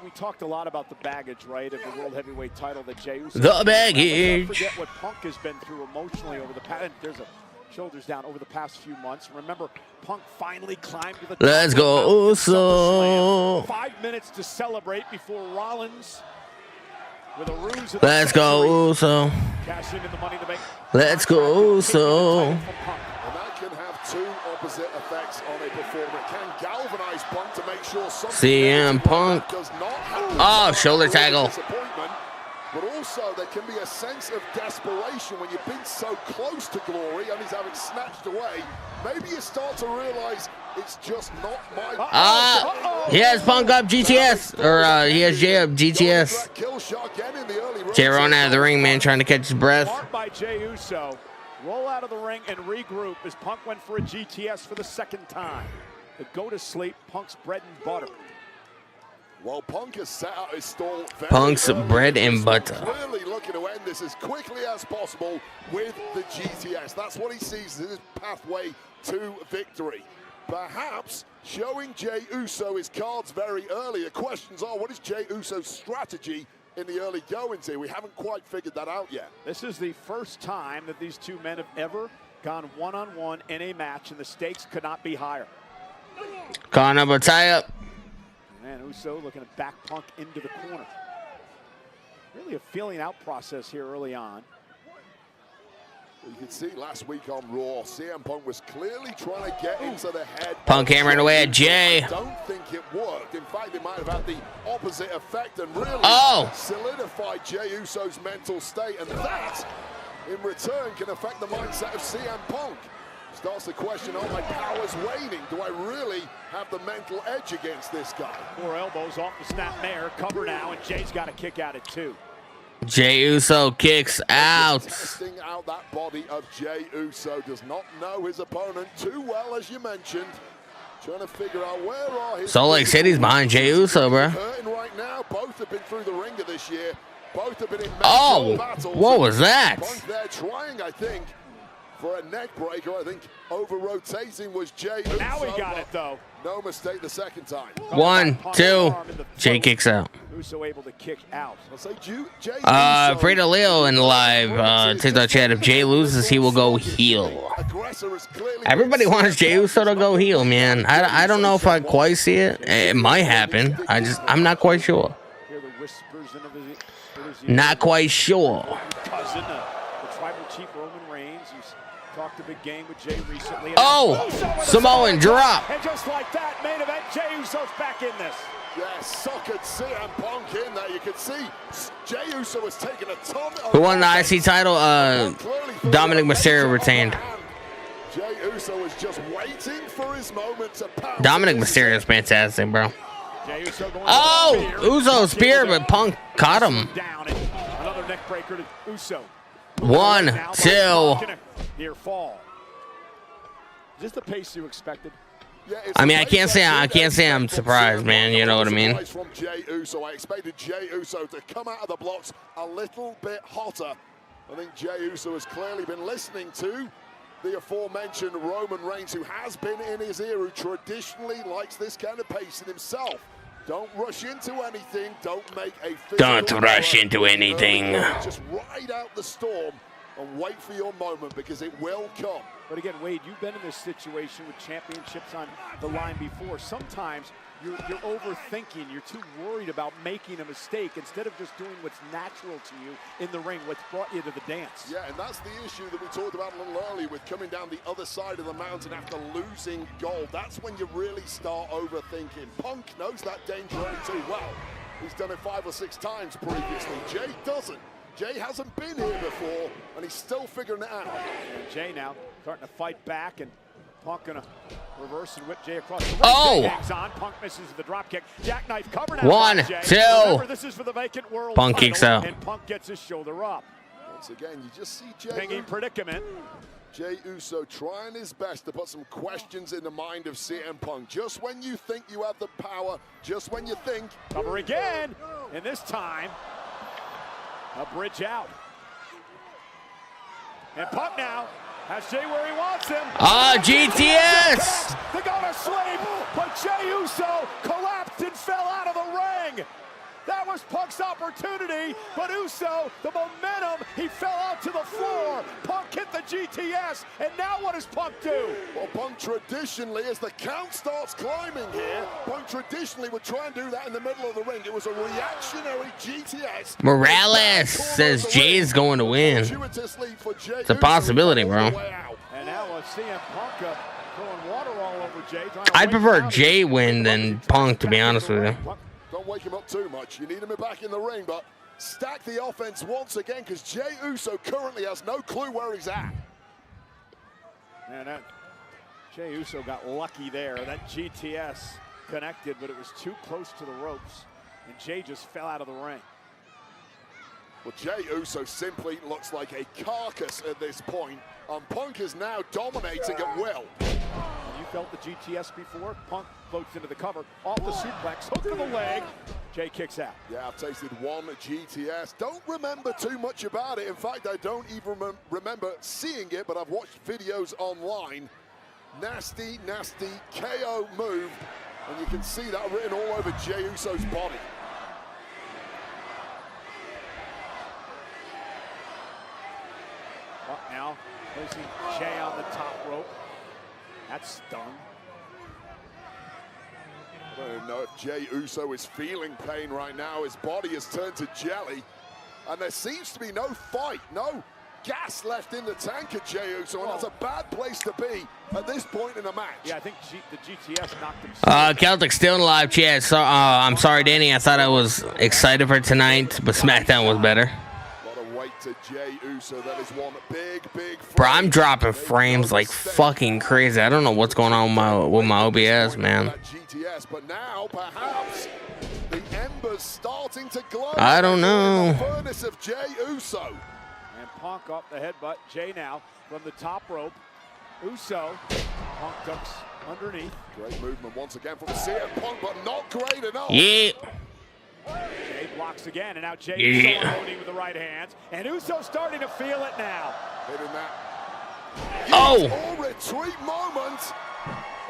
we talked a lot about the baggage, right, of the World Heavyweight title that Jey Uso. The baggage. Don't forget what Punk has been through emotionally over the past. And there's a shoulders down over the past few months. Remember, Punk finally climbed to the top. Let's go Uso. 5 minutes to celebrate before Rollins with a ruse. Let's go Uso. Cash in the Money in the Bank. Let's go Uso. And that can have two opposite effects on a performer. It can galvanize Punk to make sure something CM Punk. does not happen. Oh, shoulder tackle. But also there can be a sense of desperation when you've been so close to glory and he's having snatched away. Maybe you start to realize it's just not my... He has Punk up GTS. Or he has Jey up GTS. Jey running out of the ring, man, trying to catch his breath. By Jey Uso. roll out of the ring and regroup as Punk went for a GTS for the second time. The go to sleep, Punk's bread and butter. Well, Punk has set out his stall very Punk's early. bread and butter. Clearly looking to end this as quickly as possible with the GTS. That's what he sees as his pathway to victory. Perhaps showing Jey Uso his cards very early. The questions are, what is Jey Uso's strategy in the early goings here? We haven't quite figured that out yet. This is the first time that these two men have ever gone one-on-one in a match, and the stakes could not be higher. Call number tie up. And Uso looking to back Punk into the corner. Really a feeling out process here early on. You can see last week on Raw, CM Punk was clearly trying to get into the head. Punk hammering away at Jay. I don't think it worked. In fact, it might have had the opposite effect and really solidified Jey Uso's mental state. And that, in return, can affect the mindset of CM Punk. Starts the question, are my powers waning? Do I really have the mental edge against this guy? 4 elbows off the snap mare. Cover now, and Jay's got a kick out at 2. Jey Uso kicks out. Testing out that body of Jey Uso. Does not know his opponent too well, as you mentioned. Trying to figure out where are his... Salt Lake City's behind Jey Uso, bro. Hurting right now. Both have been through the ringer this year. Both have been in battles. What was that? Punk there trying, I think, for a neck breaker. I think over-rotating was Jey Uso. Now he got it, though. No mistake the second time. 1, 2. Jay kicks out. Uso able to kick out. Freda Leo in the live TikTok chat. If Jay loses, he will go heel. Everybody wants Jey Uso to go heel, man. I don't know if I quite see it. It might happen. I'm not quite sure. Not quite sure. Cousin, the tribal chief Roman Reigns, who's talked a big game with Jay recently. Samoan drop. And just like that, main event, Jey Uso's back in this. Yes, suckered CM Punk in there. You can see Jey Uso has taken a ton of... Who won the IC title? Dominic Mysterio retained. Jey Uso is just waiting for his moment to pounce. Dominic Mysterio is fantastic, bro. Uso spear, but Punk caught him. Another neck breaker to Uso. 1, 2. Near fall. Is this the pace you expected? Yeah, I mean, I can't say I'm surprised, man. You know what I mean? From Jey Uso, I expected Jey Uso to come out of the blocks a little bit hotter. I think Jey Uso has clearly been listening to the aforementioned Roman Reigns, who has been in his ear, who traditionally likes this kind of pacing himself. Don't rush into anything. Don't make a physical Don't rush into anything. Just ride out the storm and wait for your moment, because it will come. But again, Wade, you've been in this situation with championships on the line before. Sometimes you're overthinking. You're too worried about making a mistake instead of just doing what's natural to you in the ring, what's brought you to the dance. Yeah, and that's the issue that we talked about a little earlier with coming down the other side of the mountain after losing gold. That's when you really start overthinking. Punk knows that danger only too well. He's done it 5 or 6 times previously. Jay doesn't. Jay hasn't been here before, and he's still figuring it out. And Jay now starting to fight back, and Punk gonna reverse and whip Jay across the ring. Jay hangs on. Punk misses the drop kick. Jackknife cover now. 1, 2. Remember, this is for the vacant world Punk title, kicks out. and Punk gets his shoulder up. Once again, you just see Jay. Hanging predicament. Jey Uso trying his best to put some questions in the mind of CM Punk. Just when you think you have the power, just when you think. Cover again, and this time, a bridge out. And Punk now has Jay where he wants him. GTS! They go to sleep, but Jey Uso collapsed and fell out of the ring. That was Punk's opportunity, but Uso, the momentum, he fell out to the floor. Punk hit the GTS, and now what does Punk do? Well, Punk traditionally, as the count starts climbing here, Punk traditionally would try and do that in the middle of the ring. It was a reactionary GTS. Morales says Jay's going to win. It's a possibility, bro. And now CM Punk throwing water all over Jay. I'd prefer Jay win than Punk, to be honest with you. Don't wake him up too much. You need him back in the ring, but stack the offense once again, because Jey Uso currently has no clue where he's at. Man, Jey Uso got lucky there. That GTS connected, but it was too close to the ropes, and Jay just fell out of the ring. Well, Jey Uso simply looks like a carcass at this point, and Punk is now dominating at will. You felt the GTS before. Punk floats into the cover, off the suplex, hook to the leg. Jey kicks out. Yeah, I've tasted one GTS. Don't remember too much about it. In fact, I don't even remember seeing it, but I've watched videos online. Nasty, nasty KO move, and you can see that written all over Jey Uso's body. Up now, placing Jey on the top rope. That's stung. I don't even know if Jey Uso is feeling pain right now. His body has turned to jelly, and there seems to be no fight, no gas left in the tank at Jey Uso, and that's a bad place to be at this point in a match. Yeah, I think the GTS knocked him. Celtic still in live chat. So, I'm sorry, Danny. I thought I was excited for tonight, but SmackDown was better. Weight to Jey Uso. That is one big Bro, I'm dropping frames like fucking crazy. I don't know what's going on with my OBS, man. GTS, but now perhaps the embers starting to glow. I don't know. The furnace of Jey Uso. And Punk off the headbutt. Jey now from the top rope. Uso. Punk ducks underneath. Great movement once again from CM Punk, but not great enough. Yeah. Jey blocks again, and now Jey Uso unloading with the right hand. And Uso starting to feel it now. Hitting that. Oh! Or retreat moment.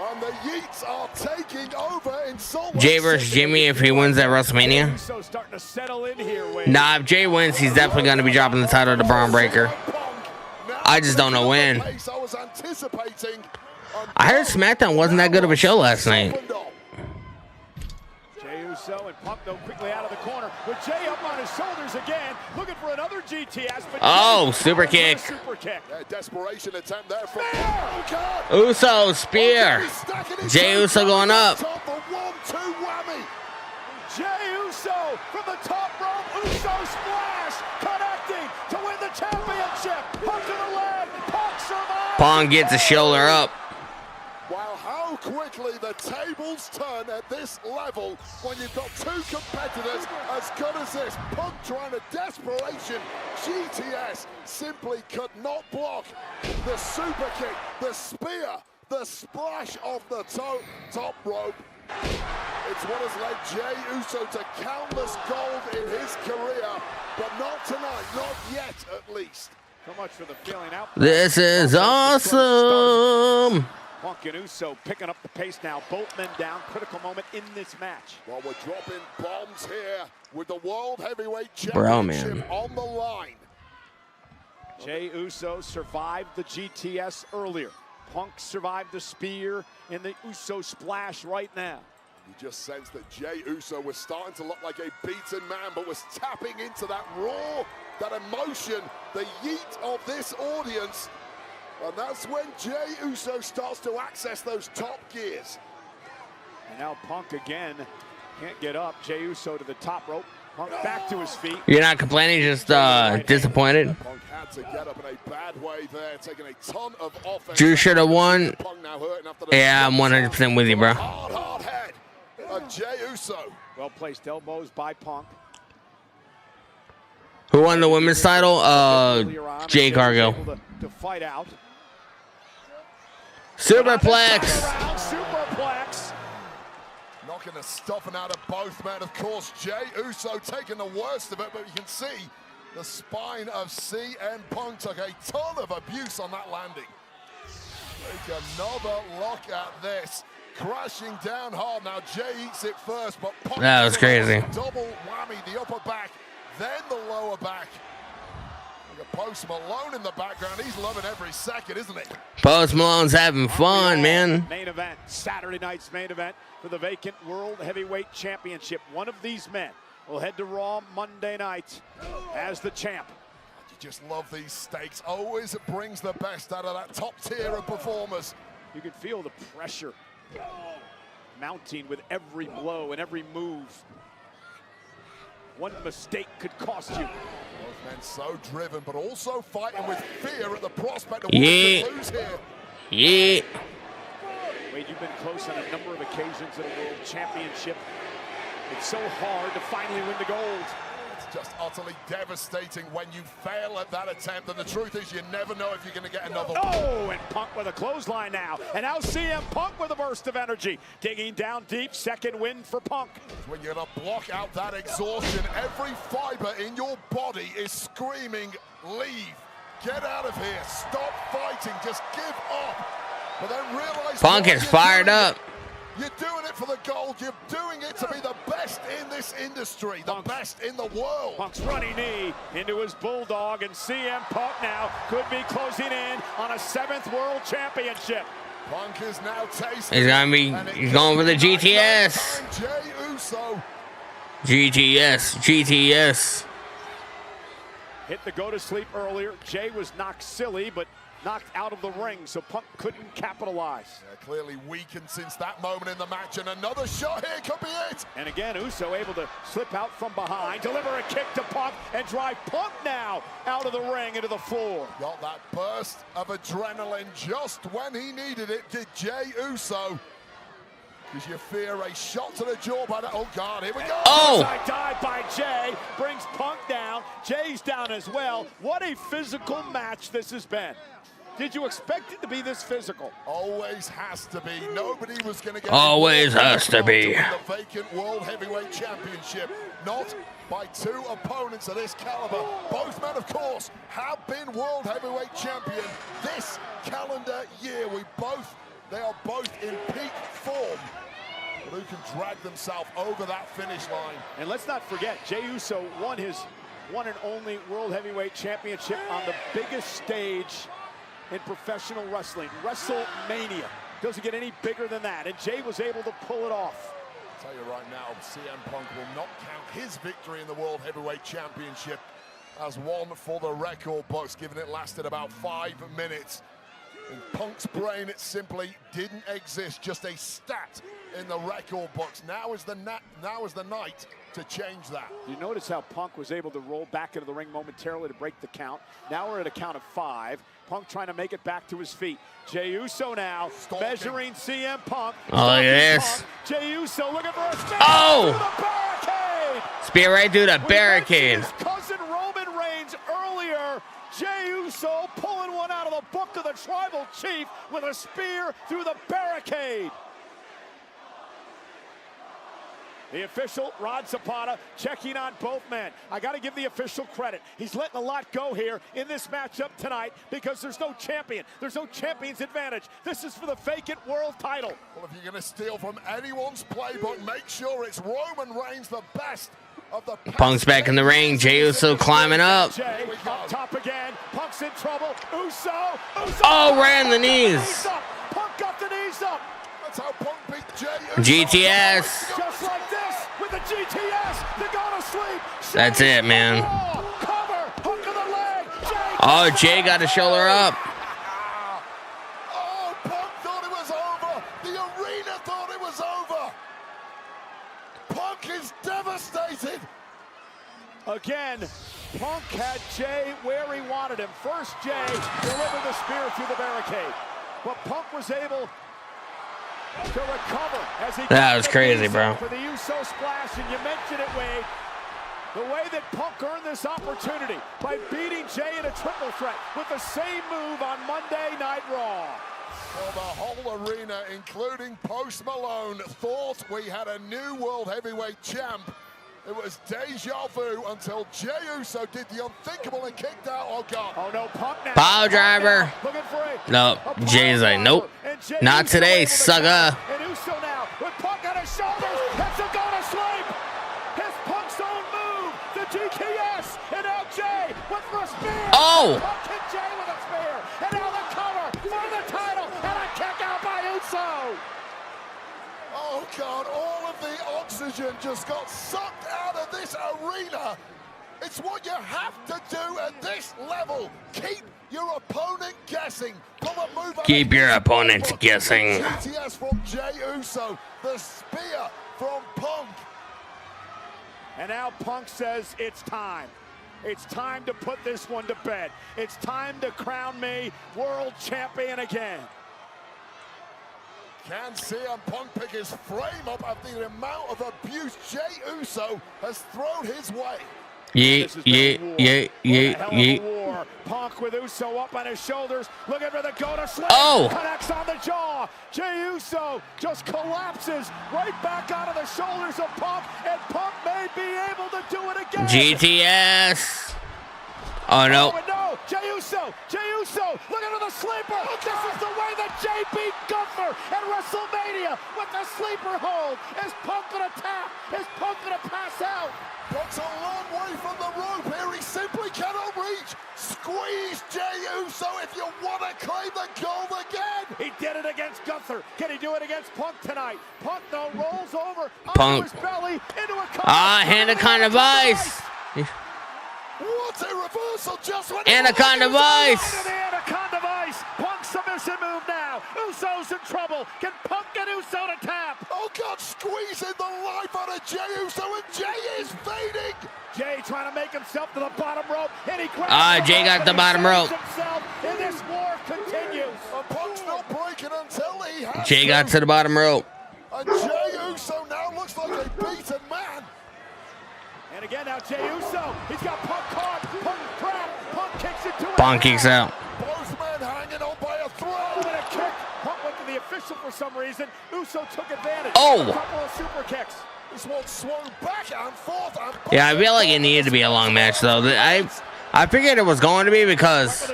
And the Yeets are taking over in Salt Lake Jey versus City. Jimmy if he wins at WrestleMania. Uso starting to settle in here, Wade. Nah, if Jey wins, he's definitely going to be dropping the title to Braun Breaker. I just don't know when. I heard SmackDown wasn't that good of a show last night. Uso and Punk though quickly out of the corner with Jey up on his shoulders again, looking for another GTS. But oh, super kick. Super kick. Yeah, desperation attempt there from Uso spear. Jey Uso going up. Jey Uso from the top rope. Uso splash connecting to win the championship. Punk to the leg. Punk survives. Punk gets a shoulder up. Wow, how quickly the tables turn at this level when you've got two competitors as good as this. Punk trying to desperation. GTS simply could not block the super kick, the spear, the splash off the top rope. It's what has led Jey Uso to countless gold in his career, but not tonight, not yet at least. So much for the feeling out. This is awesome. Punk and Uso picking up the pace now. Both men down. Critical moment in this match. Well, we're dropping bombs here with the World Heavyweight Championship on the line. Jey Uso survived the GTS earlier. Punk survived the spear in the Uso splash right now. You just sensed that Jey Uso was starting to look like a beaten man, but was tapping into that raw, that emotion, the yeet of this audience. And that's when Jey Uso starts to access those top gears. And now Punk again can't get up. Jey Uso to the top rope. Punk back to his feet. You're not complaining, just disappointed. Punk had to get up in a bad way there, taking a ton of offense. Drew should have won. Yeah, I'm 100% with you, bro. Hard head of Jey Uso. Well placed elbows by Punk. Who won the women's title? Jay Cargill. To fight out. Superplex. Superplex. Knocking the stuffing out of both men. Of course, Jey Uso taking the worst of it, but you can see the spine of CM Punk took a ton of abuse on that landing. Take another look at this. Crashing down hard. Now Jey eats it first, but Punk that was crazy. Double whammy, the upper back, then the lower back. Post Malone in the background. He's loving every second, isn't he? Post Malone's having fun, man. Main event, Saturday night's main event for the vacant World Heavyweight Championship. One of these men will head to Raw Monday night as the champ. You just love these stakes. Always brings the best out of that top tier of performers. You can feel the pressure mounting with every blow and every move. One mistake could cost you. Both men so driven, but also fighting with fear at the prospect of yeah. wanting to lose here. Yeah. Wade, you've been close on a number of occasions at a World Championship. It's so hard to finally win the gold. It's Just utterly devastating when you fail at that attempt, and the truth is you never know if you're going to get another one. Oh, and Punk with a clothesline now. And now CM Punk with a burst of energy. Digging down deep, second win for Punk. When you're going to block out that exhaustion, every fiber in your body is screaming, leave, get out of here, stop fighting, just give up. But then realize Punk is fired up. You're doing it for the gold. You're doing it to be the best in this industry, the best in the world. Punk's running knee into his bulldog, and CM Punk now could be closing in on a 7th world championship. Punk is now tasting. He's going for the GTS. Jey Uso. GTS. Hit the go to sleep earlier. Jey was knocked silly, but knocked out of the ring, so Punk couldn't capitalize. Yeah, clearly weakened since that moment in the match, and another shot here could be it. And again, Uso able to slip out from behind, deliver a kick to Punk, and drive Punk now out of the ring into the floor. Got that burst of adrenaline just when he needed it, did Jey Uso. Because you fear a shot to the jaw by the... Oh, God, here we go. Oh! Dive by Jey, brings Punk down. Jey's down as well. What a physical match this has been. Did you expect it to be this physical? Always has to be. Nobody was going to get... Always has to be. The vacant World Heavyweight Championship. Not by two opponents of this caliber. Both men, of course, have been World Heavyweight Champion this calendar year. They are both in peak form. But who can drag themselves over that finish line? And let's not forget, Jey Uso won his one and only World Heavyweight Championship on the biggest stage in professional wrestling, WrestleMania. Doesn't get any bigger than that, and Jey was able to pull it off. I'll tell you right now, CM Punk will not count his victory in the World Heavyweight Championship as one for the record books, given it lasted about 5 minutes. In Punk's brain, it simply didn't exist, just a stat in the record books. Now is the night to change that. You notice how Punk was able to roll back into the ring momentarily to break the count. Now we're at a count of 5. Punk trying to make it back to his feet. Jey Uso now measuring CM Punk. Oh, look at this. Jey Uso looking for a spear through the barricade. Spear right through the barricade. His cousin Roman Reigns earlier. Jey Uso pulling one out of the book of the Tribal Chief with a spear through the barricade. The official, Rod Zapata, checking on both men. I got to give the official credit. He's letting a lot go here in this matchup tonight because there's no champion. There's no champion's advantage. This is for the vacant world title. Well, if you're going to steal from anyone's playbook, make sure it's Roman Reigns, the best of the past. Punk's back in the ring. Jey Uso climbing up. Jey up top again. Punk's in trouble. Uso. Oh, ran the knees. Punk got the knees up. That's how Punk beat Jey Uso. GTS. Just like this with the GTS. They go to sleep. That's it, man. Cover. Hook of the leg. Jey. Oh, Jey got his shoulder up. Oh, Punk thought it was over. The arena thought it was over. Punk is devastated. Again, Punk had Jey where he wanted him. First, Jey delivered the spear through the barricade. But Punk was able to recover as he that was crazy, bro. For the Uso splash, and you mentioned it, Wade. The way that Punk earned this opportunity by beating Jey in a triple threat with the same move on Monday Night Raw. Well, the whole arena, including Post Malone, thought we had a new World Heavyweight champ. It was deja vu until Jey Uso did the unthinkable and kicked out. Oh, God. Oh, no, Punk now. Power driver. No, Jey's like, nope. Not today, sucker. And Uso now with Punk on his shoulders. That's a go to sleep. His Punk's own move, the GTS. And now Jey with the spear. Oh. Punk hit Jey with a spear. And now the cover for the title. And a kick out by Uso. Oh, God, all of the oxygen just got sucked out of this arena. It's what you have to do at this level. Keep your opponent guessing. Keep your opponent guessing. GTS from Jey Uso, the spear from Punk. And now Punk says it's time. It's time to put this one to bed. It's time to crown me world champion again. Can CM Punk pick his frame up after the amount of abuse Jey Uso has thrown his way? War. Punk with Uso up on his shoulders, looking for the go-to slam. Oh! Connects on the jaw. Jey Uso just collapses right back out of the shoulders of Punk, and Punk may be able to do it again. GTS. Oh, no. Oh, no. Jey Uso, looking for the sleeper. This is the way that Jey beat Gunther at WrestleMania with the sleeper hold. Is Punk gonna tap? Is Punk gonna pass out? Punk's a long way from the rope here. He simply cannot reach. Squeeze Jey Uso if you want to claim the gold again. He did it against Gunther. Can he do it against Punk tonight? Punk though rolls over Punk. onto his belly into a Anaconda Vice. What a reversal just when Anaconda Vice. the Anaconda Vice. Punk submission move now. Uso's in trouble. Can Punk get Uso to tap? Oh God, squeezing the life out of Jey Uso, and Jey is fading. Jey trying to make himself to the bottom rope, and he grabs Jey got the bottom rope. Himself, and this war continues. And Punk's not breaking until he has Jey got to the bottom rope. And Jey Uso now looks like a beaten man. And again now Jey Uso, he's got Punk caught, Punk trapped, Punk kicks it to it. Punk kicks out. Both men hanging on by a thread. And a kick, Punk went to the official for some reason. Uso took advantage. Oh! A couple of super kicks. This one swung back and forth. And Yeah, I feel like it needed to be a long match, though. I figured it was going to be because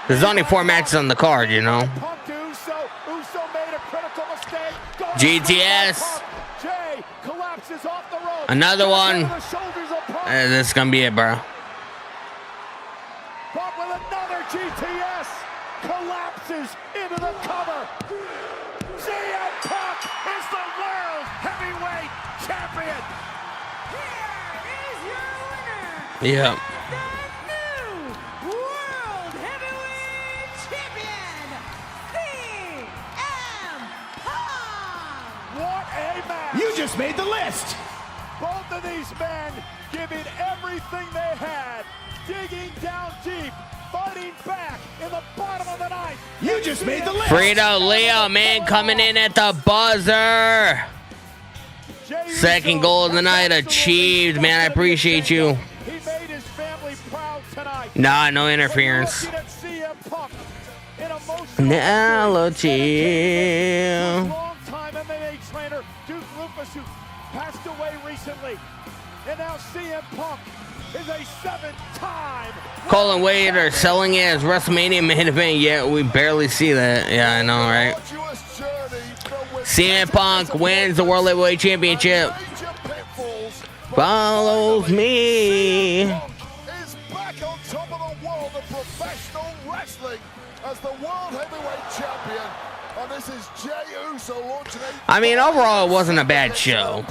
there's only 4 matches on the card, you know. Punk to Uso. Uso made a critical mistake. GTS. Jey collapses off the rope. Another one. The shoulders of Punk. This is going to be it, bro. Punk with another GTS. Collapses into the cover. CM Punk is the world heavyweight champion. Here is your winner. Yeah. The new World Heavyweight Champion, CM Punk. What a match. You just made the list. Both of these men giving everything they had, digging down deep, fighting back in the bottom of the ninth. You just made the list. Frito Leo, man, coming in at the buzzer. Second goal of the night achieved, man. I appreciate you. He made his family proud tonight. Nah, no interference. Analogy. Long-time MMA trainer Duke Lupus, who passed away recently, and now CM Punk is a 7-time. Colin Wade are selling it as WrestleMania main event. Yeah, we barely see that. Yeah, I know, right? CM Punk wins the World Heavyweight Championship. Follows me. Is back on top of the world of professional wrestling as the World Heavyweight Champion. And this is Jey Uso launching I mean, overall, it wasn't a bad show.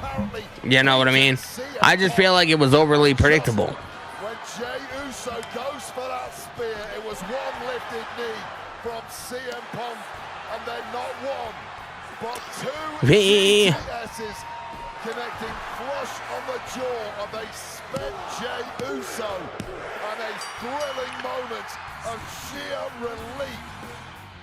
You know what I mean? I just feel like it was overly predictable. When Jey Uso goes for that spear, it was one lifted knee from CM Punk, and then not one, but 2 GTSs connecting flush on the jaw of a spent Jey Uso, and a thrilling moment of sheer relief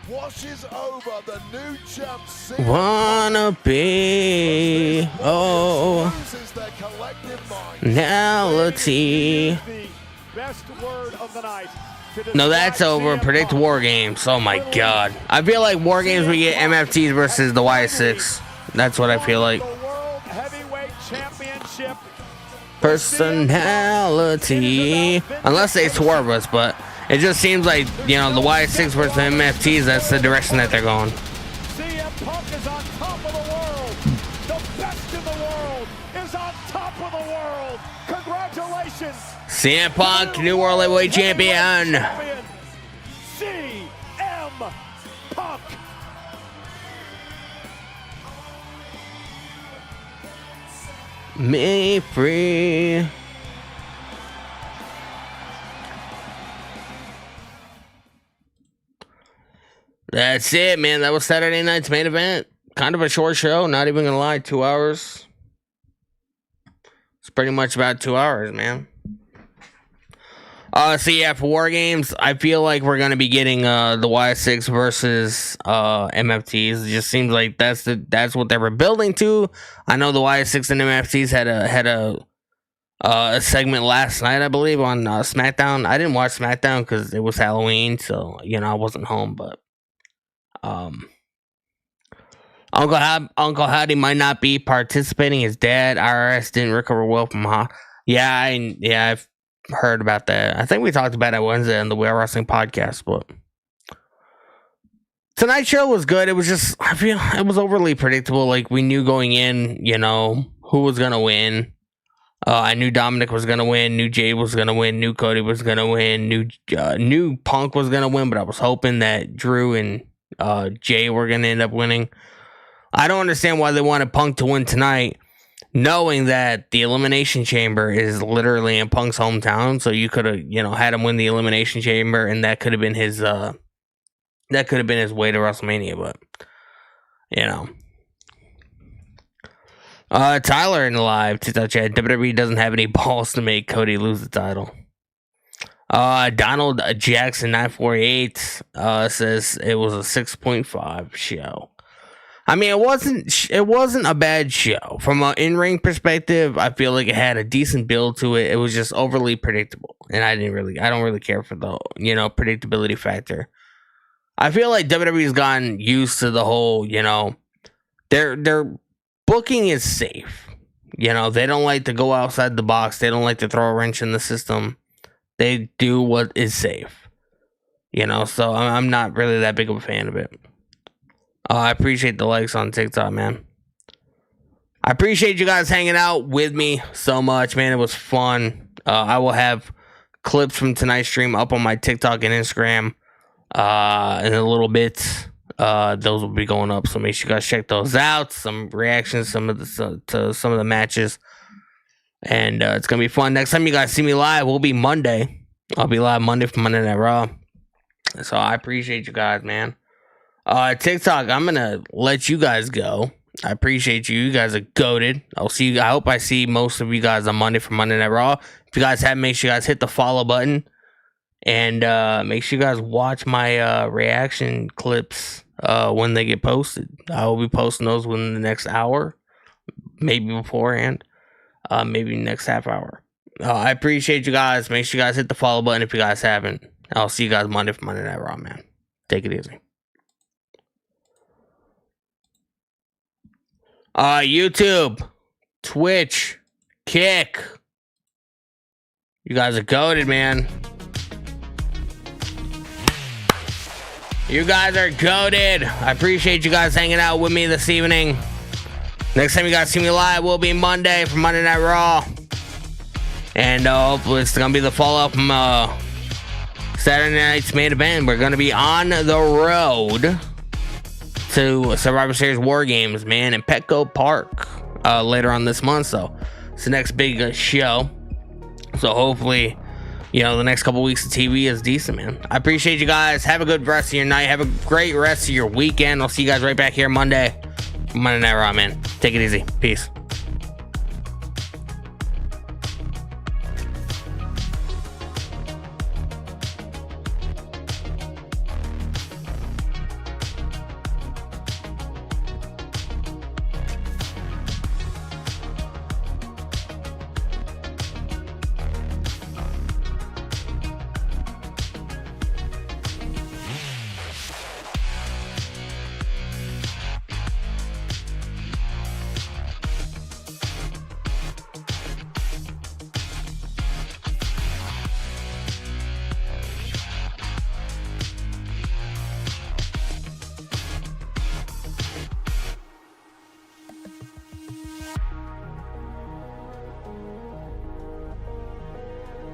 washes over the new champ CM Punk. Wanna be, Loses their collective mind. reality. The best word of the night. No, that's over. Predict War Games. Oh my god. I feel like War Games we get MFTs versus the Y6. That's what I feel like. The World Heavyweight Championship. Personality. Unless they swerve us, but it just seems like, you know, the Y6 versus the MFTs, that's the direction that they're going. CM Punk is on top of the world. The best in the world is on top of the world. Congratulations. CM Punk, new World Heavyweight Champion. CM Punk. Me free. That's it, man. That was Saturday night's main event. Kind of a short show, not even gonna lie, 2 hours. It's pretty much about 2 hours, man. So yeah, for War Games, I feel like we're gonna be getting the Y6 versus MFTs. It just seems like that's what they were building to. I know the Y6 and MFTs had a segment last night, I believe, on SmackDown. I didn't watch SmackDown because it was Halloween, so I wasn't home. But Uncle Howdy might not be participating. His dad, IRS, didn't recover well from I've heard about that. I think we talked about it Wednesday on the We Are Wrestling podcast. But tonight's show was good. It was just, I feel it was overly predictable. Like, we knew going in, who was gonna win. I knew Dominic was gonna win, knew Jay was gonna win, knew Cody was gonna win, knew Punk was gonna win, but I was hoping that Drew and Jay were gonna end up winning. I don't understand why they wanted Punk to win tonight, knowing that the Elimination Chamber is literally in Punk's hometown. So you could have, had him win the Elimination Chamber, and that could have been his way to WrestleMania. But Tyler in the live TikTok chat, WWE doesn't have any balls to make Cody lose the title. Donald Jackson 948 says it was a 6.5 show. I mean, it wasn't a bad show from an in-ring perspective. I feel like it had a decent build to it. It was just overly predictable, and I don't really care for the predictability factor. I feel like WWE's gotten used to the whole their booking is safe. They don't like to go outside the box. They don't like to throw a wrench in the system. They do what is safe. So I'm not really that big of a fan of it. I appreciate the likes on TikTok, man. I appreciate you guys hanging out with me so much, man. It was fun. I will have clips from tonight's stream up on my TikTok and Instagram in a little bit. Those will be going up, so make sure you guys check those out. Some reactions, to some of the matches, and it's gonna be fun. Next time you guys see me live will be Monday. I'll be live Monday for Monday Night Raw. So I appreciate you guys, man. TikTok, I'm gonna let you guys go. I appreciate you. You guys are goated. I'll see you. I hope I see most of you guys on Monday for Monday Night Raw. If you guys haven't, make sure you guys hit the follow button, and make sure you guys watch my reaction clips when they get posted. I will be posting those within the next hour, maybe beforehand, maybe next half hour. I appreciate you guys. Make sure you guys hit the follow button if you guys haven't. I'll see you guys Monday for Monday Night Raw, man. Take it easy. YouTube, Twitch, Kick. You guys are goated, man. You guys are goated. I appreciate you guys hanging out with me this evening. Next time you guys see me live will be Monday for Monday Night Raw. And hopefully it's going to be the follow-up from Saturday night's main event. We're going to be on the road to Survivor Series War Games, man, in Petco Park later on this month. So it's the next big show. So hopefully, the next couple weeks of TV is decent, man. I appreciate you guys. Have a good rest of your night. Have a great rest of your weekend. I'll see you guys right back here Monday. Monday Night Raw, man. Take it easy. Peace.